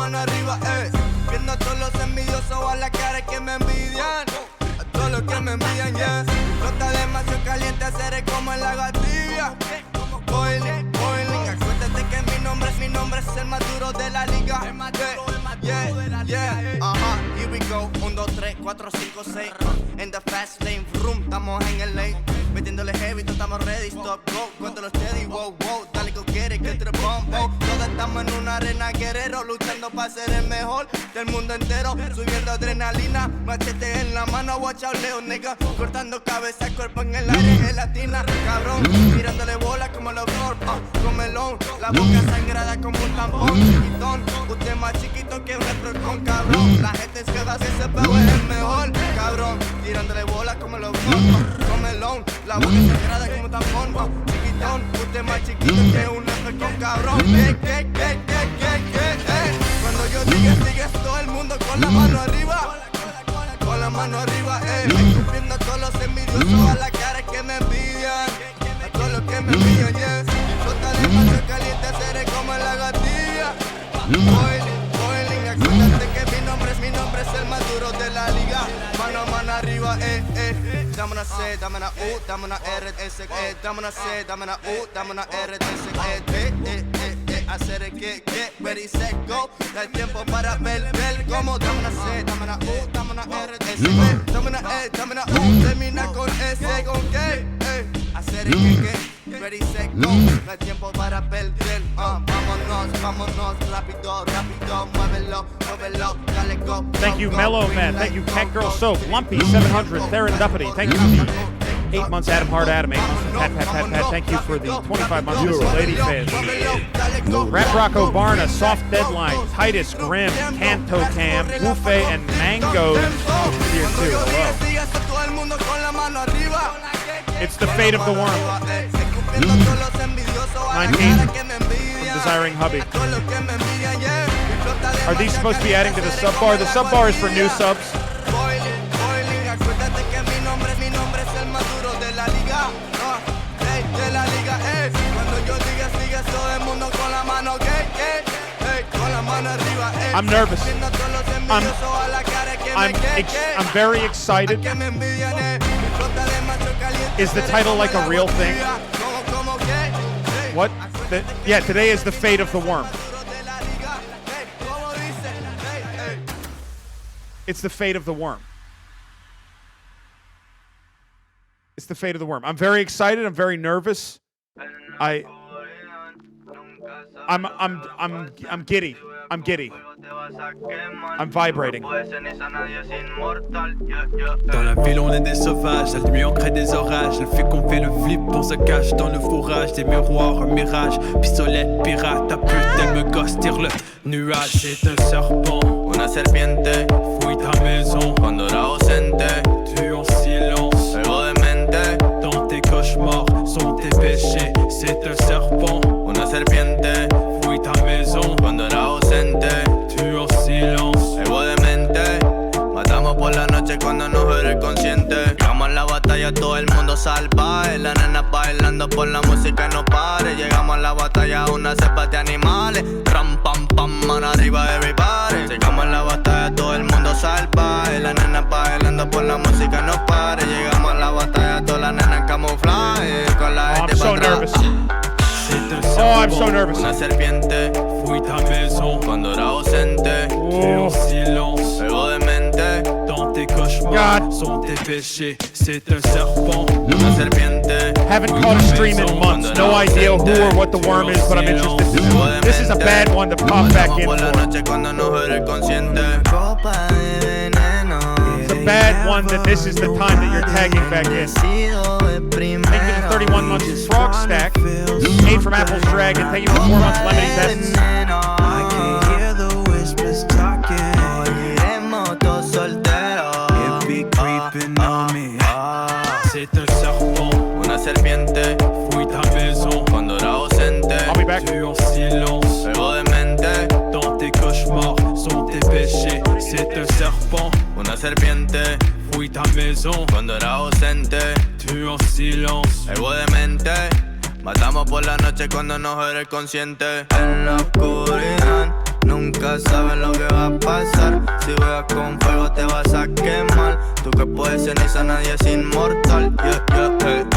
mano arriba, viendo a todos los envidiosos a la cara que me envidian. A todos los que me envidian, yeah. No está demasiado caliente, seré como en la gatilla. Boiling, boiling. Acuérdate que mi nombre es el más duro de la liga. Yeah, yeah, here we go. 1, 2, 3, 4, 5, 6. In the fast lane, vroom, estamos en el lane. Metiéndole heavy, todos estamos ready, stop, go. Cuando los steady, wow, wow. Dale go get it, get to the bomb, wow. Todos estamos en una arena guerrero, luchando para ser el mejor del mundo entero. Subiendo adrenalina, machete en la mano, watch out, Leo, nigga. Cortando cabeza, cuerpo en el aire, gelatina, cabrón. Tirándole bola como los con melón. La boca sangrada como un tampón, chiquitón. Usted más chiquito que un retrocón, cabrón. La gente se va si ese peo es el mejor, cabrón. Tirándole bola como los con melón. La boca sangrada como un tampón, chiquitón. Usted más chiquito que un retrocón, cabrón. Cuando yo diga, sigue todo el mundo con la mano arriba. Con la mano arriba, escupiendo a todos los envidiosos a la cara que me envidian. A todos los que me envidian, yes. Sota demasiado caliente, seré como en la gatilla. Boiling, boiling, acuérdate que mi nombre es el más duro de la liga. Mano a mano arriba, Dame una C, dame una U, dame una R, S, dame una C, dame una U, dame una R, S, hacer el que, ready, set, go. Da el tiempo para ver cómo. Dame una C, dame una U, dame una R, S, dame una E, dame una U, termina con S, con K, hacer el que, ready, set, go. Da el tiempo para perder, vámonos, rápido, muévelo, dale go. Thank you, Mellow Man. Thank you, Cat Girl Soap. Lumpy 700, Serendipity. Thank you for the 8 months, Adam Hard Adam. 8 months, Pat. Thank you for the 25 months, Mr. Lady Fish. Rap Rocco Barna, Soft Deadline, Titus Grimm, Canto Cam, Wufe, and Mangoes. Here too. Hello. It's the fate of the worm. 19 from Desiring Hubby. Are these supposed to be adding to the sub bar? The sub bar is for new subs. I'm nervous. I'm very excited. Is the title like a real thing? What? Yeah, today is the fate of the worm. It's the fate of the worm. It's the fate of the worm. I'm very excited. I'm very nervous. I'm giddy. I'm giddy. I'm vibrating. Dans la ville on est des sauvages, la nuit on crée des orages. Elle fait qu'on fait le flip, on se cache dans le fourrage. Des miroirs, un mirage, pistolet, pirate. Ta pute elle me gosse, tire le nuage. C'est un serpent, una serpiente, fouille ta maison. cuando era ausente, Tu en silence, algo de mente, dans tes cauchemars sont tes péchés. C'est un serpent, una serpiente, fouille ta maison. cuando era ausente, Tu en silence, algo de mente. Matamos por la noche cuando nos era el consciente. Llegamos a la batalla, todo el mundo salvaje. La nena bailando por la música y no pare. Llegamos a la batalla, una cepa de animales. Ram, pam, pam, mano arriba, everybody. Llegamos a la batalla, todo el mundo salvaje. La nena bailando por la música y no pare. Llegamos a la batalla, toda la nena en camuflaje. Con la gente I'm so para nervous. atrás. Oh, I'm so nervous. Una serpiente, fouille ta maison. cuando era ausente. Tu en silence, Algo de mente, dans tes cauchemars God. sont tes péchés. C'est un serpent, una serpiente. Haven't caught a stream in months. No idea who or what the worm is, but I'm interested. This is a bad one to pop back in Por la for. noche cuando nos era el consciente. It's a bad one that this is the time that you're tagging back in. Thank you for the 31 months of Frog Stack. 8 from Apple's Dragon. Thank you for 4 months Lemonade Essence. I can hear the whispers talking. It be creeping on me. C'est un serpent, Una serpiente, fouille ta maison. cuando era ausente. I'll be back. Tu en silence, Algo de mente, dans tes cauchemars sont tes péchés. C'est un serpent, una serpiente, fouille ta maison. cuando era ausente. Tu en silence, Algo de mente, matamos por la noche cuando nos era el consciente. En la oscuridad Nunca sabes lo que va a pasar. Si juegas con fuego te vas a quemar. Tú que puedes ceniza, nadie es inmortal.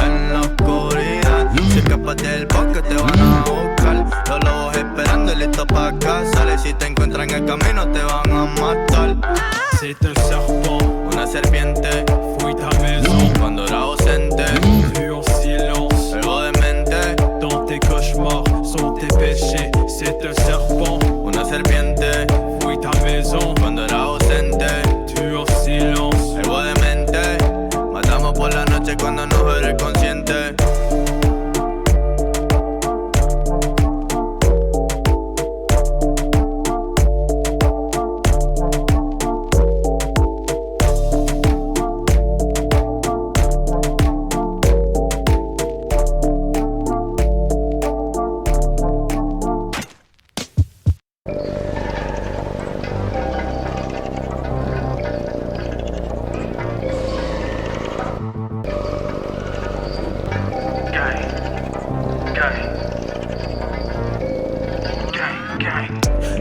En la oscuridad, si escapas del bosque te van a buscar. Los lobos esperando y listos pa' cazar. Y si te encuentran en el camino te van a matar. C'est un serpent, una serpiente, fouille ta maison. Cuando era ausente, Tu en silence, algo de mente. dans tes cauchemars sont tes péchés. C'est un serpent, Una serpiente, fouille ta maison. cuando era ausente, Tu en silence, algo de mente. Matamos por la noche cuando no eres consciente.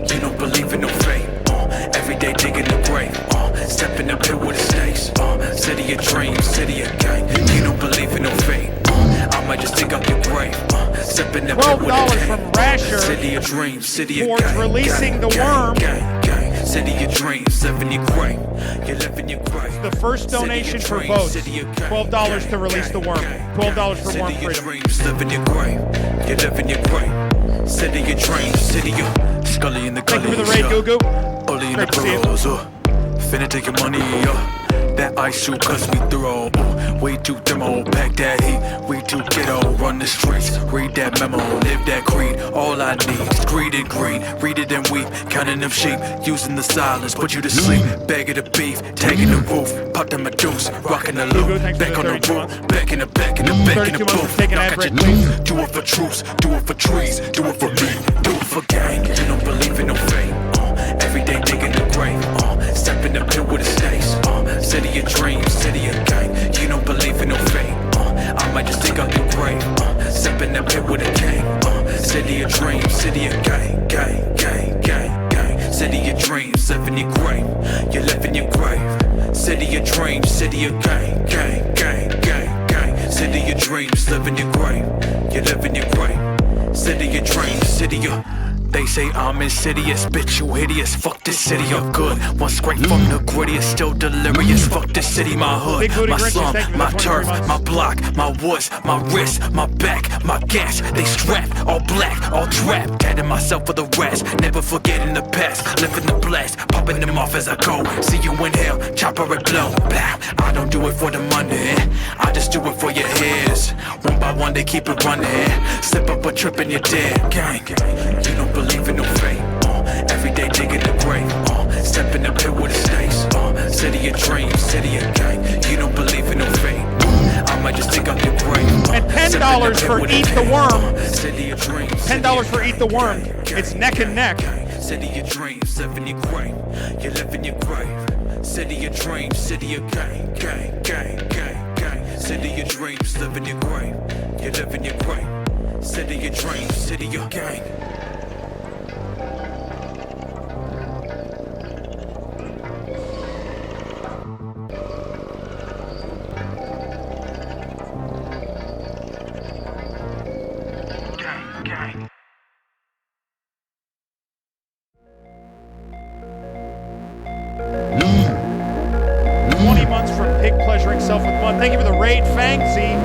You don't believe in no fate. Every day digging the grave. Step in the pit with the snakes. City of dreams, city of gang. You don't believe in no fate. I might just dig up your grave. Step in the pit with $12 the from gang. Rasher City of dreams, city of towards gang. releasing the gang, worm. Gang, gang. City of dreams, live in your grave. You live in your grave. The first donation for votes. $12 to release the worm. $12 for worm City of freedom. dreams, live in your grave. You live in your grave. City of dreams, city of Scully in the Thank gully. you for the raid, Goo Goo. Only in the Great to see you. burrows, finna take your money, that ice shoe cuts me through, way too demo, pack that heat, we too ghetto, run the streets, read that memo, live that creed, all I need is greed and greed, read it and weep, counting them sheep, using the silence, put you to sleep, bag of the beef, tagging the roof, pop them a deuce, rocking the loop, thanks for back the on the 32 roof, months. back in the back in the back in the 32 months for booth, taking knock ad out your break, please. tooth, do it for truce, do it for trees, do it for me, do it for gang, you don't believe in no fate, every day digging the grave, step in the pit with the snakes, city of dreams, city of gang, you don't believe in no fate, I might just dig up your grave, step in the pit with a gang, city of dreams, city of gang, gang, gang, gang, gang, city of dreams, live in your grave, you live in your grave, city of dreams, city of gang, gang, gang, gang, gang, city of dreams, live in your grave, you live in your grave, city of dreams, city of They say I'm insidious, bitch, you hideous. Fuck this city, I'm good. One scrape from the grittiest, still delirious. Fuck this city, my hood, my slum, my turf, my block, my woods, my wrist, my back, my gas. They strapped, all black, all trapped. Tatting myself for the rest, never forgetting the past. Living the blast, popping them off as I go. See you in hell, chopper and blow. Blah. I don't do it for the money, I just do it for your hairs. One by one, they keep it running. Slip up a trip and you're dead. Gang, you don't believe in no fate. Every day digging the grave. Step in the pit with the snakes. City of dreams, city of gang. You don't believe in no fate. I might just dig up your grave. And $10 for Eat the Worm. City of dreams. $10 for Eat the Worm. It's neck and neck. City of dreams, live in your grave. You live in your grave. City of dreams, city of gang, gang, gang, gang, gang. City of dreams, live in your grave. You live in your grave. City of dreams, city of gang. Gang. 20 months from Pig Pleasuring Self with Fun. Thank you for the raid, Fangsy.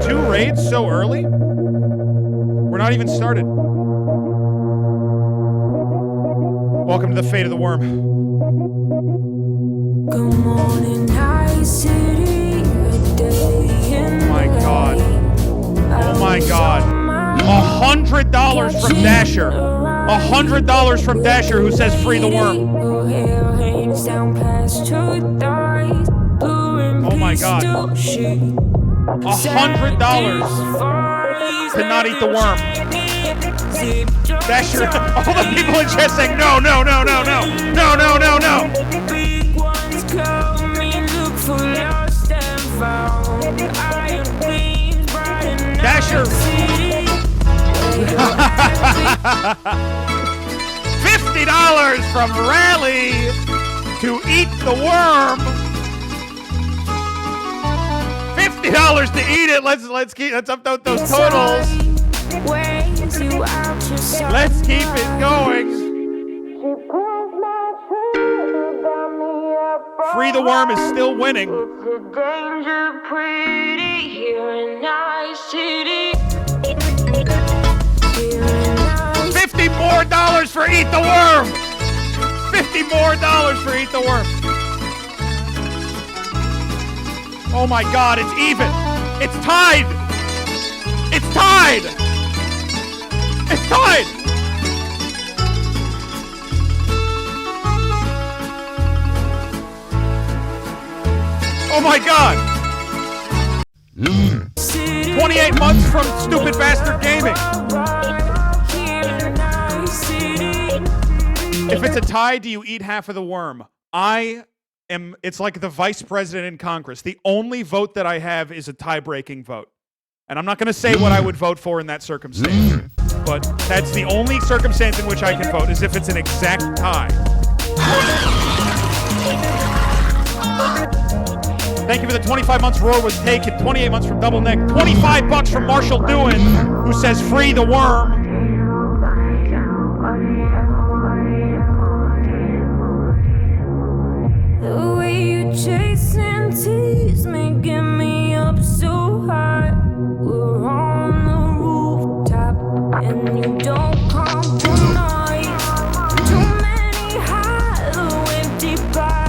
2 raids so early? We're not even started. Welcome to the fate of the worm. Good morning, night city, a day in Oh my god. Oh my god. $100 from Dasher. $100 from Dasher who says free the worm. Oh my god. $100 to not eat the worm. Dasher, all the people in chat saying no, no, no, no, no, no, no, no, no. Dasher. $50 from Rally to eat the worm. $50 to eat it. Let's update those totals. Let's keep it going. Free the Worm is still winning. $50 more for Eat the Worm. $50 more for Eat the Worm. Oh my God, it's even. It's tied. It's tied. It's tied. Oh my God! 28 months from Stupid Bastard Gaming. If it's a tie, do you eat half of the worm? It's like the vice president in Congress. The only vote that I have is a tie-breaking vote. And I'm not going to say what I would vote for in that circumstance. But that's the only circumstance in which I can vote, is if it's an exact tie. Thank you for the 25 months. Roar was taken. 28 months from Double Neck. $25 from Marshall Dewan, who says free the worm. The way you chase and tease me, get me up so high. We're on the rooftop, and you don't compromise. Too many hollow, empty bodies.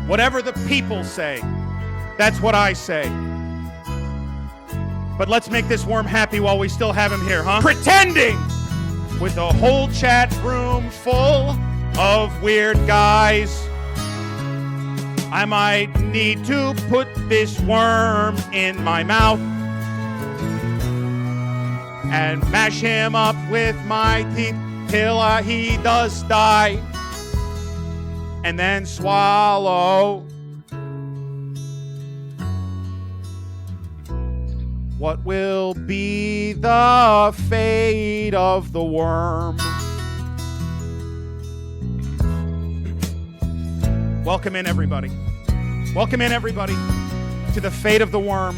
Whatever the people say, that's what I say. But let's make this worm happy while we still have him here, huh? Pretending! With a whole chat room full of weird guys. I might need to put this worm in my mouth and mash him up with my teeth till he does die, and then swallow. What will be the fate of the worm? Welcome in, everybody. Welcome in, everybody, to the fate of the worm.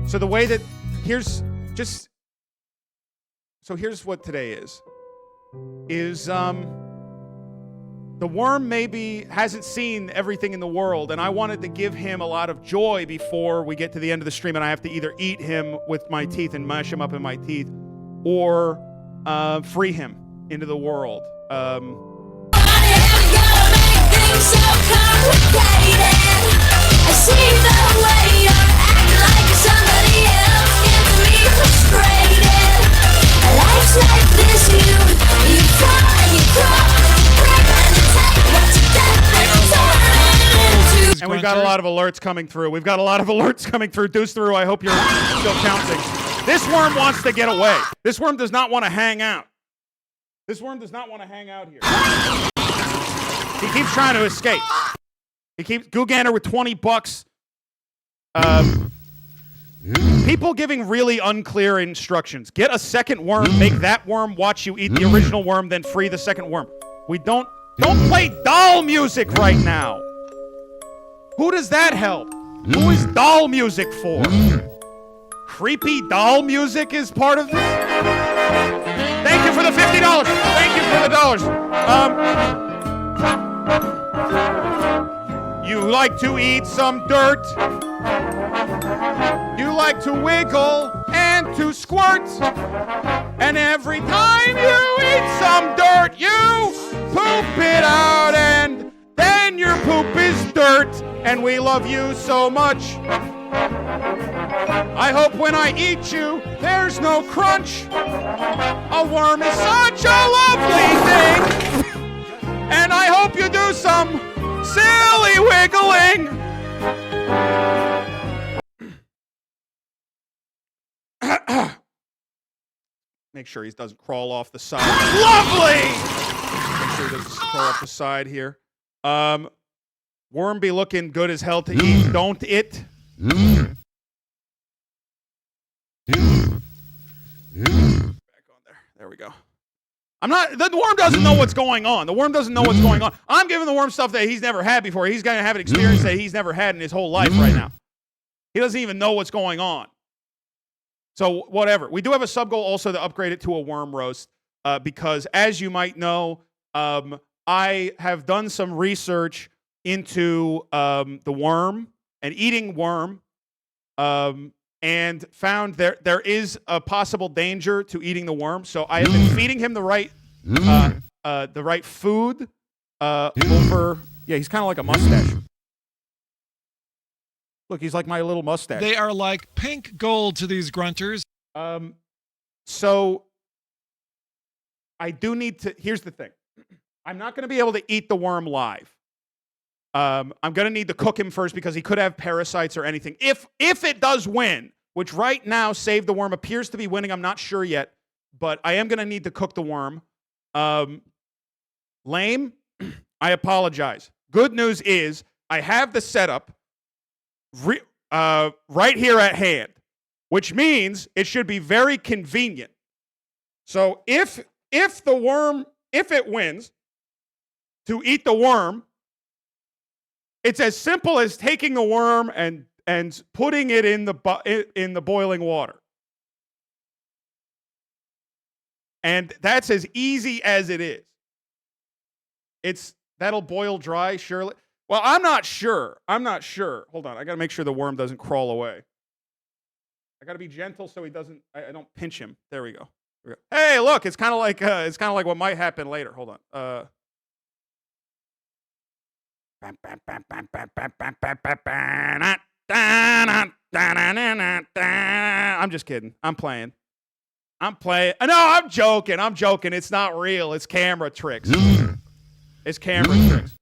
So the way that, here's what today is the worm maybe hasn't seen everything in the world, and I wanted to give him a lot of joy before we get to the end of the stream, and I have to either eat him with my teeth and mash him up in my teeth, or free him into the world. So complicated. I see the way you're acting like somebody else, gets me frustrated. Life's like this, you cry and you cry, break and you take what you get and you turn into. And we've got a lot of alerts coming through. Deuce through, I hope you're still counting. This worm wants to get away. This worm does not want to hang out. This worm does not want to hang out here. He keeps trying to escape. He keeps Googander with $20. People giving really unclear instructions. Get a second worm, make that worm watch you eat the original worm, then free the second worm. We don't play doll music right now. Who does that help? Who is doll music for? Creepy doll music is part of this? Thank you for the $50. Thank you for the dollars. You like to eat some dirt. You like to wiggle and to squirt. And every time you eat some dirt, you poop it out, and then your poop is dirt. And we love you so much. I hope when I eat you, there's no crunch. A worm is such a lovely thing. And I hope you do some silly wiggling. Make sure he doesn't crawl off the side. Lovely! Make sure he doesn't crawl off the side here. Worm be looking good as hell to eat, don't it? Back on there. There we go. The worm doesn't know what's going on. The worm doesn't know what's going on. I'm giving the worm stuff that he's never had before. He's going to have an experience that he's never had in his whole life right now. He doesn't even know what's going on. So whatever. We do have a sub-goal also to upgrade it to a worm roast because, as you might know, I have done some research into the worm and eating worm and found there is a possible danger to eating the worm. So I have been feeding him the right food over. Yeah, he's kind of like a mustache. Look, he's like my little mustache. They are like pink gold to these grunters. So I do need to. Here's the thing. I'm not going to be able to eat the worm live. I'm going to need to cook him first because he could have parasites or anything. If it does win, which right now Save the Worm appears to be winning, I'm not sure yet, but I am going to need to cook the worm. Lame, I apologize. Good news is I have the setup right here at hand, which means it should be very convenient. So if it wins to eat the worm, it's as simple as taking the worm and putting it in the boiling water. And that's as easy as it is. That'll boil dry, surely. Well, I'm not sure. Hold on, I got to make sure the worm doesn't crawl away. I got to be gentle so he doesn't. I don't pinch him. There we go. Hey, look, it's kind of like what might happen later. Hold on. I'm just kidding. I'm playing. No, I'm joking. I'm joking. It's not real. It's camera tricks. It's camera tricks.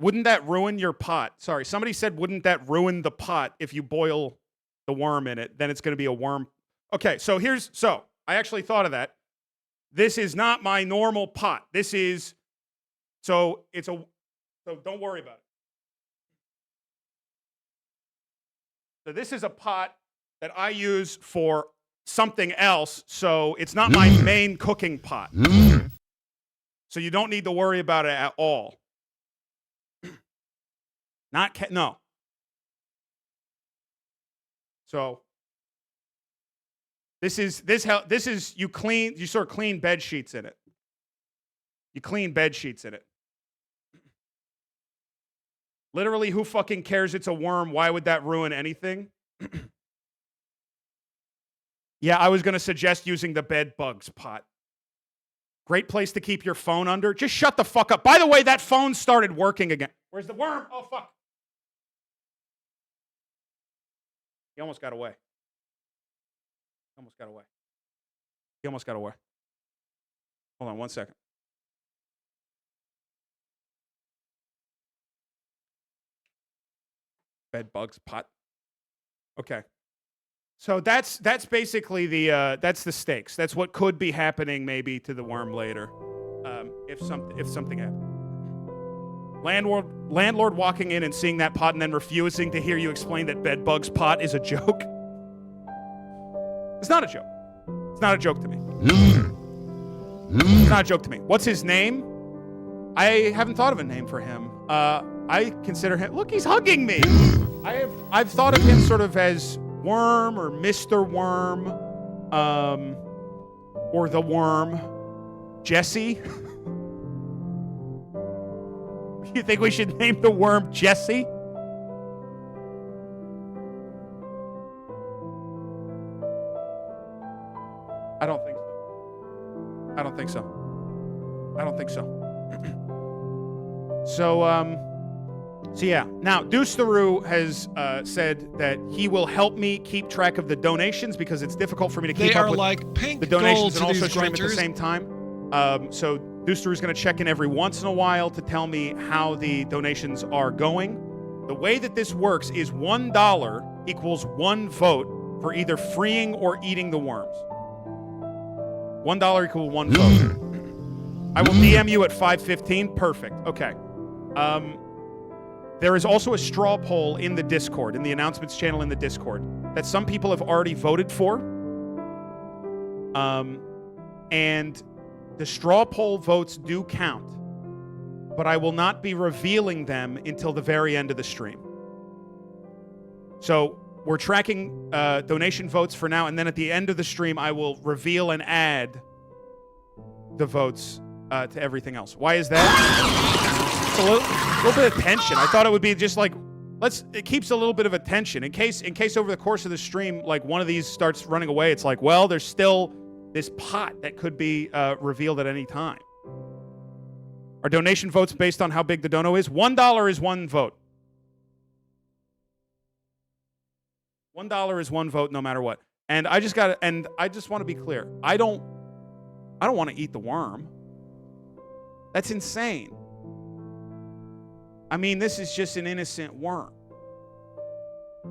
Wouldn't that ruin your pot? Sorry, somebody said, wouldn't that ruin the pot if you boil the worm in it? Then it's going to be a worm. Okay, so I actually thought of that. This is not my normal pot. So don't worry about it. So this is a pot that I use for something else, so it's not my main cooking pot. So you don't need to worry about it at all. No. So this is you sort of clean bed sheets in it. You clean bed sheets in it. Literally, who fucking cares it's a worm? Why would that ruin anything? Yeah, I was going to suggest using the bed bugs pot. Great place to keep your phone under. Just shut the fuck up. By the way, that phone started working again. Where's the worm? Oh, fuck. He almost got away. He almost got away. Hold on 1 second. Bed bugs pot. Okay. So that's basically that's the stakes. That's what could be happening maybe to the worm later, if something happens. Landlord walking in and seeing that pot and then refusing to hear you explain that bed bugs pot is a joke. It's not a joke. It's not a joke to me. It's not a joke to me. What's his name? I haven't thought of a name for him. I consider him. Look, he's hugging me. I've thought of him sort of as Worm or Mr. Worm, or the Worm, Jesse. You think we should name the worm Jesse? I don't think so. So yeah. Now, Deuce Theroux has said that he will help me keep track of the donations because it's difficult for me to keep up with like pink the donations gold and to also these stream at the grunters. same time. So Deuce Theroux is going to check in every once in a while to tell me how the donations are going. The way that this works is $1 equals 1 vote for either freeing or eating the worms. $1 equals 1 vote. I will DM you at 5:15. Perfect. Okay. There is also a straw poll in the Discord, in the announcements channel in the Discord, that some people have already voted for. And the straw poll votes do count, but I will not be revealing them until the very end of the stream. So we're tracking donation votes for now, and then at the end of the stream, I will reveal and add the votes to everything else. Why is that? A little bit of tension. I thought it would be just like, it keeps a little bit of a tension in case over the course of the stream, like one of these starts running away. It's like, well, there's still this pot that could be revealed at any time. Are donation votes based on how big the dono is? $1 is 1 vote. $1 is 1 vote no matter what. And I just want to be clear. I don't want to eat the worm. That's insane. I mean, this is just an innocent worm.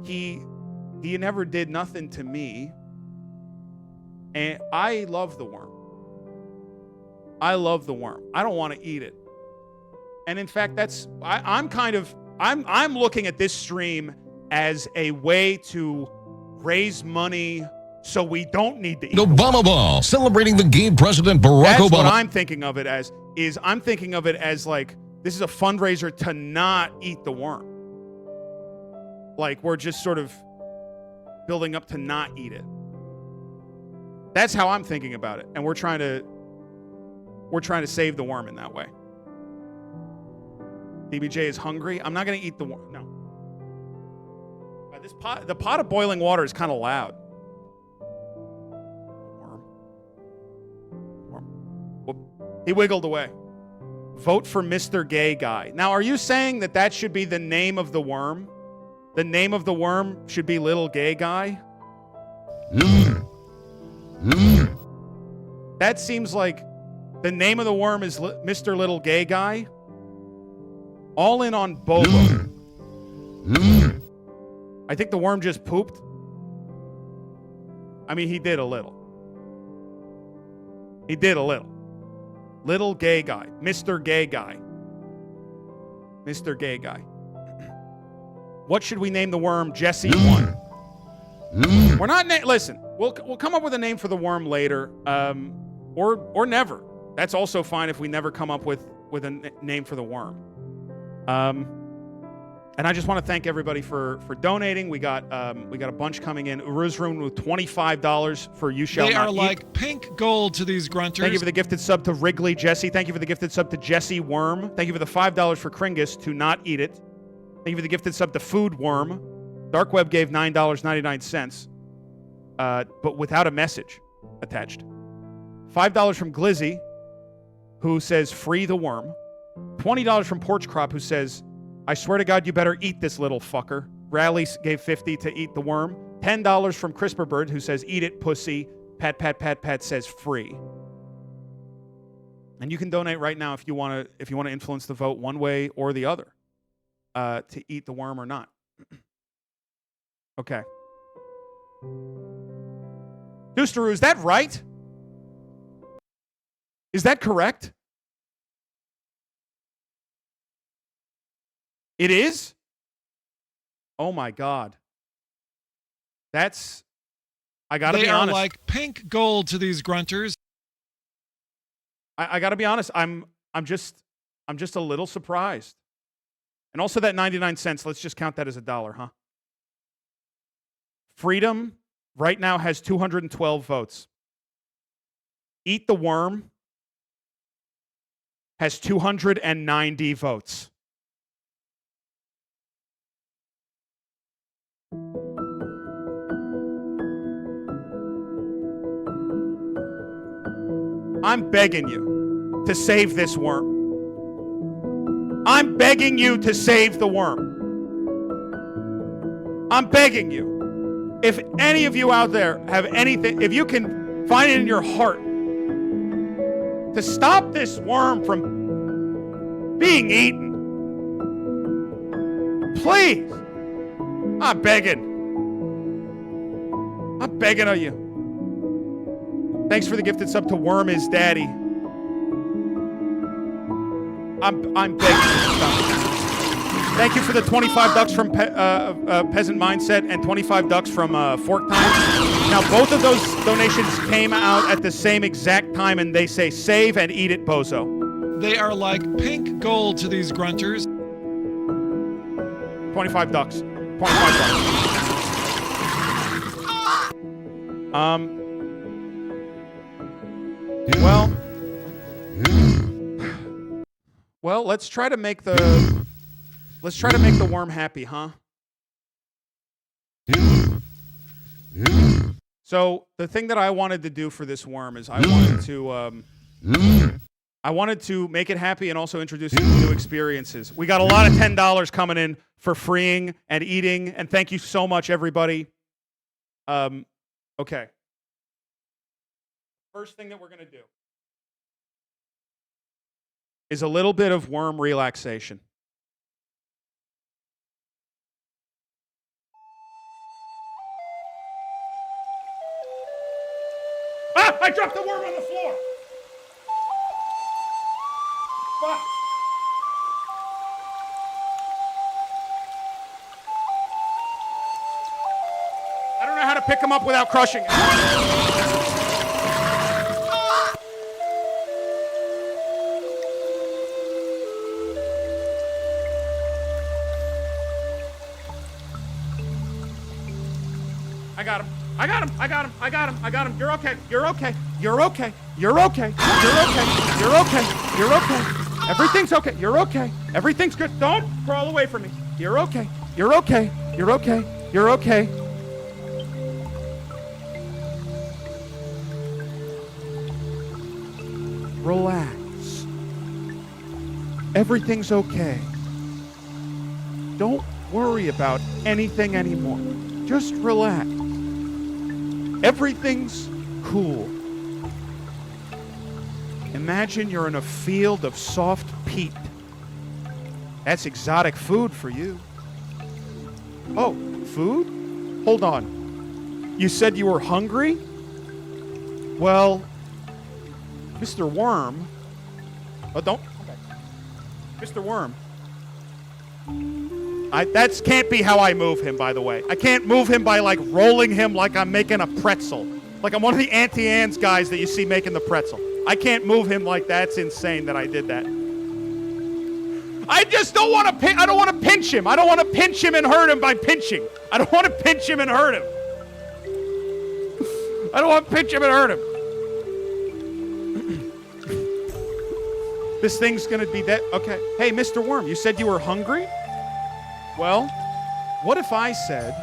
He never did nothing to me. And I love the worm. I love the worm. I don't want to eat it. And in fact, I'm looking at this stream as a way to raise money so we don't need to eat Obama Ball, celebrating the gay President Barack That's Obama. what I'm thinking of it as, I'm thinking of it as like, this is a fundraiser to not eat the worm. Like, we're just sort of building up to not eat it. That's how I'm thinking about it. And we're trying to save the worm in that way. DBJ is hungry. I'm not going to eat the worm. No. The pot of boiling water is kind of loud. Worm. He wiggled away. Vote for Mr. Gay Guy. Now, are you saying that that should be the name of the worm? The name of the worm should be Little Gay Guy? That seems like the name of the worm is Mr. Little Gay Guy. All in on Bobo. I think the worm just pooped. I mean, he did a little. He did a little. Little Gay Guy. Mr. Gay Guy. Mr. Gay Guy. What should we name the worm? Jesse 1. We're not... Listen, we'll come up with a name for the worm later. Or never. That's also fine if we never come up with a name for the worm. And I just want to thank everybody for donating. We got a bunch coming in. Uruzrun with $25 for You Shall They Not are Eat. like pink gold to these grunters. Thank you for the gifted sub to Wrigley Jesse. Thank you for the gifted sub to Jesse Worm. Thank you for the $5 for Kringus to Not Eat It. Thank you for the gifted sub to Food Worm. Dark Web gave $9.99, but without a message attached. $5 from Glizzy, who says free the worm. $20 from Porch Crop, who says, I swear to God, you better eat this little fucker. Rally gave $50 to eat the worm. $10 from Crisperbird, who says, eat it, pussy. Pat, pat, pat, pat says free. And you can donate right now if you want to influence the vote one way or the other, to eat the worm or not. Okay. Doosteroo, is that right? Is that correct? It is? Oh my God. I gotta be honest. They are like pink gold to these grunters. I gotta be honest. I'm just a little surprised. And also that 99 cents, let's just count that as $1, huh? Freedom right now has 212 votes. Eat the Worm has 290 votes. I'm begging you to save this worm. I'm begging you to save the worm. I'm begging you. If any of you out there have anything, if you can find it in your heart to stop this worm from being eaten, please, I'm begging. I'm begging of you. Thanks for the gifted sub to Worm is Daddy. I'm begging you to stop. Thank you for the $25 from Peasant Mindset and $25 from Fork Time. Now, both of those donations came out at the same exact time, and they say, save and eat it, bozo. They are like pink gold to these grunters. $25. Well, let's try to make the worm happy, huh? So the thing that I wanted to do for this worm is I wanted to make it happy and also introduce you to new experiences. We got a lot of $10 coming in for freeing and eating, and thank you so much, everybody. Okay. First thing that we're gonna do is a little bit of worm relaxation. Ah! I dropped the worm on the floor! Fuck! I don't know how to pick him up without crushing it. I got him. You're okay. You're okay. Everything's okay. You're okay. Everything's good. Don't crawl away from me. You're okay. Relax. Everything's okay. Don't worry about anything anymore. Just relax. Everything's cool. Imagine you're in a field of soft peat. That's exotic food for you. Oh, food? Hold on. You said you were hungry? Well, Mr. Worm. Oh, don't. Mr. Worm. That can't be how I move him, by the way. I can't move him by, like, rolling him like I'm making a pretzel. Like I'm one of the Auntie Anne's guys that you see making the pretzel. I can't move him like that. It's insane that I did that. I just don't want to I don't want to pinch him. I don't want to pinch him and hurt him by pinching. I don't want to pinch him and hurt him. I don't want to pinch him and hurt him. This thing's going to be dead. Okay. Hey, Mr. Worm, you said you were hungry? Well, what if I said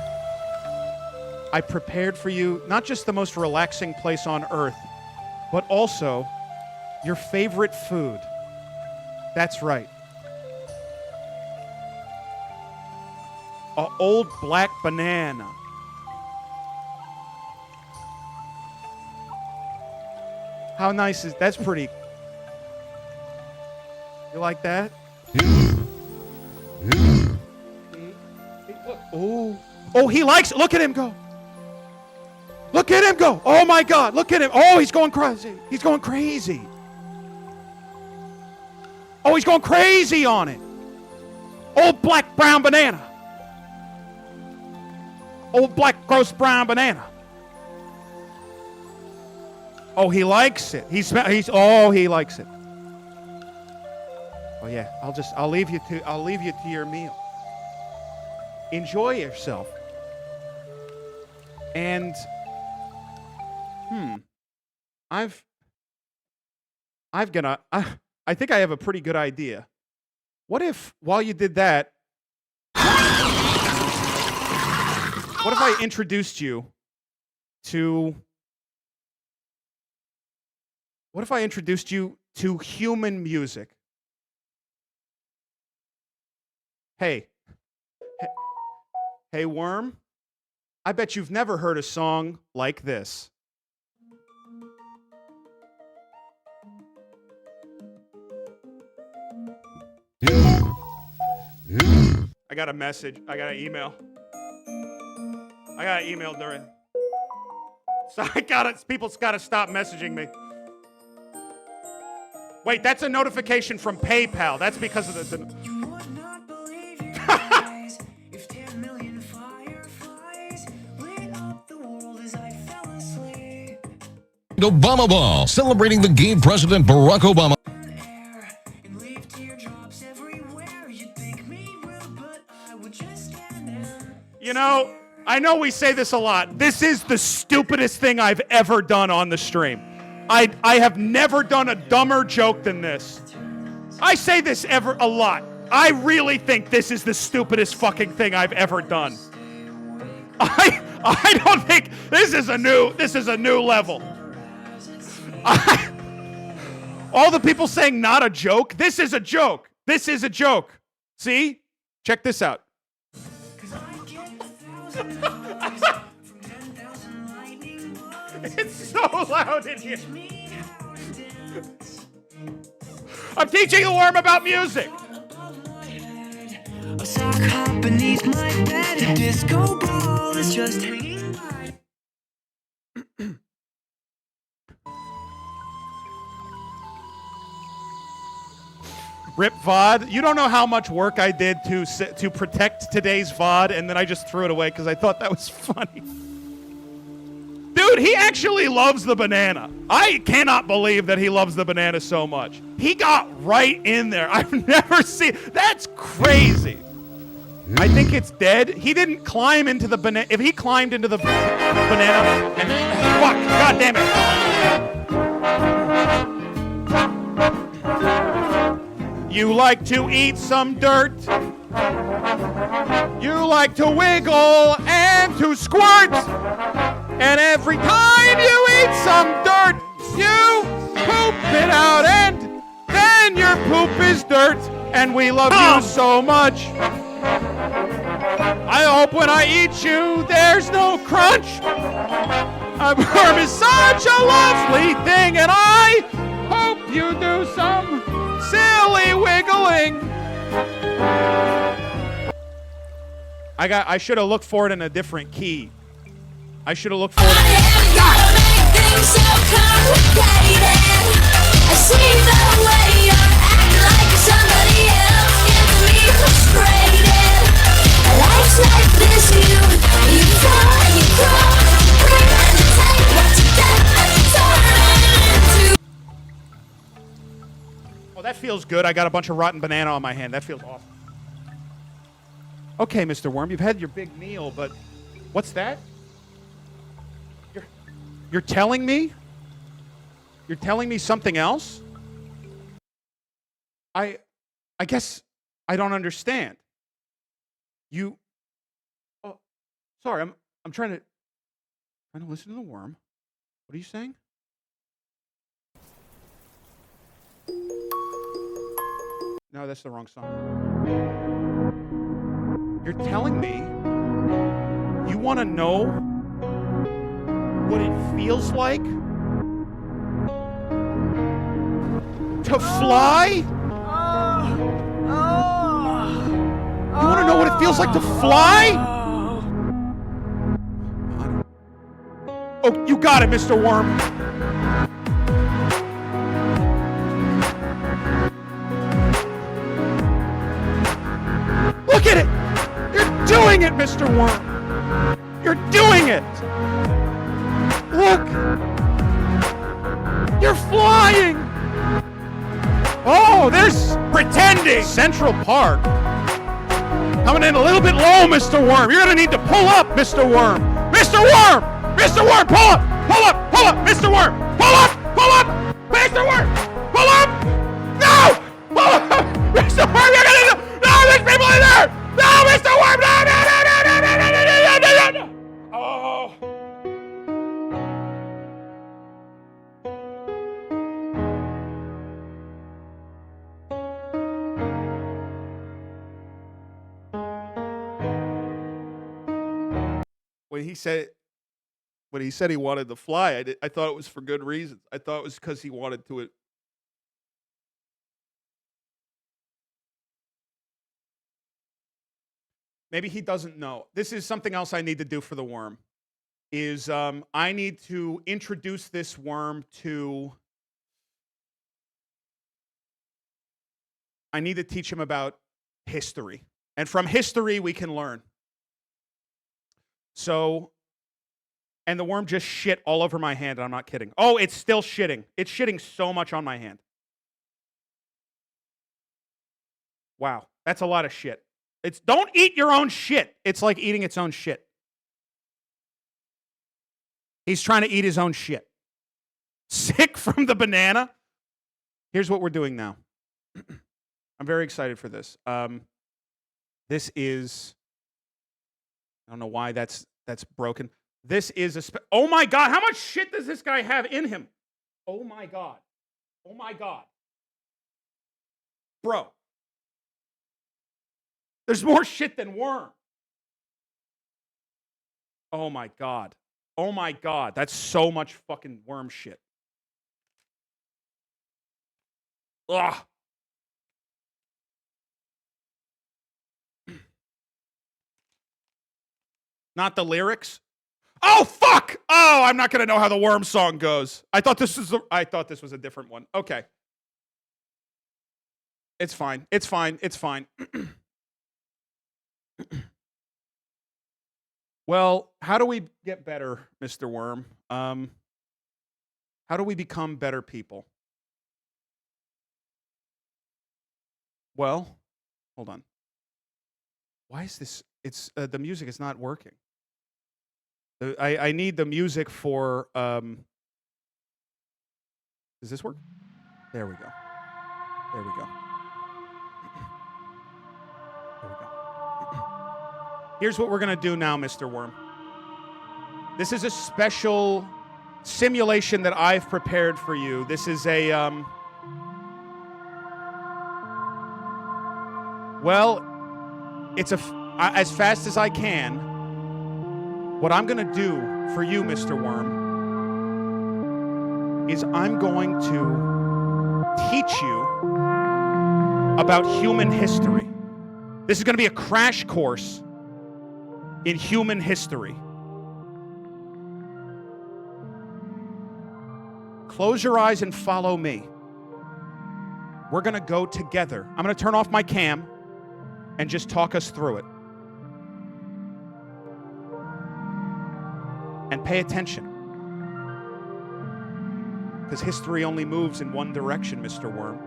I prepared for you not just the most relaxing place on earth, but also your favorite food? That's right. An old black banana. How nice is that's pretty. You like that? Oh, he likes it. Look at him go. Look at him go. Oh my God, look at him. Oh, he's going crazy. He's going crazy. Oh, he's going crazy on it. Old black brown banana. Old black gross brown banana. Oh, he likes it. He likes it. Oh yeah, I'll leave you to your meal. Enjoy yourself. And I think I have a pretty good idea. What if while you did that, what if I introduced you to human music? Hey, Worm, I bet you've never heard a song like this. I got a message. I got an email. During. So people's got to stop messaging me. Wait, that's a notification from PayPal. That's because of the You would not believe your eyes if 10 million fireflies lit up the world as I fell asleep. Obama Ball, celebrating the gay President Barack Obama. Air and leave teardrops everywhere. You'd think me rude, but I would just stand there. You know, I know we say this a lot. This is the stupidest thing I've ever done on the stream. I have never done a dumber joke than this. I say this a lot. I really think this is the stupidest fucking thing I've ever done. I don't think this is a new level. All the people saying not a joke, this is a joke. This is a joke. See? Check this out. It's so loud in here. I'm teaching the worm about music. A sock hop beneath my bed. A disco ball is just hanging by. Rip VOD. You don't know how much work I did to protect today's VOD, and then I just threw it away because I thought that was funny. Dude, he actually loves the banana. I cannot believe that he loves the banana so much. He got right in there. I've never seen... That's crazy. I think it's dead. He didn't climb into the banana. If he climbed into the banana and... Fuck, God damn it. You like to eat some dirt. You like to wiggle and to squirt. And every time you eat some dirt, you poop it out, and then your poop is dirt. and we love you so much. I hope when I eat you, there's no crunch. A worm is such a lovely thing, and I hope you do some silly wiggling. I should have looked for it in a different key. I should have looked for it. I see the way you're acting like somebody else, gets me frustrated. Life's like this, you fall and you crawl, bring and you take what you get and you turn it into. Oh, that feels good. I got a bunch of rotten banana on my hand. That feels awesome. Okay, Mr. Worm, you've had your big meal, but what's that? You're telling me? You're telling me something else? I guess I don't understand. You Oh, sorry, I'm trying to listen to the worm. What are you saying? No, that's the wrong song. You're telling me you want to know what it feels like to fly? You want to know what it feels like to fly? Oh, you got it, Mr. Worm. Look at it! You're doing it, Mr. Worm! You're doing it! Look! You're flying! Oh, there's pretending! Central Park. Coming in a little bit low, Mr. Worm. You're gonna need to pull up, Mr. Worm. Mr. Worm! Mr. Worm, pull up! Pull up! Pull up! Mr. Worm! Pull up! Pull up! Mr. Worm! Pull up! No! Pull up! Mr. Worm, you're gonna need to... No, there's people in there! No, Mr. Worm! No, no, no, no, no, no, no, no, no, no, no! Oh. When he said he wanted to fly, I thought it was for good reasons. I thought it was because he wanted to. Maybe he doesn't know. This is something else I need to do for the worm. Is I need to introduce this worm to. I need to teach him about history, and from history we can learn. So. And the worm just shit all over my hand, and I'm not kidding. Oh, it's still shitting. It's shitting so much on my hand. Wow, that's a lot of shit. Don't eat your own shit. It's like eating its own shit. He's trying to eat his own shit. Sick from the banana. Here's what we're doing now. I'm very excited for this. This is, I don't know why that's broken. This is oh my God, how much shit does this guy have in him? Oh my God. Oh my God. Bro. There's more shit than worm. Oh my God. Oh my God. That's so much fucking worm shit. Ugh. Not the lyrics. Oh fuck! Oh, I'm not gonna know how the worm song goes. I thought this was a different one. Okay. It's fine. It's fine. It's fine. Well, how do we get better, Mr. Worm? How do we become better people? Well, hold on. Why is this? It's the music is not working. I need the music for. Does this work? There we go. There we go. There we go. Here's what we're gonna do now, Mr. Worm. This is a special simulation that I've prepared for you. This is a Well, it's as fast as I can. What I'm going to do for you, Mr. Worm, is I'm going to teach you about human history. This is going to be a crash course in human history. Close your eyes and follow me. We're going to go together. I'm going to turn off my cam and just talk us through it. And pay attention. Because history only moves in one direction, Mr. Worm.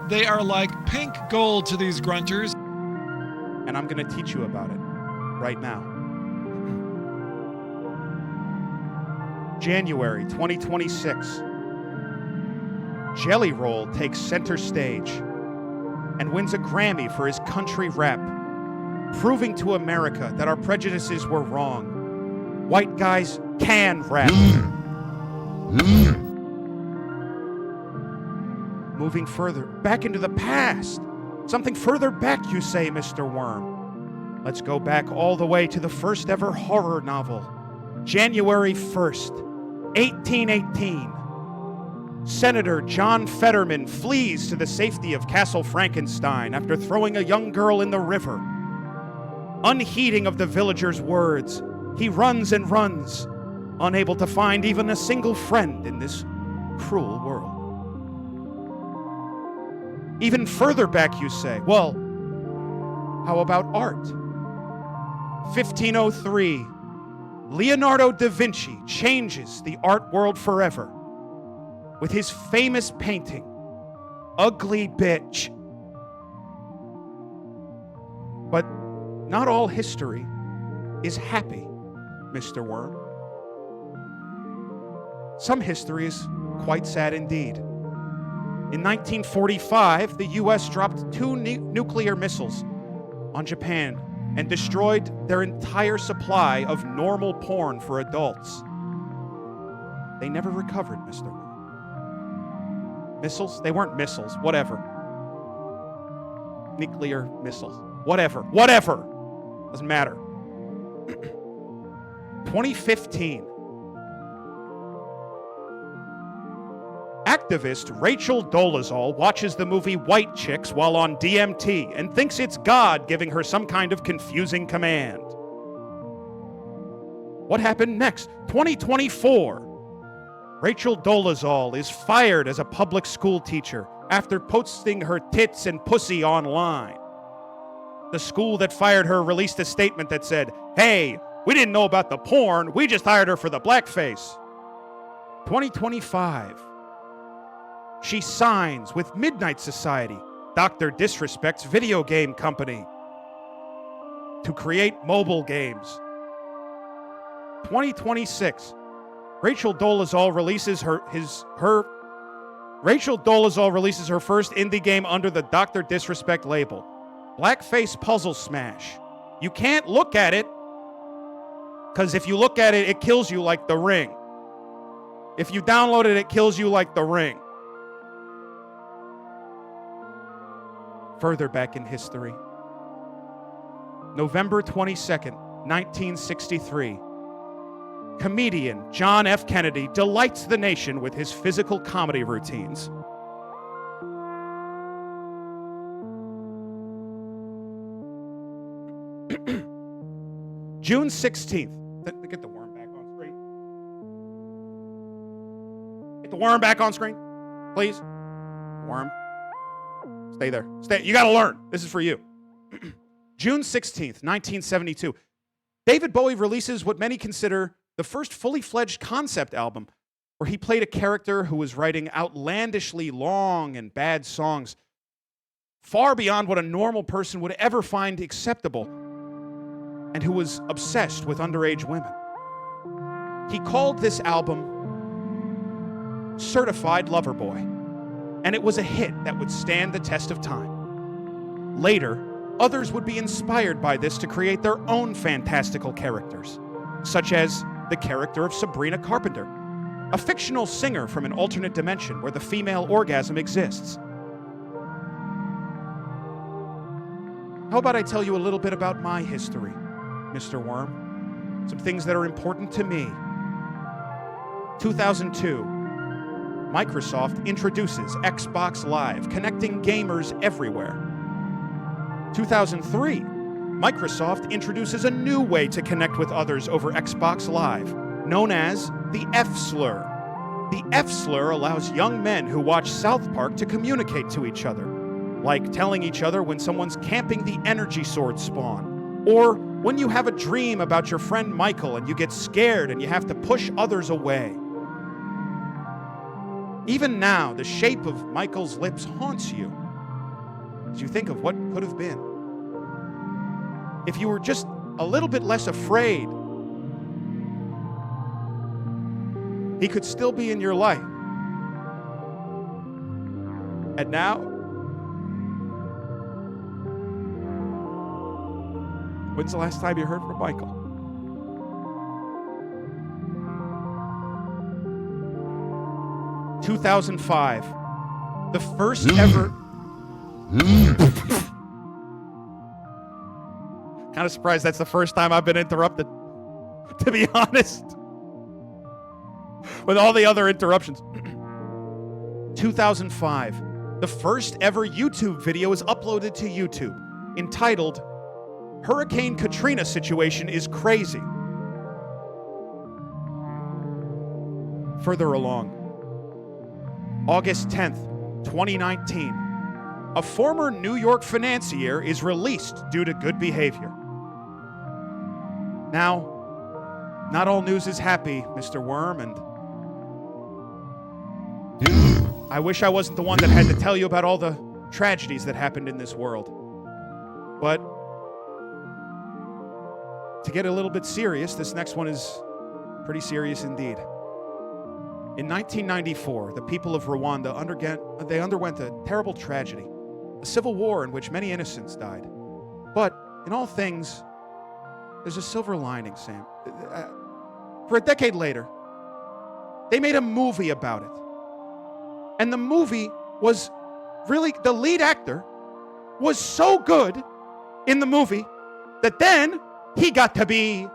They are like pink gold to these grunters. And I'm going to teach you about it right now. January 2026. Jelly Roll takes center stage and wins a Grammy for his country rap, proving to America that our prejudices were wrong. White guys can rap. Moving further, back into the past. Something further back, you say, Mr. Worm. Let's go back all the way to the first ever horror novel. January 1st, 1818. Senator John Fetterman flees to the safety of Castle Frankenstein after throwing a young girl in the river. Unheeding of the villagers' words, he runs and runs, unable to find even a single friend in this cruel world. Even further back, you say, well, how about art? 1503, Leonardo da Vinci changes the art world forever with his famous painting, Ugly Bitch. But not all history is happy, Mr. Worm. Some history is quite sad indeed. In 1945, the U.S. dropped 2 nuclear missiles on Japan and destroyed their entire supply of normal porn for adults. They never recovered, Mr. Worm. Missiles? They weren't missiles. Whatever. Nuclear missiles. Whatever. Doesn't matter. 2015. Activist Rachel Dolezal watches the movie White Chicks while on DMT and thinks it's God giving her some kind of confusing command. What happened next? 2024. Rachel Dolezal is fired as a public school teacher after posting her tits and pussy online. The school that fired her released a statement that said, "Hey, we didn't know about the porn, we just hired her for the blackface." 2025. She signs with Midnight Society, Dr. Disrespect's video game company, to create mobile games. 2026. Rachel Dolezal releases her first indie game under the Dr. Disrespect label, Blackface Puzzle Smash. You can't look at it, because if you look at it, it kills you like The Ring. If you download it, it kills you like The Ring. Further back in history. November 22nd, 1963. Comedian John F. Kennedy delights the nation with his physical comedy routines. June 16th. Get the worm back on screen. Get the worm back on screen, please. Worm. Stay there. Stay. You got to learn. This is for you. June 16th, 1972. David Bowie releases what many consider the first fully fledged concept album, where he played a character who was writing outlandishly long and bad songs, far beyond what a normal person would ever find acceptable, and who was obsessed with underage women. He called this album Certified Lover Boy, and it was a hit that would stand the test of time. Later, others would be inspired by this to create their own fantastical characters, such as the character of Sabrina Carpenter, a fictional singer from an alternate dimension where the female orgasm exists. How about I tell you a little bit about my history, Mr. Worm? Some things that are important to me. 2002, Microsoft introduces Xbox Live, connecting gamers everywhere. 2003, Microsoft introduces a new way to connect with others over Xbox Live, known as the F-slur. The F-slur allows young men who watch South Park to communicate to each other, like telling each other when someone's camping the energy sword spawn, or when you have a dream about your friend Michael and you get scared and you have to push others away. Even now, the shape of Michael's lips haunts you as you think of what could have been. If you were just a little bit less afraid, he could still be in your life. And now, when's the last time you heard from Michael? – 2005, the first ever... Kind of surprised that's the first time I've been interrupted, to be honest. With all the other interruptions. 2005, the first ever YouTube video is uploaded to YouTube, entitled, Hurricane Katrina Situation is Crazy. Further along, August 10th, 2019, a former New York financier is released due to good behavior. Now, not all news is happy, Mr. Worm, and I wish I wasn't the one that had to tell you about all the tragedies that happened in this world. But to get a little bit serious, this next one is pretty serious indeed. In 1994, the people of Rwanda underwent a terrible tragedy, a civil war in which many innocents died. But in all things, there's a silver lining, Sam. For a decade later, they made a movie about it. And the movie was really, the lead actor was so good in the movie that then he got to be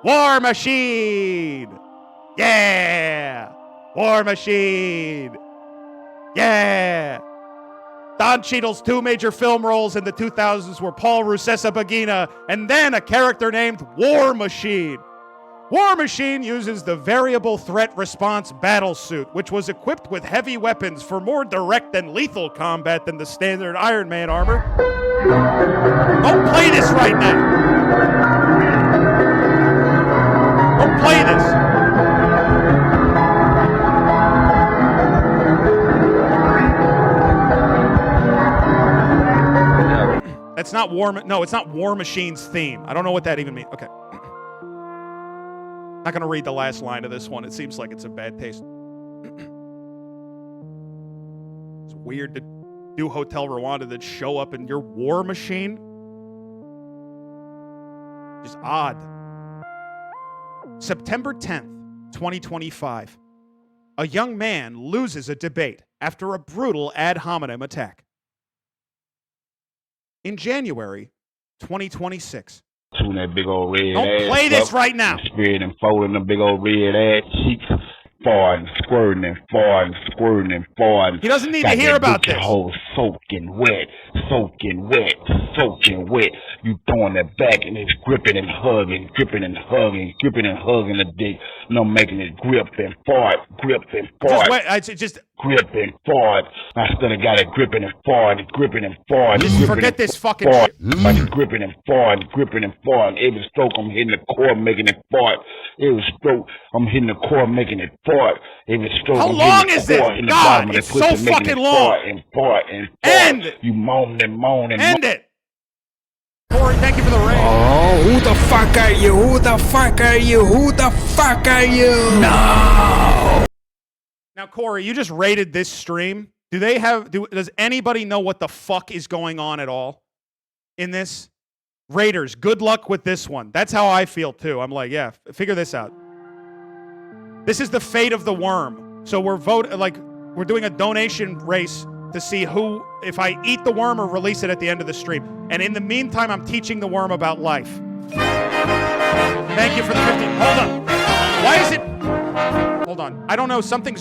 War Machine. Yeah! War Machine. Yeah! Don Cheadle's two major film roles in the 2000s were Paul Rusesabagina and then a character named War Machine. War Machine uses the Variable Threat Response battle suit, which was equipped with heavy weapons for more direct and lethal combat than the standard Iron Man armor. Don't play this right now. Don't play this. That's not no, it's not War Machine's theme. I don't know what that even means. Okay. Not going to read the last line of this one. It seems like it's in bad taste. It's weird to do Hotel Rwanda that show up in your War Machine. Just odd. September 10th, 2025. A young man loses a debate after a brutal ad hominem attack. In January 2026. Tune that big old red Don't ass play this up, right now. Spread and folding the big old red ass cheeks. Farting, squirting and farting, squirting and farting. He doesn't need to hear about this. Hole soaking wet, soaking wet, soaking wet. You throwing that back and it's gripping and hugging, gripping and hugging, gripping and hugging the dick. And I'm making it grip and fart, grip and fart. Just grip and fart. I still got it gripping and fart, gripping and fart. Just forget this fucking shit. Gripping and fart, gripping and fart. Every stroke I'm hitting the core, making it fart. Every stroke I'm hitting the core, making it fart. Every stroke How I'm long hitting is the this? core in the God, bottom of the it's pussy, so making fucking it long. Fart and fart and fart. End it. You moan and moan and End it. Corey, thank you for the raid. Oh, who the fuck are you? Who the fuck are you? Who the fuck are you? No! Now, Corey, you just rated this stream. Does anybody know what the fuck is going on at all in this? Raiders, good luck with this one. That's how I feel too. I'm like, yeah, figure this out. This is the fate of the worm. So we're doing a donation race to see if I eat the worm or release it at the end of the stream. And in the meantime, I'm teaching the worm about life. Thank you for the 50. Hold on. Why is it? Hold on. I don't know. Something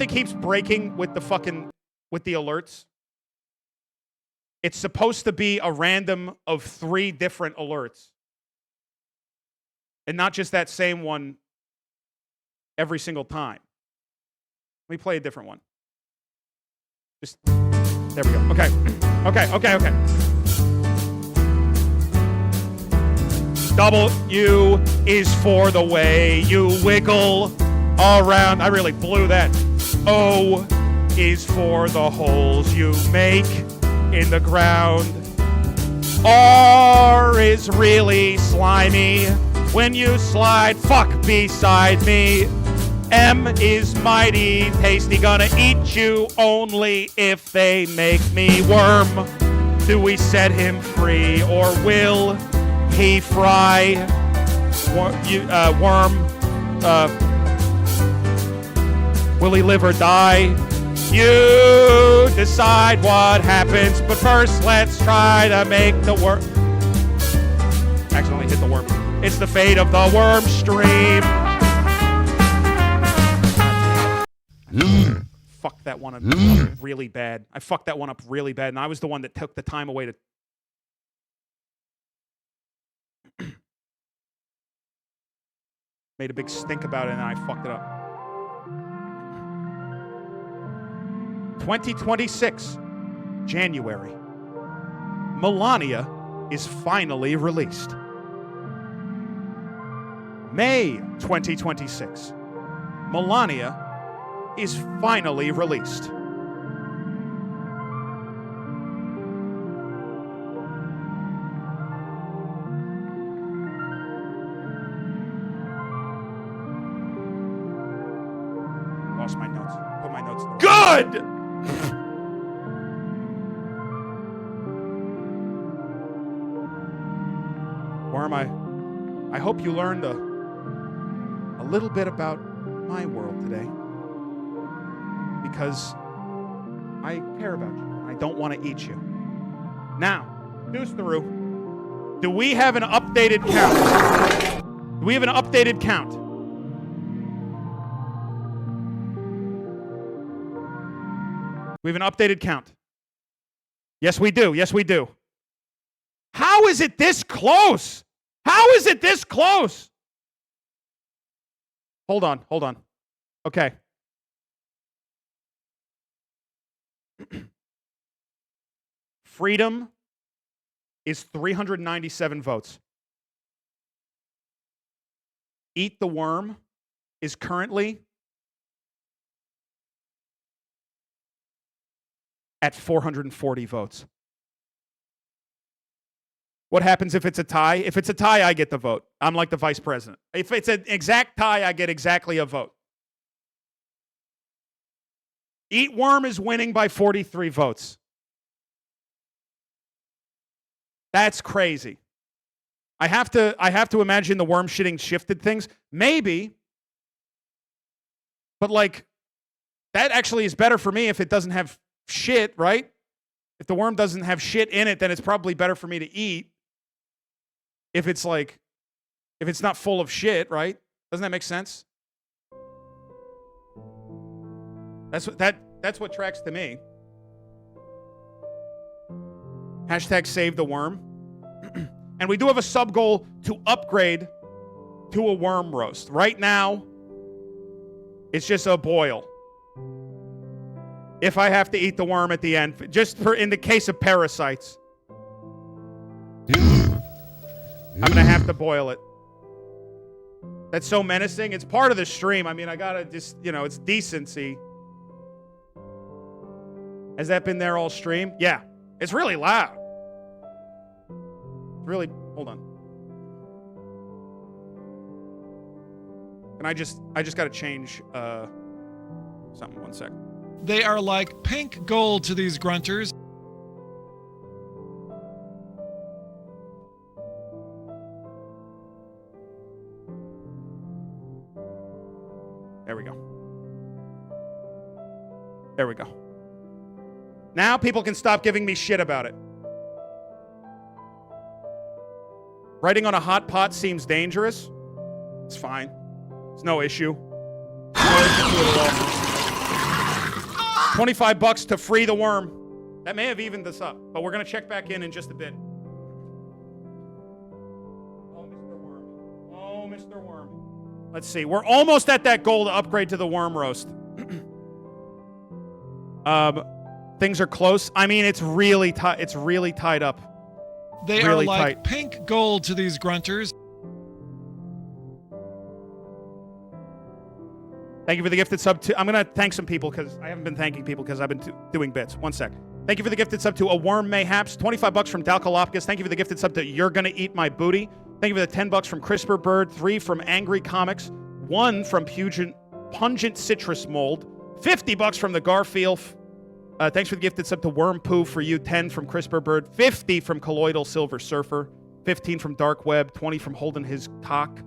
keeps breaking with the alerts. It's supposed to be a random of 3 different alerts. And not just that same one every single time. Let me play a different one. Just, there we go. Okay. Okay. W is for the way you wiggle around. I really blew that. O is for the holes you make in the ground. R is really slimy when you slide fuck beside me. M is mighty tasty, gonna eat you only if they make me worm. Do we set him free or will he fry? Worm. Will he live or die? You decide what happens, but first let's try to make the worm. Accidentally hit the worm. It's the fate of the worm stream. Fucked that one up really bad. I fucked that one up really bad, and I was the one that took the time away to... Made a big stink about it, and I fucked it up. 2026, January. Melania is finally released. May 2026, Melania is finally released. Lost my notes. Put my notes there. Good! Worm, I hope you learned a little bit about my world today. Because I care about you. I don't want to eat you. Now, Deuce Theroux, do we have an updated count? Do we have an updated count? We have an updated count. Yes, we do. Yes, we do. How is it this close? How is it this close? Hold on. Okay. Freedom is 397 votes. Eat the Worm is currently at 440 votes. What happens if it's a tie? If it's a tie, I get the vote. I'm like the vice president. If it's an exact tie, I get exactly a vote. Eat Worm is winning by 43 votes. That's crazy. I have to imagine the worm shitting shifted things. Maybe. But like, that actually is better for me if it doesn't have shit, right? If the worm doesn't have shit in it, then it's probably better for me to eat. If it's not full of shit, right? Doesn't that make sense? That's what tracks to me. Hashtag save the worm. And we do have a sub goal to upgrade to a worm roast. Right now, it's just a boil. If I have to eat the worm at the end, just in the case of parasites, I'm going to have to boil it. That's so menacing. It's part of the stream. I mean, I got to just, it's decency. Has that been there all stream? Yeah. It's really loud. Really, hold on. And I just got to change something. 1 sec. They are like pink gold to these grunters. There we go. There we go. Now people can stop giving me shit about it. Writing on a hot pot seems dangerous. It's fine. It's no issue. No issue to it at all. 25 bucks to free the worm. That may have evened this up, but we're going to check back in just a bit. Oh, Mr. Worm. Oh, Mr. Worm. Let's see. We're almost at that goal to upgrade to the worm roast. Things are close. I mean, it's really tight. It's really tied up. They really are like tight. pink gold to these grunters. Thank you for the gifted sub to... I'm going to thank some people because I haven't been thanking people because I've been doing bits. One sec. Thank you for the gifted sub to A Worm Mayhaps. 25 bucks from Dalkalopicus. Thank you for the gifted sub to You're Gonna Eat My Booty. Thank you for the 10 bucks from CRISPR Bird. 3 from Angry Comics. 1 from Pungent Citrus Mold. 50 bucks from the Garfield. Thanks for the gifted sub to Worm Poo for you. 10 from CRISPR Bird. 50 from Colloidal Silver Surfer. 15 from Dark Web. 20 from Holding His Cock.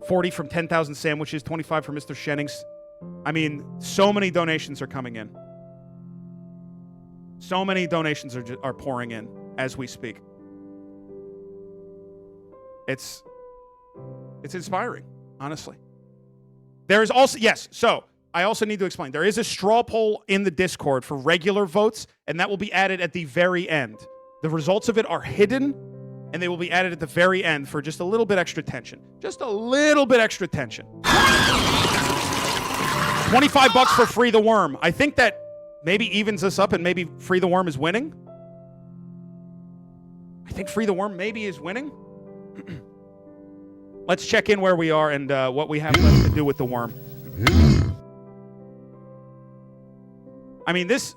40 from 10,000 Sandwiches. 25 from Mr. Shennings. I mean, so many donations are coming in. So many donations are pouring in as we speak. It's inspiring, honestly. There is also, yes, so I also need to explain. There is a straw poll in the Discord for regular votes, and that will be added at the very end. The results of it are hidden, and they will be added at the very end for just a little bit extra tension. Just a little bit extra tension. 25 bucks for Free the Worm. I think that maybe evens us up and maybe Free the Worm is winning. I think Free the Worm maybe is winning. Let's check in where we are and what we have left to do with the worm. I mean, this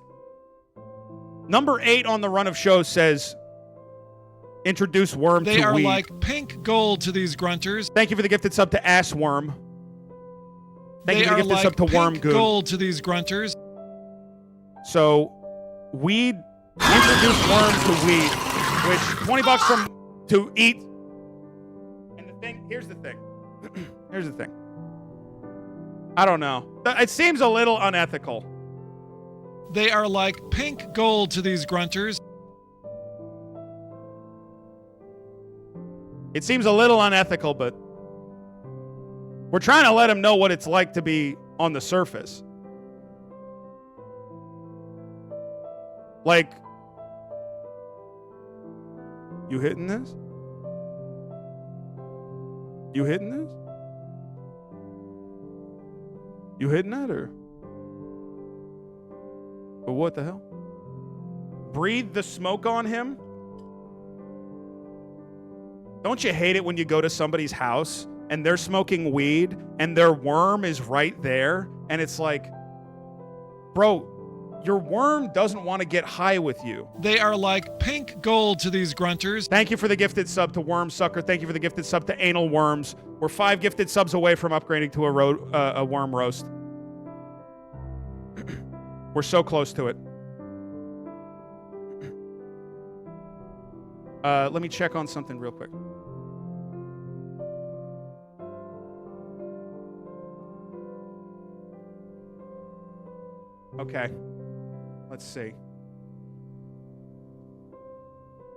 number 8 on the run of shows says introduce worm to weed. They are like pink gold to these grunters. Thank you for the gifted sub to Ass Worm. Thank you for the gifted sub to Worm Goon. Gold to these grunters. So, weed, introduce worm to weed, which 20 bucks to eat. And the thing, here's the thing. Here's the thing. I don't know. It seems a little unethical. They are like pink gold to these grunters. It seems a little unethical, but we're trying to let them know what it's like to be on the surface. Like, you hitting this? You hitting this? You hitting that or what the hell? Breathe the smoke on him? Don't you hate it when you go to somebody's house and they're smoking weed and their worm is right there and it's like, bro, your worm doesn't want to get high with you. They are like pink gold to these grunters. Thank you for the gifted sub to Worm Sucker. Thank you for the gifted sub to Anal Worms. We're 5 gifted subs away from upgrading to a worm roast. We're so close to it. Let me check on something real quick. Okay. Let's see.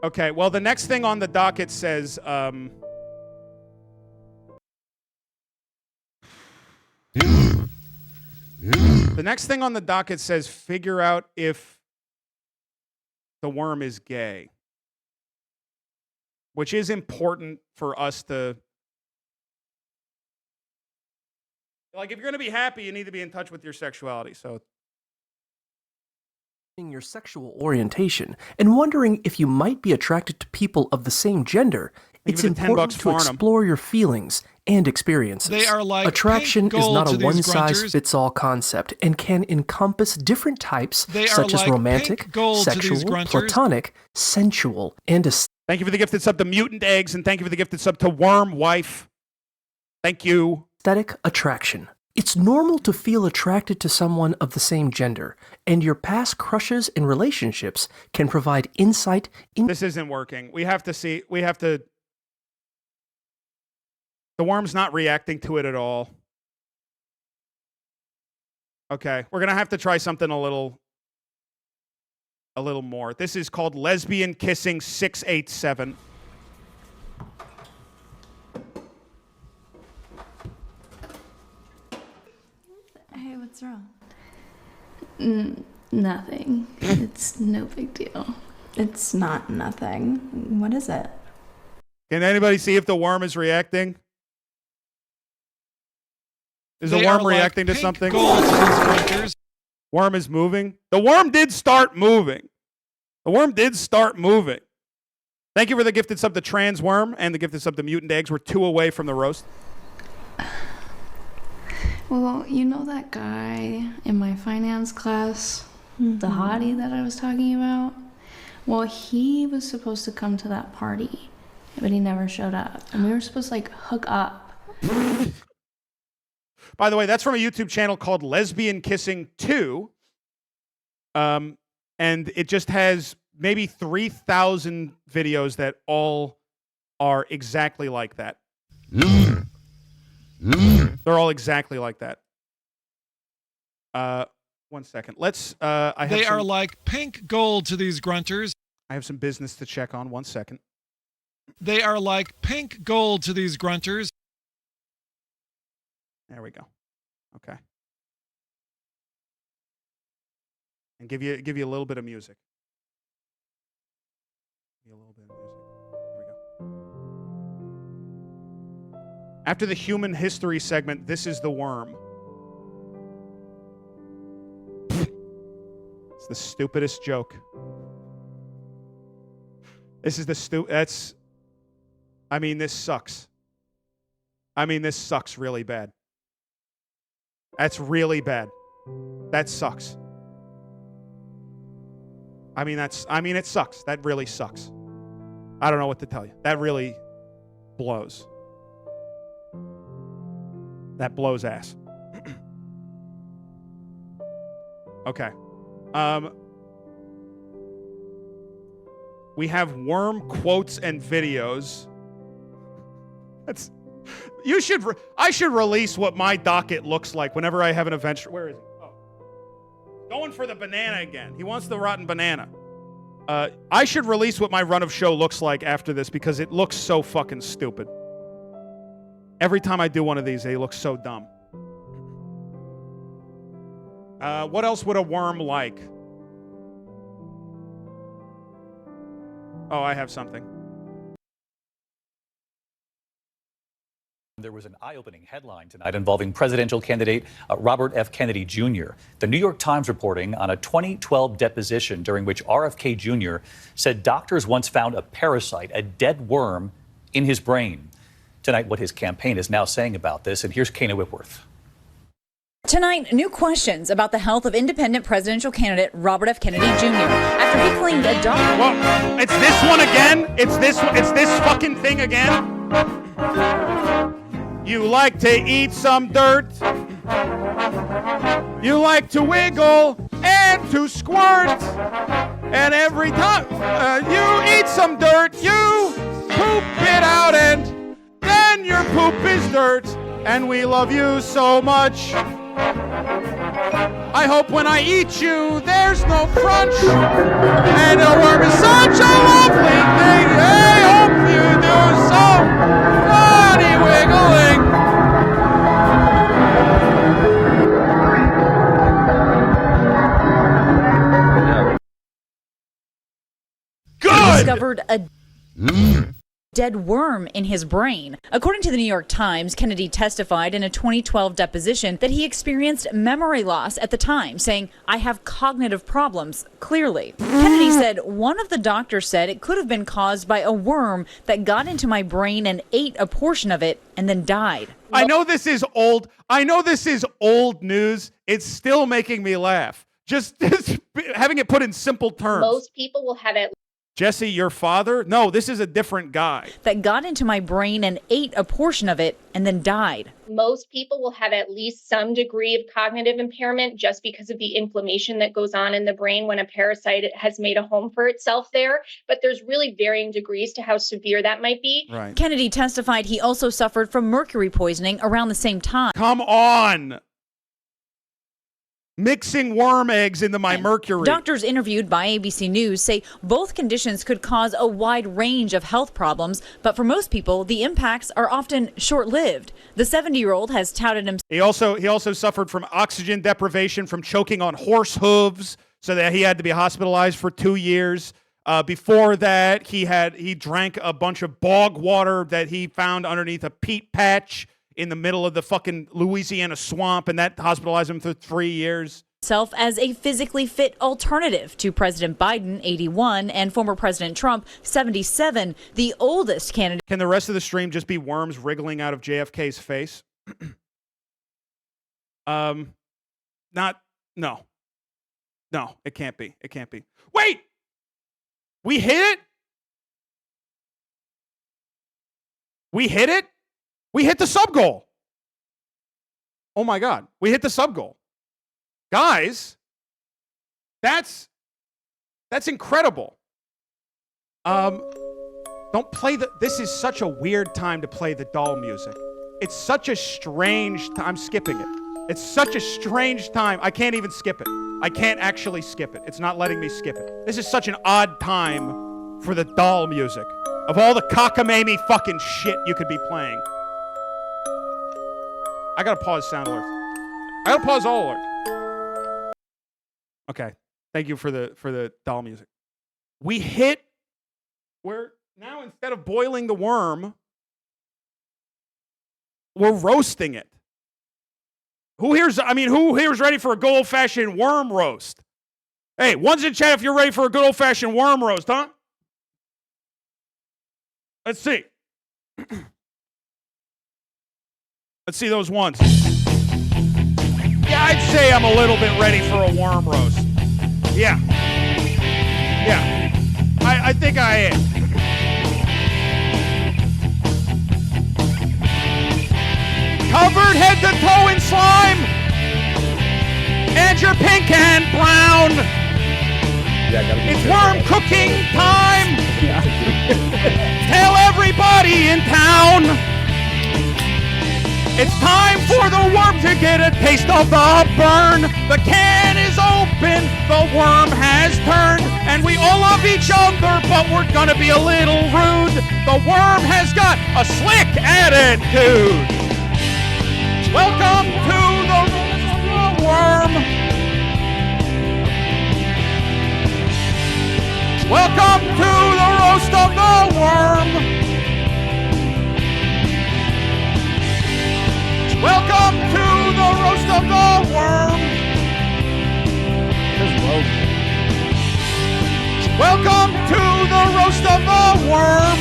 Okay, well, the next thing on the docket says, the next thing on the docket says, figure out if the worm is gay. Which is important for us to... Like, if you're going to be happy, you need to be in touch with your sexuality, so... Your sexual orientation and wondering if you might be attracted to people of the same gender, it's important to explore your feelings and experiences. They are like attraction pink is gold not to a these one-size-fits-all concept and can encompass different types such as like romantic, sexual, platonic, sensual, and aesthetic. Thank you for the gifted sub to Mutant Eggs, and thank you for the gifted sub to Worm Wife. Thank you. Aesthetic attraction. It's normal to feel attracted to someone of the same gender, and your past crushes and relationships can provide insight into... This isn't working. We have to see... We have to... The worm's not reacting to it at all. Okay. We're going to have to try something a little a little more. This is called Lesbian Kissing 687. Hey, what's wrong? Nothing. It's no big deal. It's not nothing. What is it? Can anybody see if the worm is reacting? Is the They worm are like reacting to pink something? gold to these grunters. Worm is moving. The worm did start moving. The worm did start moving. Thank you for the gifted sub to Trans Worm and the gifted sub to Mutant Eggs. We're 2 away from the roast. Well, you know that guy in my finance class, the hottie that I was talking about? Well, he was supposed to come to that party, but he never showed up. And we were supposed to, like, hook up. By the way, that's from a YouTube channel called Lesbian Kissing 2. And it just has maybe 3,000 videos that all are exactly like that. They're all exactly like that. 1 second. Let's. They are like pink gold to these grunters. I have some business to check on. 1 second. They are like pink gold to these grunters. There we go. Okay. And give you a little bit of music. Give you a little bit of music. There we go. After the human history segment, this is the worm. It's the stupidest joke. This is the that's. I mean, this sucks. I mean, this sucks really bad. That's really bad. That sucks. I mean, it sucks. That really sucks. I don't know what to tell you. That really blows. That blows ass. Okay. We have worm quotes and videos. I should release what my docket looks like whenever I have an event. Where is it? Oh. Going for the banana again. He wants the rotten banana. I should release what my run of show looks like after this because it looks so fucking stupid. Every time I do one of these, they look so dumb. What else would a worm like? Oh, I have something. There was an eye-opening headline tonight involving presidential candidate Robert F. Kennedy Jr. The New York Times reporting on a 2012 deposition during which RFK Jr. said doctors once found a parasite, a dead worm, in his brain. Tonight, what his campaign is now saying about this, and here's Kana Whitworth. Tonight, new questions about the health of independent presidential candidate Robert F. Kennedy Jr. after he claimed a doctor. Well, it's this one again. It's this fucking thing again. You like to eat some dirt. You like to wiggle and to squirt. And every time you eat some dirt, you poop it out, and then your poop is dirt. And we love you so much. I hope when I eat you, there's no crunch. And a worm is such a lovely thing. I hope you do some funny wiggling. Good! Discovered a dead worm in his brain. According to the New York Times, Kennedy testified in a 2012 deposition that he experienced memory loss at the time, saying, "I have cognitive problems, clearly." Kennedy said one of the doctors said it could have been caused by a worm that got into my brain and ate a portion of it and then died. I know this is old. I know this is old news. It's still making me laugh. Just having it put in simple terms. Most people will have it. Jesse, your father? No, this is a different guy. That got into my brain and ate a portion of it and then died. Most people will have at least some degree of cognitive impairment just because of the inflammation that goes on in the brain when a parasite has made a home for itself there. But there's really varying degrees to how severe that might be. Right. Kennedy testified he also suffered from mercury poisoning around the same time. Come on. Mixing worm eggs into my mercury. Doctors interviewed by ABC News say both conditions could cause a wide range of health problems, but for most people, the impacts are often short-lived. The 70-year-old has touted himself. He also suffered from oxygen deprivation from choking on horse hooves, so that he had to be hospitalized for 2 years. Before that, he drank a bunch of bog water that he found underneath a peat patch in the middle of the fucking Louisiana swamp, and that hospitalized him for 3 years. As a physically fit alternative to President Biden, 81, and former President Trump, 77, the oldest candidate. Can the rest of the stream just be worms wriggling out of JFK's face? No, it can't be. It can't be. Wait! We hit it? We hit it? We hit the sub goal. Oh my God. We hit the sub goal. Guys, that's incredible. Don't play this is such a weird time to play the doll music. It's such a strange time. I'm skipping it. It's such a strange time. I can't even skip it. I can't actually skip it. It's not letting me skip it. This is such an odd time for the doll music. Of all the cockamamie fucking shit you could be playing. I gotta pause sound alert. I gotta pause all alert. Okay. Thank you for the doll music. We're now, instead of boiling the worm, we're roasting it. Who here's ready for a good old-fashioned worm roast? Hey, one's in chat if you're ready for a good old-fashioned worm roast, huh? Let's see. Let's see those ones. Yeah, I'd say I'm a little bit ready for a worm roast. Yeah. Yeah. I think I am. Covered head to toe in slime. And your pink and brown. It's worm cooking time. Tell everybody in town. It's time for the worm to get a taste of the burn. The can is open, the worm has turned, and we all love each other, but we're gonna be a little rude. The worm has got a slick attitude. Welcome to the worm. Welcome to the roast of the worm. Welcome to the roast of the worm. Welcome to the roast of the worm.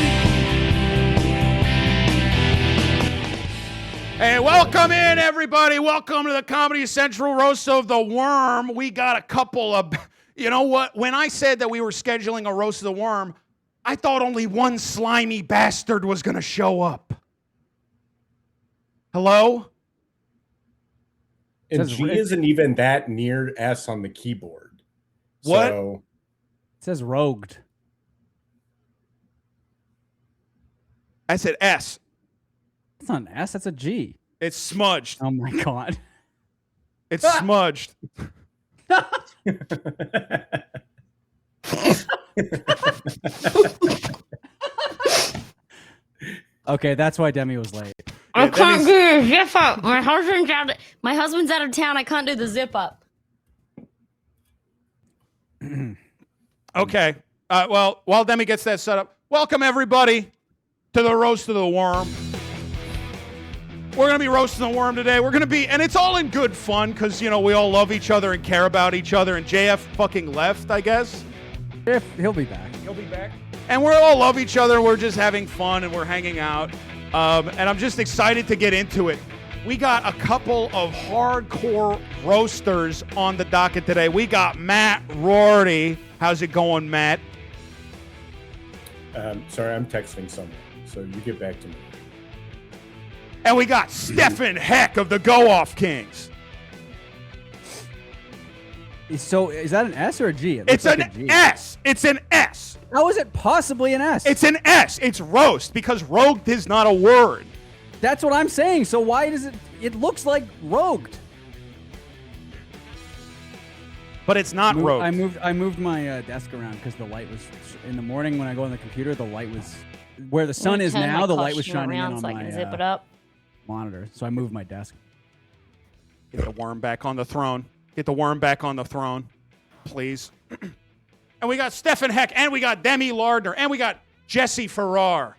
Hey, welcome in, everybody. Welcome to the Comedy Central roast of the worm. We got a couple of, you know what? When I said that we were scheduling a roast of the worm, I thought only one slimy bastard was going to show up. Hello? And G isn't even that near S on the keyboard. What? So, it says rogued. I said S. It's not an S, that's a G. It's smudged. Oh my God. It's smudged. Okay, that's why Demi was late. I can't do the zip up. My husband's out of town. I can't do the zip up. Okay. Well, while Demi gets that set up, welcome everybody to the roast of the worm. We're going to be roasting the worm today. We're going to be, and it's all in good fun because, you know, we all love each other and care about each other. And JF fucking left, I guess. He'll be back. He'll be back. And we all love each other. We're just having fun and we're hanging out. And I'm just excited to get into it. We got a couple of hardcore roasters on the docket today. We got Matt Rorty. How's it going, Matt? Sorry, I'm texting someone, so you get back to me. And we got Stefan Heck of the Go Off Kings. So is that an S or a G? It's an S. It's an S. How is it possibly an S? It's an S. It's roast because rogued is not a word. That's what I'm saying. So why does it looks like rogued? but it's not rogue. I moved my desk around because the light was in the morning when I go on the computer. The light was where the sun is now. The light was shining in on so I my can zip it up. monitor. So I moved my desk. Get the worm back on the throne. Get the worm back on the throne, please. And we got Stefan Heck, and we got Demi Lardner, and we got Jesse Farrar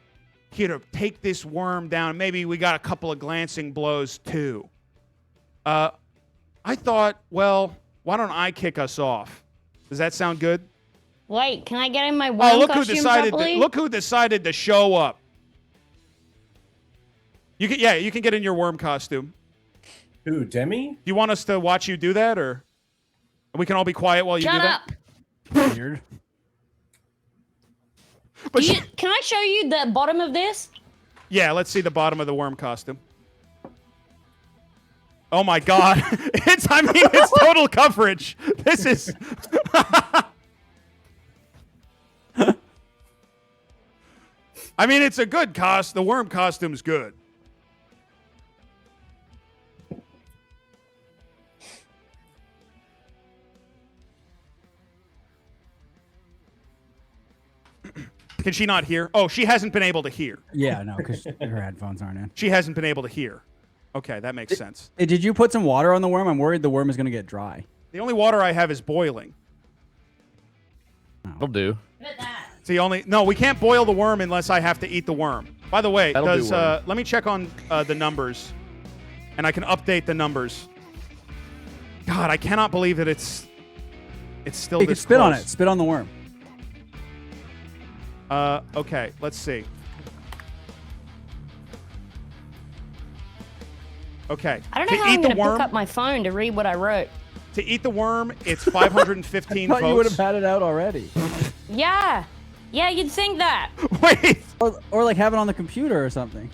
here to take this worm down. Maybe we got a couple of glancing blows, too. I thought, well, why don't I kick us off? Does that sound good? Wait, can I get in my worm costume properly? Look who decided to show up. You can get in your worm costume. Who, Demi? Do you want us to watch you do that, or we can all be quiet while you do that? Shut up. Weird. Can I show you the bottom of this? Yeah, let's see the bottom of the worm costume. Oh my God. It's total coverage. This is I mean, it's a good the worm costume's good. Can she not hear? Oh, she hasn't been able to hear. Yeah, no, because her headphones aren't in. She hasn't been able to hear. Okay, that makes sense. Hey, did you put some water on the worm? I'm worried the worm is going to get dry. The only water I have is boiling. That'll do. It's the only. No, we can't boil the worm unless I have to eat the worm. By the way, That'll let me check on the numbers, and I can update the numbers. God, I cannot believe that it's still You this can spit close. on it. Spit on the worm. Okay, let's see. Okay. I don't know to how eat I'm the going to worm, pick up my phone to read what I wrote. To eat the worm, it's 515 I thought votes. you would have had it out already. Yeah. Yeah, you'd think that. Wait. Or like have it on the computer or something.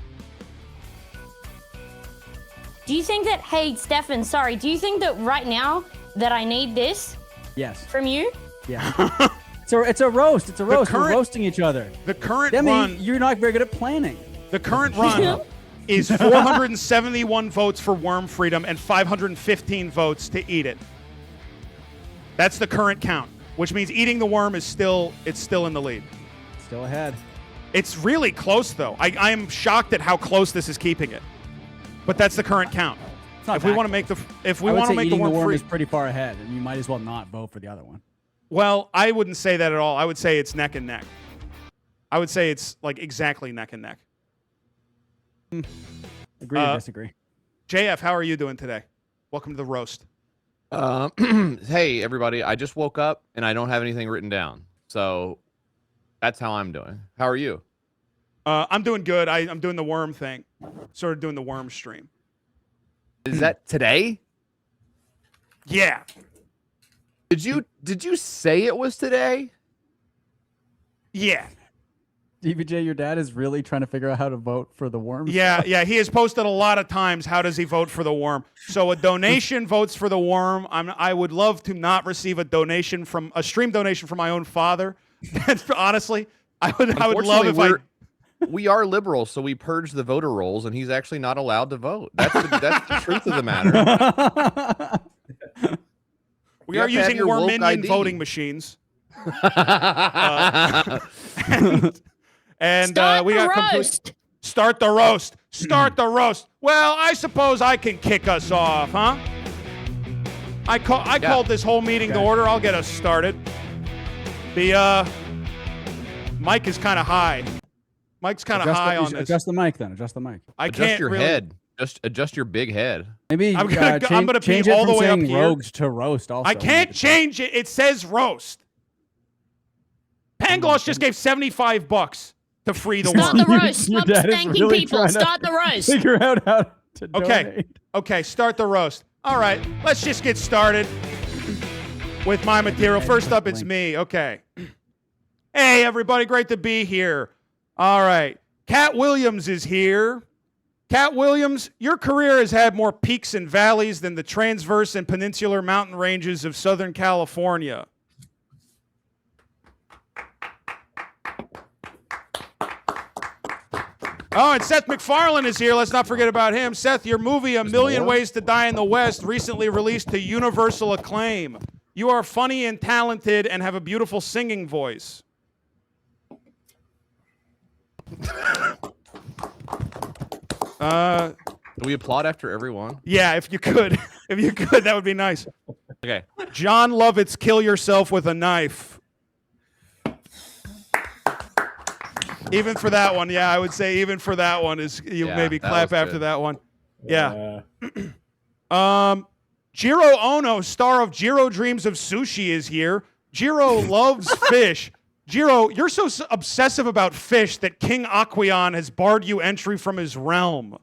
Do you think that, hey, Stefan, sorry, do you think that right now that I need this Yes. from you? Yeah. It's a roast. It's a roast. We're roasting each other. The current Demi, run. you're not very good at planning. The current run is 471 votes for worm freedom and 515 votes to eat it. That's the current count, which means eating the worm is still in the lead. Still ahead. It's really close, though. I am shocked at how close this is keeping it. But that's the current count. Not If we want to make the eating worm the worm free, is pretty far ahead, and you might as well not vote for the other one. well, I wouldn't say that at all. I would say it's neck and neck. I would say it's like exactly neck and neck. Agree or disagree? JF, how are you doing today? Welcome to the roast. Hey, everybody. I just woke up and I don't have anything written down. So that's how I'm doing. How are you? I'm doing good. I'm doing the worm thing. Sort of doing the worm stream. Is that today? Yeah. Did you say it was today? Yeah. DBJ, your dad is really trying to figure out how to vote for the worm. Yeah, yeah. He has posted a lot of times, how does he vote for the worm? So a donation votes for the worm. I would love to not receive a stream donation from my own father. Honestly, I would love if we are liberals, so we purge the voter rolls, and he's actually not allowed to vote. That's the truth of the matter. We are using Worminion voting machines. And we got roast. Start the roast. Start the roast. Well, I suppose I can kick us off, huh? I called this whole meeting to order. I'll get us started. The mic is kind of high. Mike's kind of high on this. Adjust the mic then. Adjust the mic. Adjust your head. Just adjust your big head. Maybe I'm gonna change be it all the from way up saying here. rogues to roast. Also, I can't change it. It says roast. Pangloss just gave $75 to free the Start worm. the roast. Stop spanking people. Start the roast. Figure out how to donate. Okay, start the roast. All right, let's just get started with my material. First up, it's me. Okay. Hey, everybody, great to be here. All right, Cat Williams is here. Cat Williams, your career has had more peaks and valleys than the transverse and peninsular mountain ranges of Southern California. Oh, and Seth MacFarlane is here. Let's not forget about him. Seth, your movie, A Million Ways to Die in the West, recently released to universal acclaim. You are funny and talented and have a beautiful singing voice. Do we applaud after every one? Yeah, if you could. If you could, that would be nice. Okay. John Lovett's Kill Yourself with a Knife. Even for that one, yeah, I would say even for that one is maybe clap after good. that one. Yeah. Jiro Ono, star of Jiro Dreams of Sushi, is here. Jiro loves fish. Jiro, you're so obsessive about fish that King Aquion has barred you entry from his realm.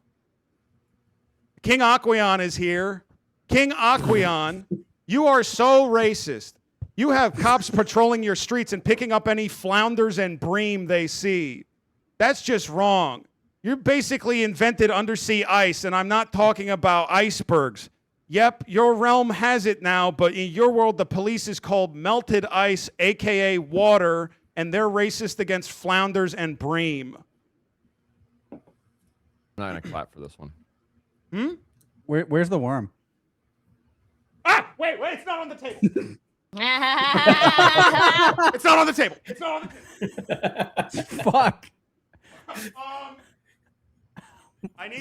King Aquion is here. King Aquion, you are so racist. You have cops patrolling your streets and picking up any flounders and bream they see. That's just wrong. You basically invented undersea ice, and I'm not talking about icebergs. Yep, your realm has it now, but in your world, the police is called melted ice, a.k.a. water, and they're racist against flounders and bream. I'm not going to clap for this one. Where's the worm? Ah, wait, it's not on the table. It's not on the table. It's not on the table. Fuck.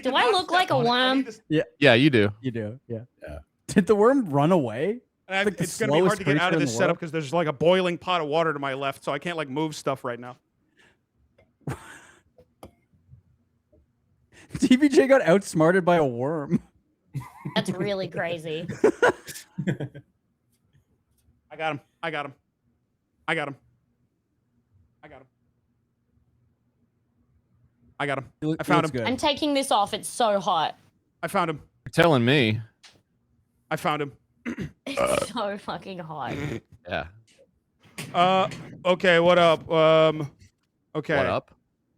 Do I look like a worm? Yeah, you do. You do. Yeah. Did the worm run away? And Like the it's going to be hard to get slowest out of creature in this the setup world? because there's like a boiling pot of water to my left, so I can't like move stuff right now. TBJ got outsmarted by a worm. That's really crazy. I got him. I got him. I got him. I got him. I got him. I found him. Good. I'm taking this off. It's so hot. I found him. You're telling me. I found him. It's so fucking hot. Yeah. Okay, what up? Okay. What up?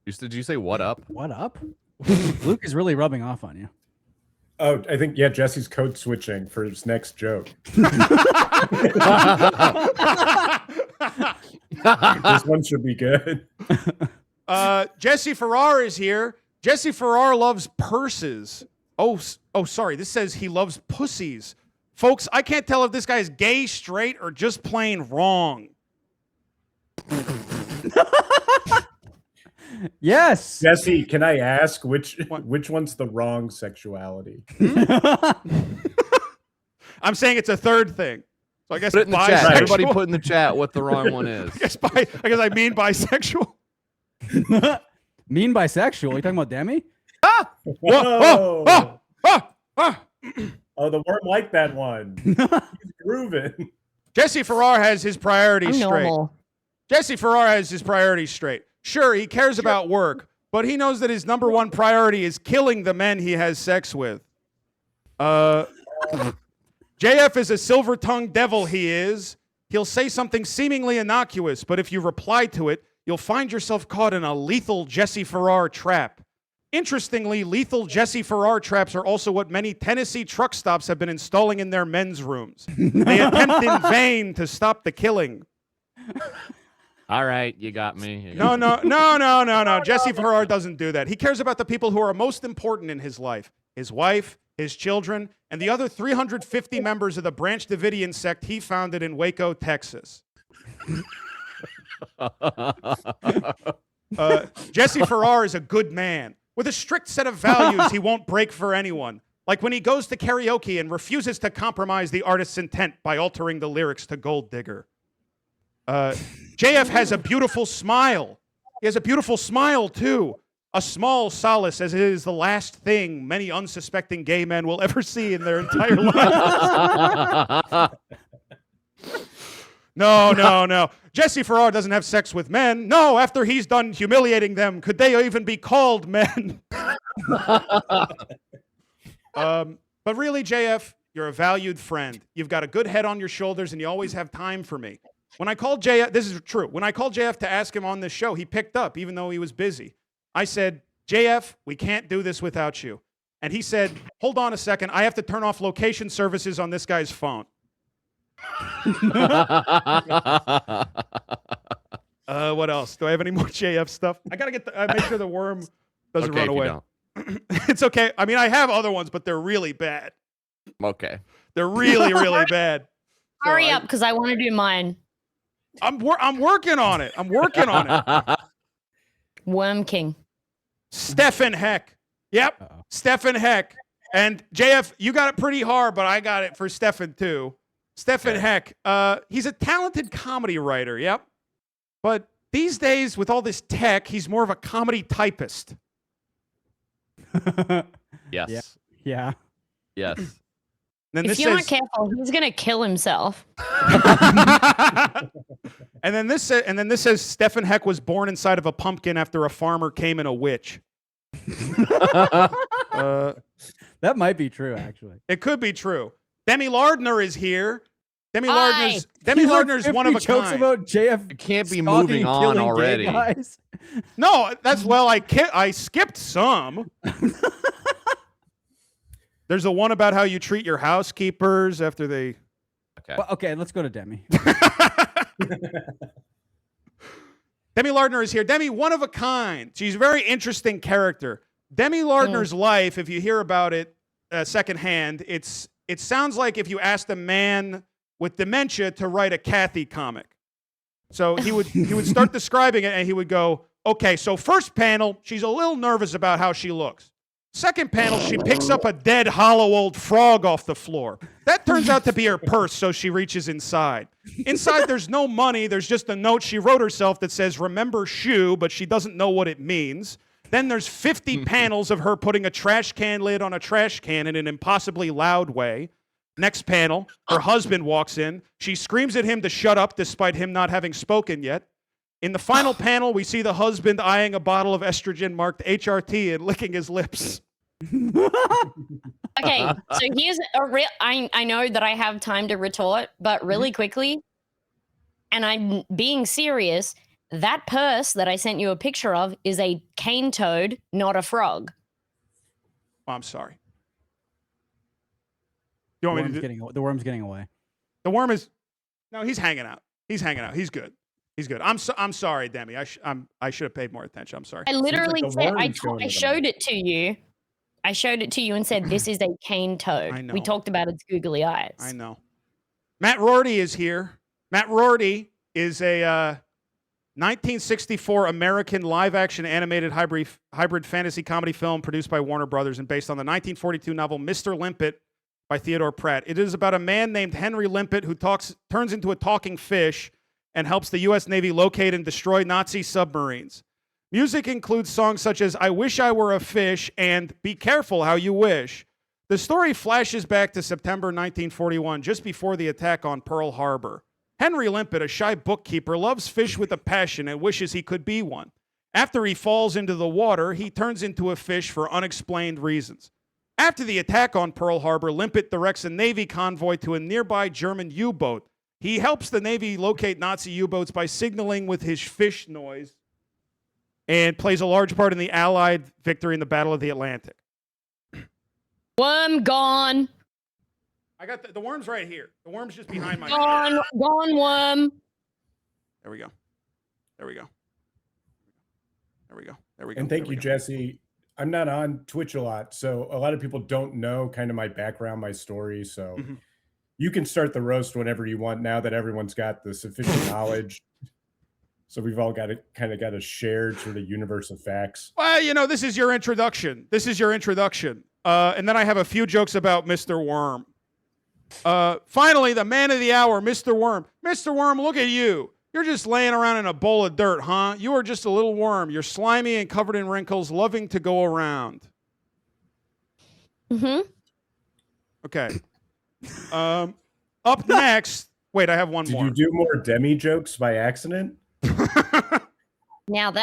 Did you say what up? What up? Luke is really rubbing off on you. Oh, I think, yeah, Jesse's code switching for his next joke. This one should be good. Jesse Farrar is here. Jesse Farrar loves purses. Oh, sorry. This says he loves pussies. Folks, I can't tell if this guy is gay, straight, or just plain wrong. Yes. Jesse, can I ask which one's the wrong sexuality? I'm saying it's a third thing. So I guess Put it in the bisexual. chat. Everybody put in the chat what the wrong one is. I guess I mean bisexual. Mean bisexual? Are you talking about Demi? Whoa! Oh, the worm liked that one. He's grooving. Jesse Farrar has his priorities straight. Normal. Jesse Farrar has his priorities straight. Sure, he cares about work, but he knows that his number one priority is killing the men he has sex with. JF is a silver-tongued devil, he is. He'll say something seemingly innocuous, but if you reply to it, you'll find yourself caught in a lethal Jesse Farrar trap. Interestingly, lethal Jesse Farrar traps are also what many Tennessee truck stops have been installing in their men's rooms. They attempt in vain to stop the killing. All right, you got me. No. Jesse Farrar doesn't do that. He cares about the people who are most important in his life. His wife, his children, and the other 350 members of the Branch Davidian sect he founded in Waco, Texas. Jesse Farrar is a good man. With a strict set of values he won't break for anyone. Like when he goes to karaoke and refuses to compromise the artist's intent by altering the lyrics to Gold Digger. JF has a beautiful smile. He has a beautiful smile, too. A small solace, as it is the last thing many unsuspecting gay men will ever see in their entire lives. No. Jesse Farrar doesn't have sex with men. No, after he's done humiliating them, could they even be called men? But really, JF, you're a valued friend. You've got a good head on your shoulders, and you always have time for me. When I called JF, this is true. When I called JF to ask him on this show, he picked up, even though he was busy. I said, JF, we can't do this without you. And he said, hold on a second. I have to turn off location services on this guy's phone. What else? Do I have any more JF stuff? I gotta get make sure the worm doesn't run away. It's okay. I mean, I have other ones, but they're really bad. Okay. They're really, really bad. Hurry up, because I want to do mine. I'm working on it. I'm working on it. Worm King. Stefan Heck. Yep. Stefan Heck. And JF, you got it pretty hard, but I got it for Stefan too. Stefan Heck. He's a talented comedy writer. Yep. But these days, with all this tech, he's more of a comedy typist. Yes. Yeah. Yes. Then If this you're says, not careful, he's gonna kill himself. and then this says Stefan Heck was born inside of a pumpkin after a farmer came in a witch. That might be true, actually. It could be true. Demi Lardner is here. Demi Lardner's one of a jokes kind. about JF. You can't be stalking moving and on killing gay already. guys. No, that's I skipped some. There's a one about how you treat your housekeepers after they. Okay. Well, okay, let's go to Demi. Demi Lardner is here. Demi, one of a kind. She's a very interesting character. Demi Lardner's life, if you hear about it secondhand, it sounds like if you asked a man with dementia to write a Kathy comic. So he would start describing it, and he would go, okay, so first panel, she's a little nervous about how she looks. Second panel, she picks up a dead, hollow old frog off the floor. That turns out to be her purse, so she reaches inside. Inside, there's no money. There's just a note she wrote herself that says, remember shoe, but she doesn't know what it means. Then there's 50 panels of her putting a trash can lid on a trash can in an impossibly loud way. Next panel, her husband walks in. She screams at him to shut up despite him not having spoken yet. In the final panel, we see the husband eyeing a bottle of estrogen marked HRT and licking his lips. Okay, so here's a real. I know that I have time to retort, but really quickly, and I'm being serious. That purse that I sent you a picture of is a cane toad, not a frog. Oh, I'm sorry. You want me to The worm's getting away. The worm is. No, he's hanging out. He's hanging out. He's good. He's good. I'm sorry, Demi. I should have paid more attention. I'm sorry. I literally said I showed it to you. I showed it to you and said this is a cane toad. I know. We talked about its googly eyes. I know. Matt Rorty is here. Matt Rorty is a 1964 American live-action animated hybrid fantasy comedy film produced by Warner Brothers and based on the 1942 novel Mr. Limpet by Theodore Pratt. It is about a man named Henry Limpet who turns into a talking fish and helps the U.S. Navy locate and destroy Nazi submarines. Music includes songs such as I Wish I Were a Fish and Be Careful How You Wish. The story flashes back to September 1941, just before the attack on Pearl Harbor. Henry Limpet, a shy bookkeeper, loves fish with a passion and wishes he could be one. After he falls into the water, he turns into a fish for unexplained reasons. After the attack on Pearl Harbor, Limpet directs a Navy convoy to a nearby German U-boat. He helps the Navy locate Nazi U-boats by signaling with his fish noise and plays a large part in the Allied victory in the Battle of the Atlantic. Worm gone. I got the worm's right here. The worm's just behind my Gone worm. There we go. There we go. There we go. There we go. And thank you, Jesse. I'm not on Twitch a lot, so a lot of people don't know kind of my background, my story. So you can start the roast whenever you want now that everyone's got the sufficient knowledge. So we've all got a shared sort of universe of facts. Well, this is your introduction. And then I have a few jokes about Mr. Worm. Finally, the man of the hour, Mr. Worm. Mr. Worm, look at you. You're just laying around in a bowl of dirt, huh? You are just a little worm. You're slimy and covered in wrinkles, loving to go around. Mm-hmm. Okay. Up next. Wait, I have one more. Did you do more Demi jokes by accident? Now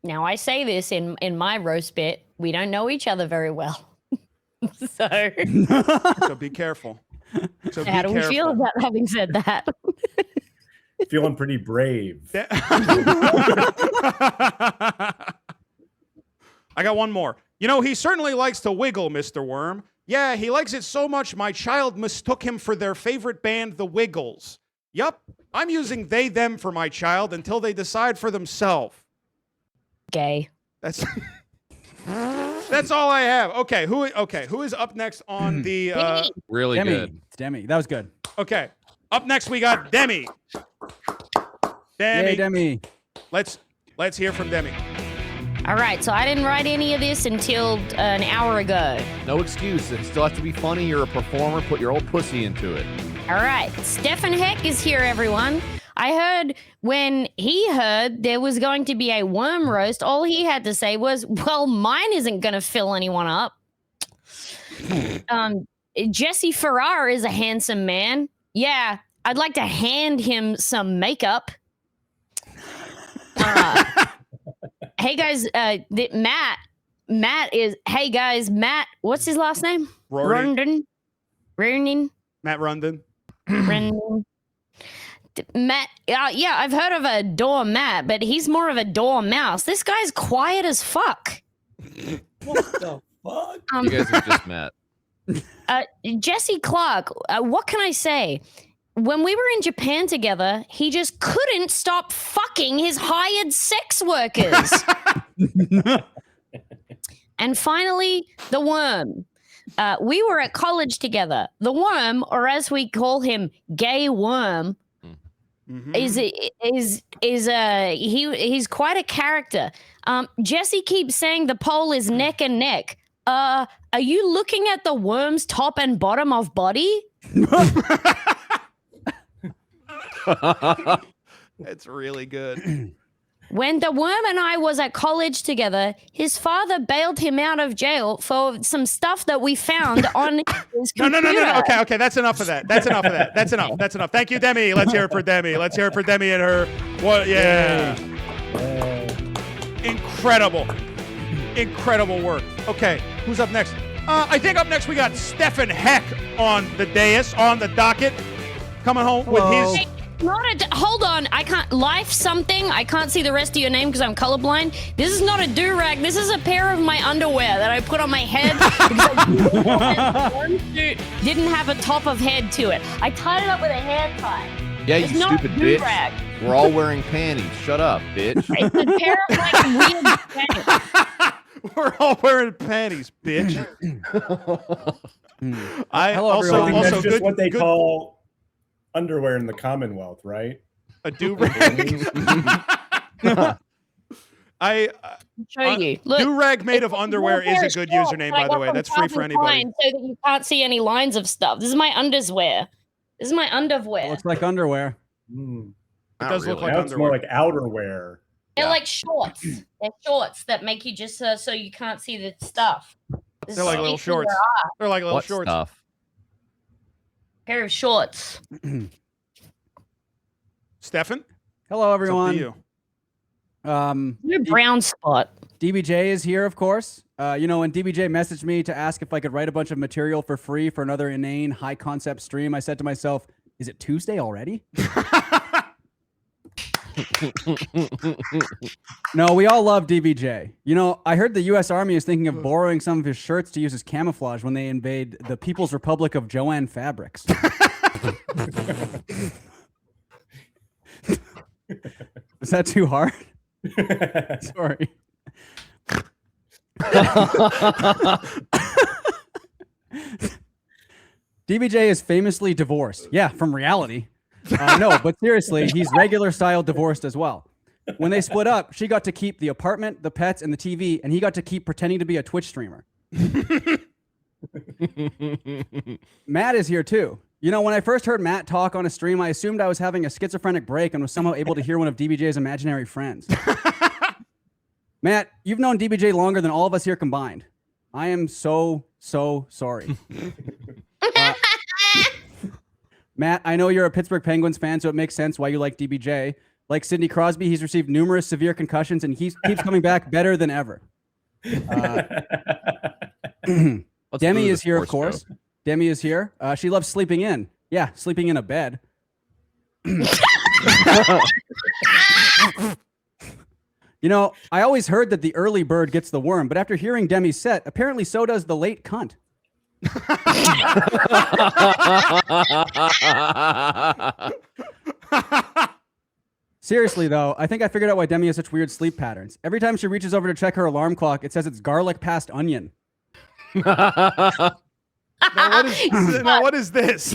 I say this in my roast bit. We don't know each other very well. So be careful. How do we feel about having said that? Feeling pretty brave. I got one more. He certainly likes to wiggle, Mr. Worm. Yeah, he likes it so much my child mistook him for their favorite band, The Wiggles. Yup, I'm using they, them for my child until they decide for themselves. Gay. That's all I have. Okay, who is up next on the really Demi. good. It's Demi. That was good. Okay. Up next, we got Demi. Yay, Demi. Let's hear from Demi. All right, so I didn't write any of this until an hour ago. No excuse. It still has to be funny. You're a performer. Put your old pussy into it. All right, Stefan Heck is here, everyone. I heard when he heard there was going to be a worm roast, all he had to say was, well, mine isn't going to fill anyone up. Jesse Farrar is a handsome man. Yeah, I'd like to hand him some makeup. Hey guys, Matt is. Hey guys, Matt. What's his last name? Rundon. Matt Rundon. Rundon. Matt. Yeah, I've heard of a doormat, but he's more of a dormouse. This guy's quiet as fuck. What the fuck? You guys have just met. Jesse Clark. What can I say? When we were in Japan together, he just couldn't stop fucking his hired sex workers. And finally, the worm. We were at college together. The worm, or as we call him, Gay Worm, he's quite a character. Jesse keeps saying the pole is neck and neck. Are you looking at the worm's top and bottom of body? It's really good. When the worm and I was at college together, his father bailed him out of jail for some stuff that we found on his computer. No. Okay. That's enough of that. That's enough. Thank you, Demi. Let's hear it for Demi. Let's hear it for Demi and her. What? Yeah. Incredible work. Okay, who's up next? I think up next we got Stefan Heck on the dais, on the docket, coming home with his. Hold on, I can't. Life something. I can't see the rest of your name because I'm colorblind. This is not a do-rag. This is a pair of my underwear that I put on my head because one suit didn't have a top of head to it. I tied it up with a hair tie. Yeah, it's you not stupid a do-rag. bitch. We're all wearing panties. Shut up, bitch. It's a pair of like weird panties. We're all wearing panties, bitch. Hello, everyone. That's just good, what they call underwear in the Commonwealth, right? A do-rag. Do-rag made of underwear is a good username, by the way. That's free for anybody. So that you can't see any lines of stuff. This is my underwear. This is my underwear. Looks like underwear. It does look like now underwear. It's more like outerwear. They're like shorts. They're shorts that make you just so you can't see the stuff. They're like little shorts. They're like little What shorts. Stuff? Pair of shorts. Stefan? Hello, everyone. It's up to you. Your brown spot. DBJ is here, of course. When DBJ messaged me to ask if I could write a bunch of material for free for another inane, high-concept stream, I said to myself, is it Tuesday already? No, we all love DBJ. I heard the U.S. Army is thinking of borrowing some of his shirts to use as camouflage when they invade the People's Republic of Joanne Fabrics. Is that too hard? Sorry. DBJ is famously divorced. Yeah, from reality. No, but seriously, he's regular style divorced as well. When they split up, she got to keep the apartment, the pets, and the TV, and he got to keep pretending to be a Twitch streamer. Matt is here too. When I first heard Matt talk on a stream, I assumed I was having a schizophrenic break and was somehow able to hear one of DBJ's imaginary friends. Matt, you've known DBJ longer than all of us here combined. I am so sorry. Matt, I know you're a Pittsburgh Penguins fan, so it makes sense why you like DBJ. Like Sidney Crosby, he's received numerous severe concussions, and he keeps coming back better than ever. Demi is here, of course. Demi is here. She loves sleeping in. Yeah, sleeping in a bed. I always heard that the early bird gets the worm, but after hearing Demi's set, apparently so does the late cunt. Seriously, though, I think I figured out why Demi has such weird sleep patterns. Every time she reaches over to check her alarm clock, it says it's garlic past onion. Now, what is this?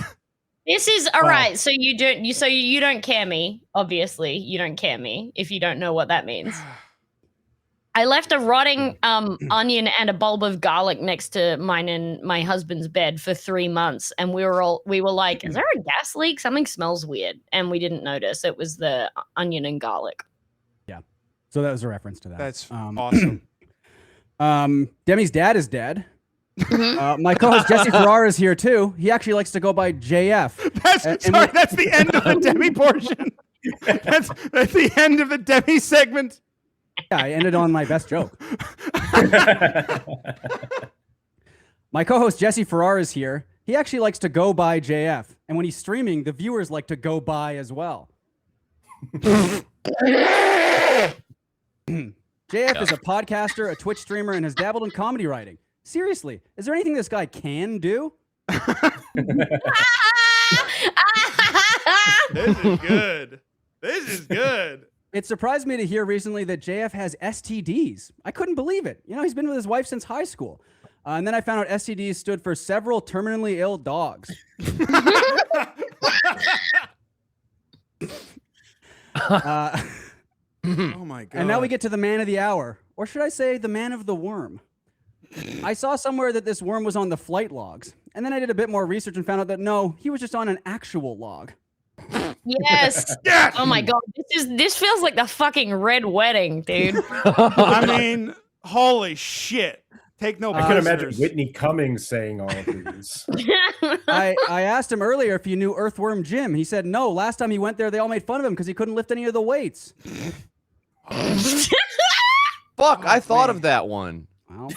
This is all right. So you don't care me. Obviously, you don't care me if you don't know what that means. I left a rotting onion and a bulb of garlic next to mine and my husband's bed for 3 months, and we were like, "Is there a gas leak? Something smells weird," and we didn't notice. It was the onion and garlic. Yeah. So that was a reference to that. That's awesome. Demi's dad is dead. My co-host Jesse Farrar is here too. He actually likes to go by JF. That's the end of the Demi portion. That's the end of the Demi segment. Yeah, I ended on my best joke. My co-host Jesse Farrar is here. He actually likes to go by JF, and when he's streaming, the viewers like to go by as well. JF is a podcaster, a Twitch streamer, and has dabbled in comedy writing. Seriously, is there anything this guy can do? This is good. This is good. It surprised me to hear recently that JF has STDs. I couldn't believe it. You know, he's been with his wife since high school. And then I found out STDs stood for several terminally ill dogs. Oh my God. And now we get to the man of the hour. Or should I say the man of the worm? I saw somewhere that this worm was on the flight logs. And then I did a bit more research and found out that no, he was just on an actual log. Yes. Yes. Oh my God. This feels like the fucking red wedding, dude. I mean, holy shit. Take no I can imagine prisoners. Whitney Cummings saying all of these. I asked him earlier if he knew Earthworm Jim. He said no. Last time he went there, they all made fun of him because he couldn't lift any of the weights. Fuck, I thought of that one. Well,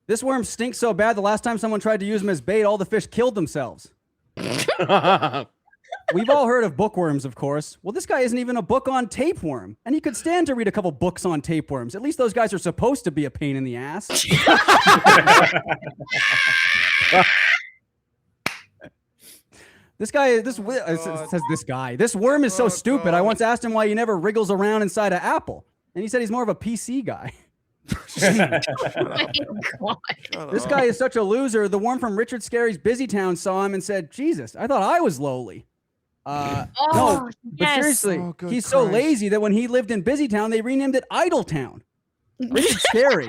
this worm stinks so bad the last time someone tried to use him as bait, all the fish killed themselves. We've all heard of bookworms, of course. Well, this guy isn't even a book on tapeworm, and he could stand to read a couple books on tapeworms. At least those guys are supposed to be a pain in the ass. This worm is so stupid. I once asked him why he never wriggles around inside an apple, and he said he's more of a PC guy. This guy is such a loser. The worm from Richard Scarry's Busy Town saw him and said, Jesus, I thought I was lowly. No, but seriously, he's so lazy that when he lived in Busy Town, they renamed it Idletown. Richard Scarry.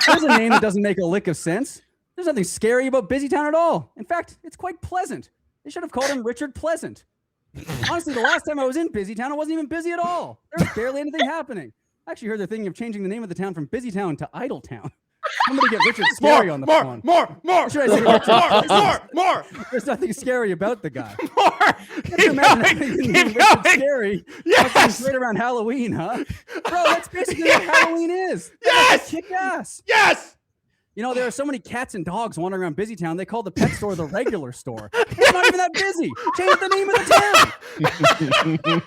There's a name that doesn't make a lick of sense. There's nothing scary about Busy Town at all. In fact, it's quite pleasant. They should have called him Richard Pleasant. Honestly, the last time I was in Busy Town, it wasn't even busy at all. There was barely anything happening. I actually heard they're thinking of changing the name of the town from Busy Town to Idletown. Somebody get Richard Scarry on the phone. More. There's nothing scary about the guy. Keep going. Scary. Yes. Right around Halloween, huh? Bro, that's basically what Halloween is. Yes. Kick ass. Yes. You know, there are so many cats and dogs wandering around Busy Town, they call the pet store the regular store. It's not even that busy. Change the name of the town.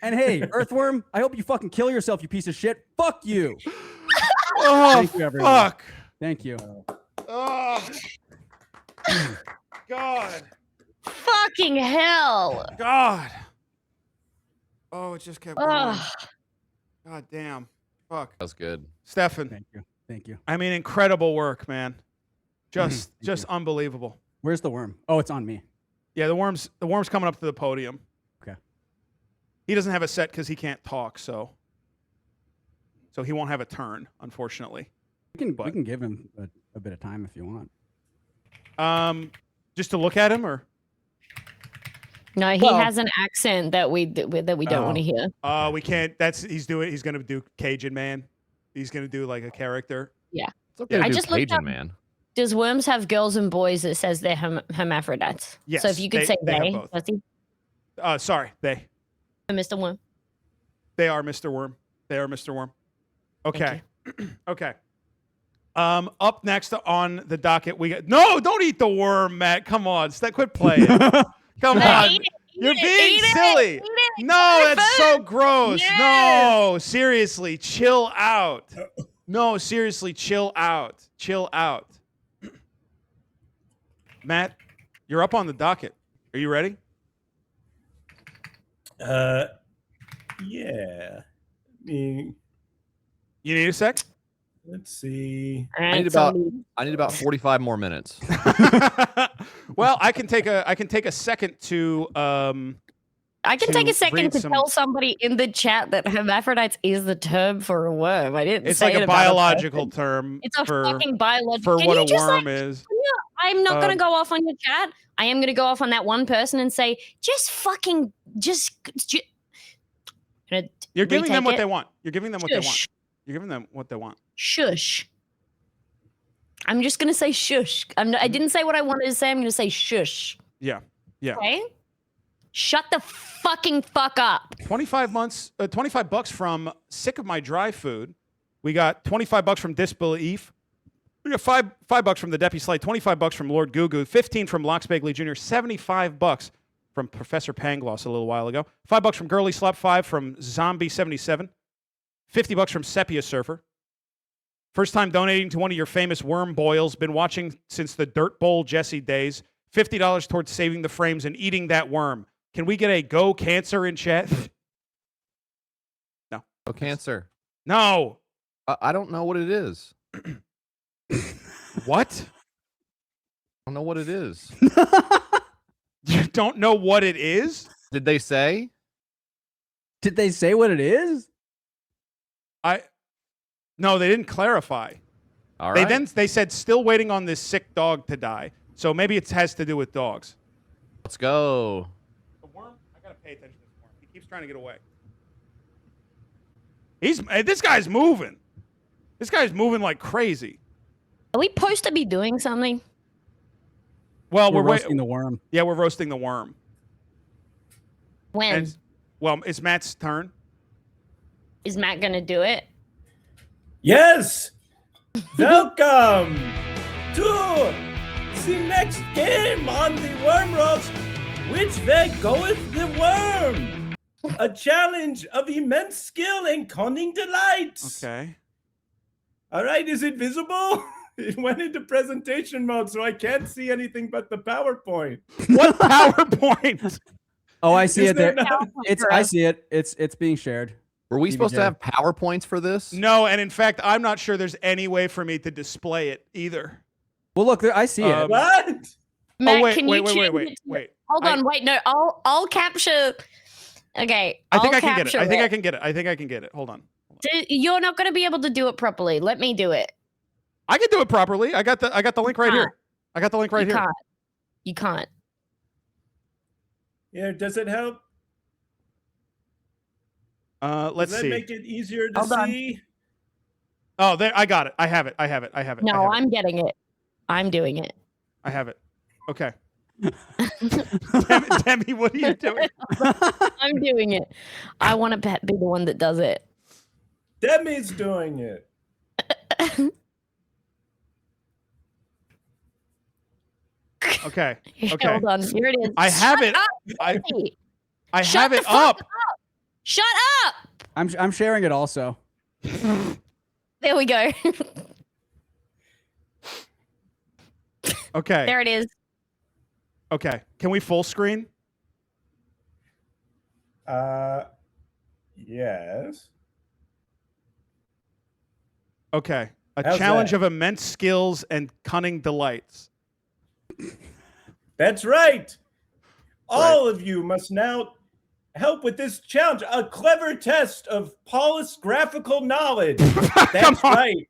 And hey, Earthworm, I hope you fucking kill yourself, you piece of shit. Fuck you. Oh, thank you, everyone. fuck. Thank you. Oh, God. Fucking hell. God. Oh, it just kept going. Ugh. God damn. Fuck. That was good. Stefan. Thank you. Thank you. I mean, incredible work, man. Just unbelievable. Where's the worm? Oh, it's on me. Yeah, the worm's coming up to the podium. Okay. He doesn't have a set because he can't talk, so he won't have a turn, unfortunately. We can give him a bit of time if you want. Just to look at him, or no, he has an accent that we don't want to hear. We can't. He's going to do Cajun man. He's going to do like a character. Yeah. It's okay to I do just looked Cajun up, man. Does worms have girls and boys that says they're hermaphrodites? Yes. So if you could say they have they, both. Jesse? Sorry, they. Mr. Worm. They are Mr. Worm. They are Mr. Worm. Okay. Okay. Up next on the docket, we got don't eat the worm, Matt. Come on, quit playing. Come on. You're being silly. No, that's so gross. Yes. No, seriously, chill out. No, seriously, chill out. Chill out. Matt, you're up on the docket. Are you ready? Yeah. You need a sec? Let's see. I need about 45 more minutes. Well, I can take a second to I can take a second read to some- tell somebody in the chat that hermaphrodites is the term for a worm. I didn't It's say like it a about biological person. term. It's a for, fucking biological. for Can what you a just, worm like, is. I'm not going to Um, go off on your chat. I am going to go off on that one person and say, You're giving them what retake they it. want. You're giving them what they want. Shush. You're giving them what they want. Shush. I'm just going to say shush. I didn't say what I wanted to say. I'm going to say shush. Yeah. Yeah. Okay? Shut the fucking fuck up. 25 bucks from Sick of My Dry Food. We got 25 bucks from Disbelief. We got five bucks from the Deppy Slate, 25 bucks from Lord Gugu, 15 from Lox Bagley Jr., 75 bucks from Professor Pangloss a little while ago, 5 bucks from Girly Slap 5 from Zombie 77, 50 bucks from Sepia Surfer. First time donating to one of your famous worm boils. Been watching since the Dirt Bowl Jesse days. $50 towards saving the frames and eating that worm. Can we get a go cancer in chat? No. Go cancer. No. I don't know what it is. What? I don't know what it is. You don't know what it is? Did they say? Did they say what it is? No, they didn't clarify. All right. They said still waiting on this sick dog to die. So maybe it has to do with dogs. Let's go. The worm? I gotta pay attention to this worm. He keeps trying to get away. This guy's moving. This guy's moving like crazy. Are we supposed to be doing something? Well, we're roasting the worm. Yeah, we're roasting the worm. When? And, well, it's Matt's turn. Is Matt going to do it? Yes! Welcome to the next game on the Worm Roast. Which way goeth the worm? A challenge of immense skill and cunning delight. Okay. All right, is it visible? It went into presentation mode, so I can't see anything but the PowerPoint. What PowerPoint? Oh, I see Is it there. there not- I see it. It's being shared. Were we supposed to have PowerPoints for this? No, and in fact, I'm not sure there's any way for me to display it either. Well, look, I see it. What? Matt, wait, can wait, you wait, change wait, it to- wait. Hold on, wait, no, I'll capture. Okay, I think I'll I can get it. capture I think I can get it. I think I can get it. Hold on. You're not going to be able to do it properly. Let me do it. I can do it properly. I got the link right here. I got the link right You here. can't. You can't. Yeah, does it help? Let's Does that see. make it easier to Hold on. see? Oh, there. I got it. I have it. No, I'm getting it. I'm doing it. I have it. Okay. Demi, what are you doing? I'm doing it. I want to be the one that does it. Demi's doing it. Okay. Okay. Hold on. Here it is. I have Shut it. up, I Jesse. have Shut it the fuck up. Shut up. I'm sharing it also. There we go. Okay. There it is. Okay. Can we full screen? Yes. Okay. A How's challenge that? of immense skills and cunning delights. That's right. All of you must now help with this challenge. A clever test of Paul's graphical knowledge. That's right.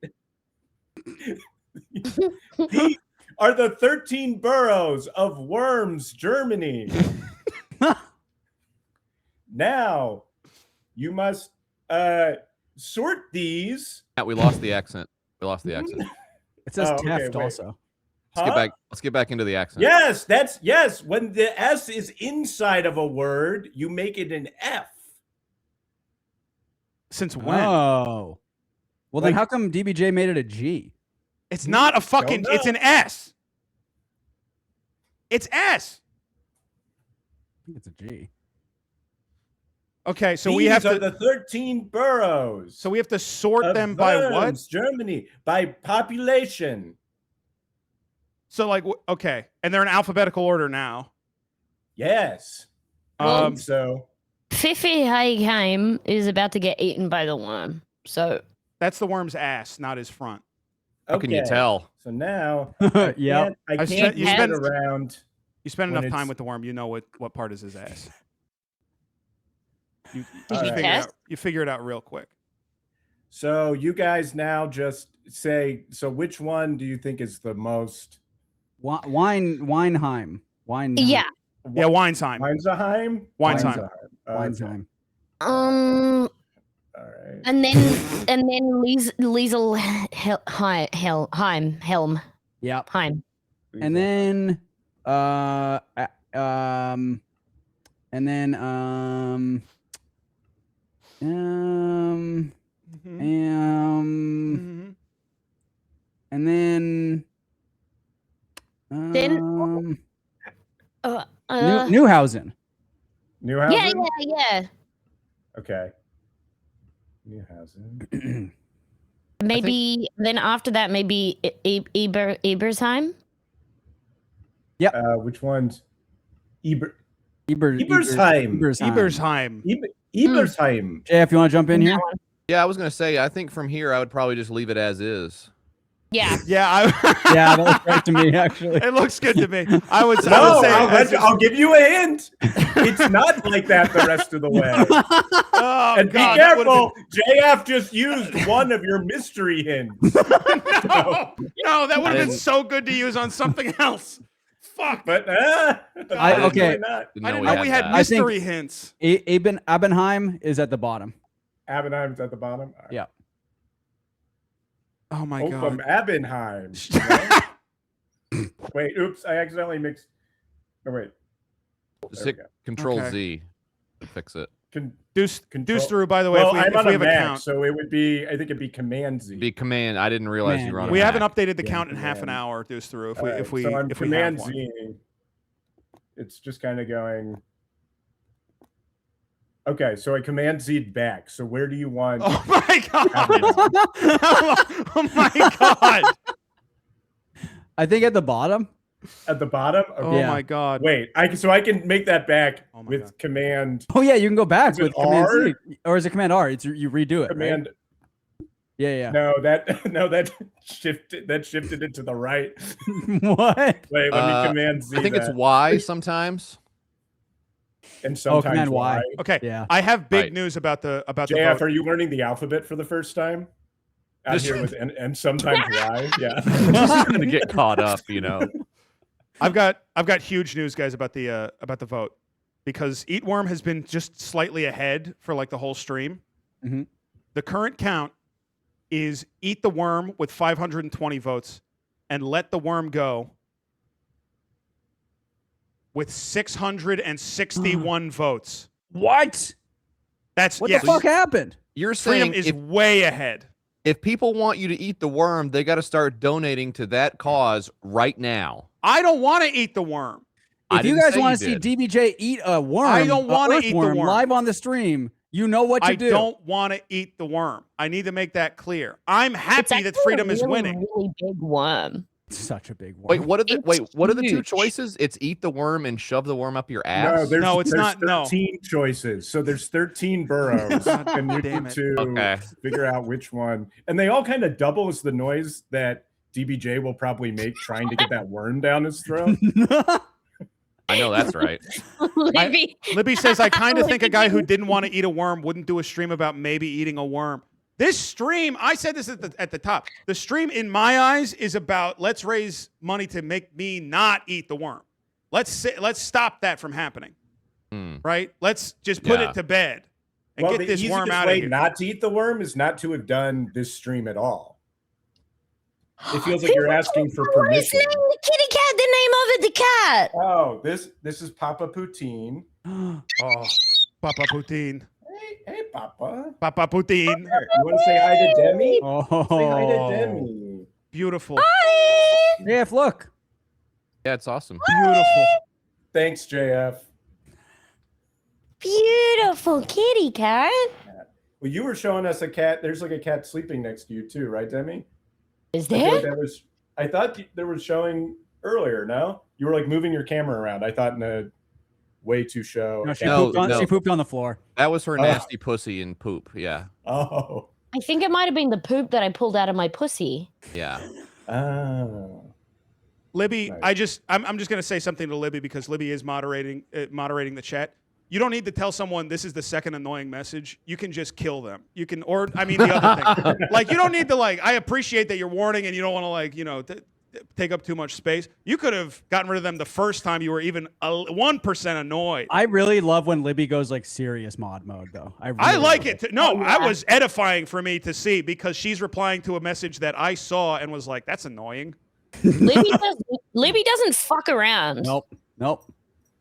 These are the 13 boroughs of Worms, Germany. Now, you must sort these. Yeah, we lost the accent. We lost the accent. It says Oh, okay, Teft wait. also. Let's get back into the accent. Yes, yes. When the S is inside of a word, you make it an F. Since when? Oh. Well, then Like- how come DBJ made it a G? It's not a fucking. Don't know. It's an S. It's S. I think it's a G. Okay, so These we have are to. the 13 boroughs. So we have to sort of them by what? Worms, Germany, by population. So like, okay, and they're in alphabetical order now. Yes. So Fifi Haigheim is about to get eaten by the worm. So That's the worm's ass, not his front. How can you Okay. tell? So now, Yep. I can't you move spend it around. You spend when enough time it's- with the worm, you know what part is his ass. You Alright. figure it out real quick. So you guys now just say. So which one do you think is the most? Weinheim. Yeah. Yeah, Weinsheim. Weinsheim. Weinsheim. Weinsheim. All right. And then Helm. Yep. Heim. And then and then and then Newhausen. Newhausen. Yeah. Okay. Newhausen. Maybe then after that, maybe Ebersheim. Yep. Which one's Ebersheim? Ebersheim. Ebersheim. Jay, if you want to jump in here. Yeah, I was gonna say. I think from here, I would probably just leave it as is. Yeah. Yeah. Yeah, that looks right to me. Actually, it looks good to me. I would say. I'll give you a hint. It's not like that the rest of the way. Oh, and God, be careful. JF just used one of your mystery hints. No, that would have been so good to use on something else. Fuck. But okay. I didn't know we had mystery hints. Abenheim is at the bottom. Abenheim's at the bottom. All right. Yeah. Oh my God. From Abenheim. Wait, oops! I accidentally mixed. No, wait. Just hit Control Z to fix it. Deuce through. By the way, well, if I'm on we have a a Mac, count, so it would be. I think it'd be Command Z. Be Command. I didn't realize you were on. We a haven't Mac. updated the count in half an hour. Deuce through. If we All right, if we so I'm if we Command have one. Z. It's just kind of going. Okay, so I Command Z back. So where do you want? Oh my God! Oh my God! I think at the bottom. At the bottom? Oh my God! Wait, I can make that back with Command. Oh yeah, you can go back Is it with Command R? Z, or is it Command R? It's you redo it. Command. Right? Yeah. No, that shifted it to the right. What? Wait, let me Command Z. I think it's that. Y sometimes. And sometimes Command Y. Okay. Yeah. I have big Right. news about the JF, vote. are you learning the alphabet for the first time? Out here with and sometimes Y. Yeah. Just gonna get caught up, you know. I've got huge news, guys, about the vote, because Eatworm has been just slightly ahead for like the whole stream. Mhm. The current count is Eat the Worm with 520 votes, and Let the Worm Go with 661 votes. What? That's What yes. the fuck happened? You're Freedom saying is way ahead. if people want you to eat the worm, they got to start donating to that cause right now. I don't want to eat the worm. If you guys want to see DBJ eat a worm, I don't want to eat the worm live on the stream. You know what to I do. don't want to eat the worm. I need to make that clear. I'm happy that Freedom is winning. Really big worm. Such a big worm. What are the two huge. choices? It's eat the worm and shove the worm up your ass. No, it's there's not. 13 choices. So there's 13 burrows, and you damn need it. to figure out which one. And they all kind of double as the noise that DBJ will probably make trying to get that worm down his throat. I know that's right. Libby says, I kind of think a guy who didn't want to eat a worm wouldn't do a stream about maybe eating a worm. This stream, I said this at the top. The stream, in my eyes, is about let's raise money to make me not eat the worm. Let's stop that from happening. Right? Let's just put it to bed and get this worm out of here. Not to eat the worm is not to have done this stream at all. It feels like you're asking for permission. The kitty cat, the name of it, the cat. Oh, this is Papa Poutine. Oh, Papa Poutine. Hey, Papa. Papa Poutine. You want to say hi to Demi? Oh. Say hi to Demi. Beautiful. JF, look. Yeah, it's awesome. Beautiful. Thanks, JF. Beautiful kitty cat. Well, you were showing us a cat. There's like a cat sleeping next to you too, right, Demi? Is I there? feel like I thought there was showing earlier. No, you were like moving your camera around. I thought in a way to show. No, she pooped on the floor. That was her nasty pussy and poop. Yeah. Oh. I think it might have been the poop that I pulled out of my pussy. Yeah. Oh. Libby, Nice. I'm just gonna say something to Libby because Libby is moderating the chat. You don't need to tell someone this is the second annoying message. You can just kill them. You can, or I mean, the other thing. Like, you don't need to I appreciate that you're warning and you don't want to take up too much space. You could have gotten rid of them the first time you were even 1% annoyed. I really love when Libby goes like serious mod mode, though. I like it. No, I was edifying for me to see because she's replying to a message that I saw and was like, that's annoying. Libby doesn't fuck around. Nope.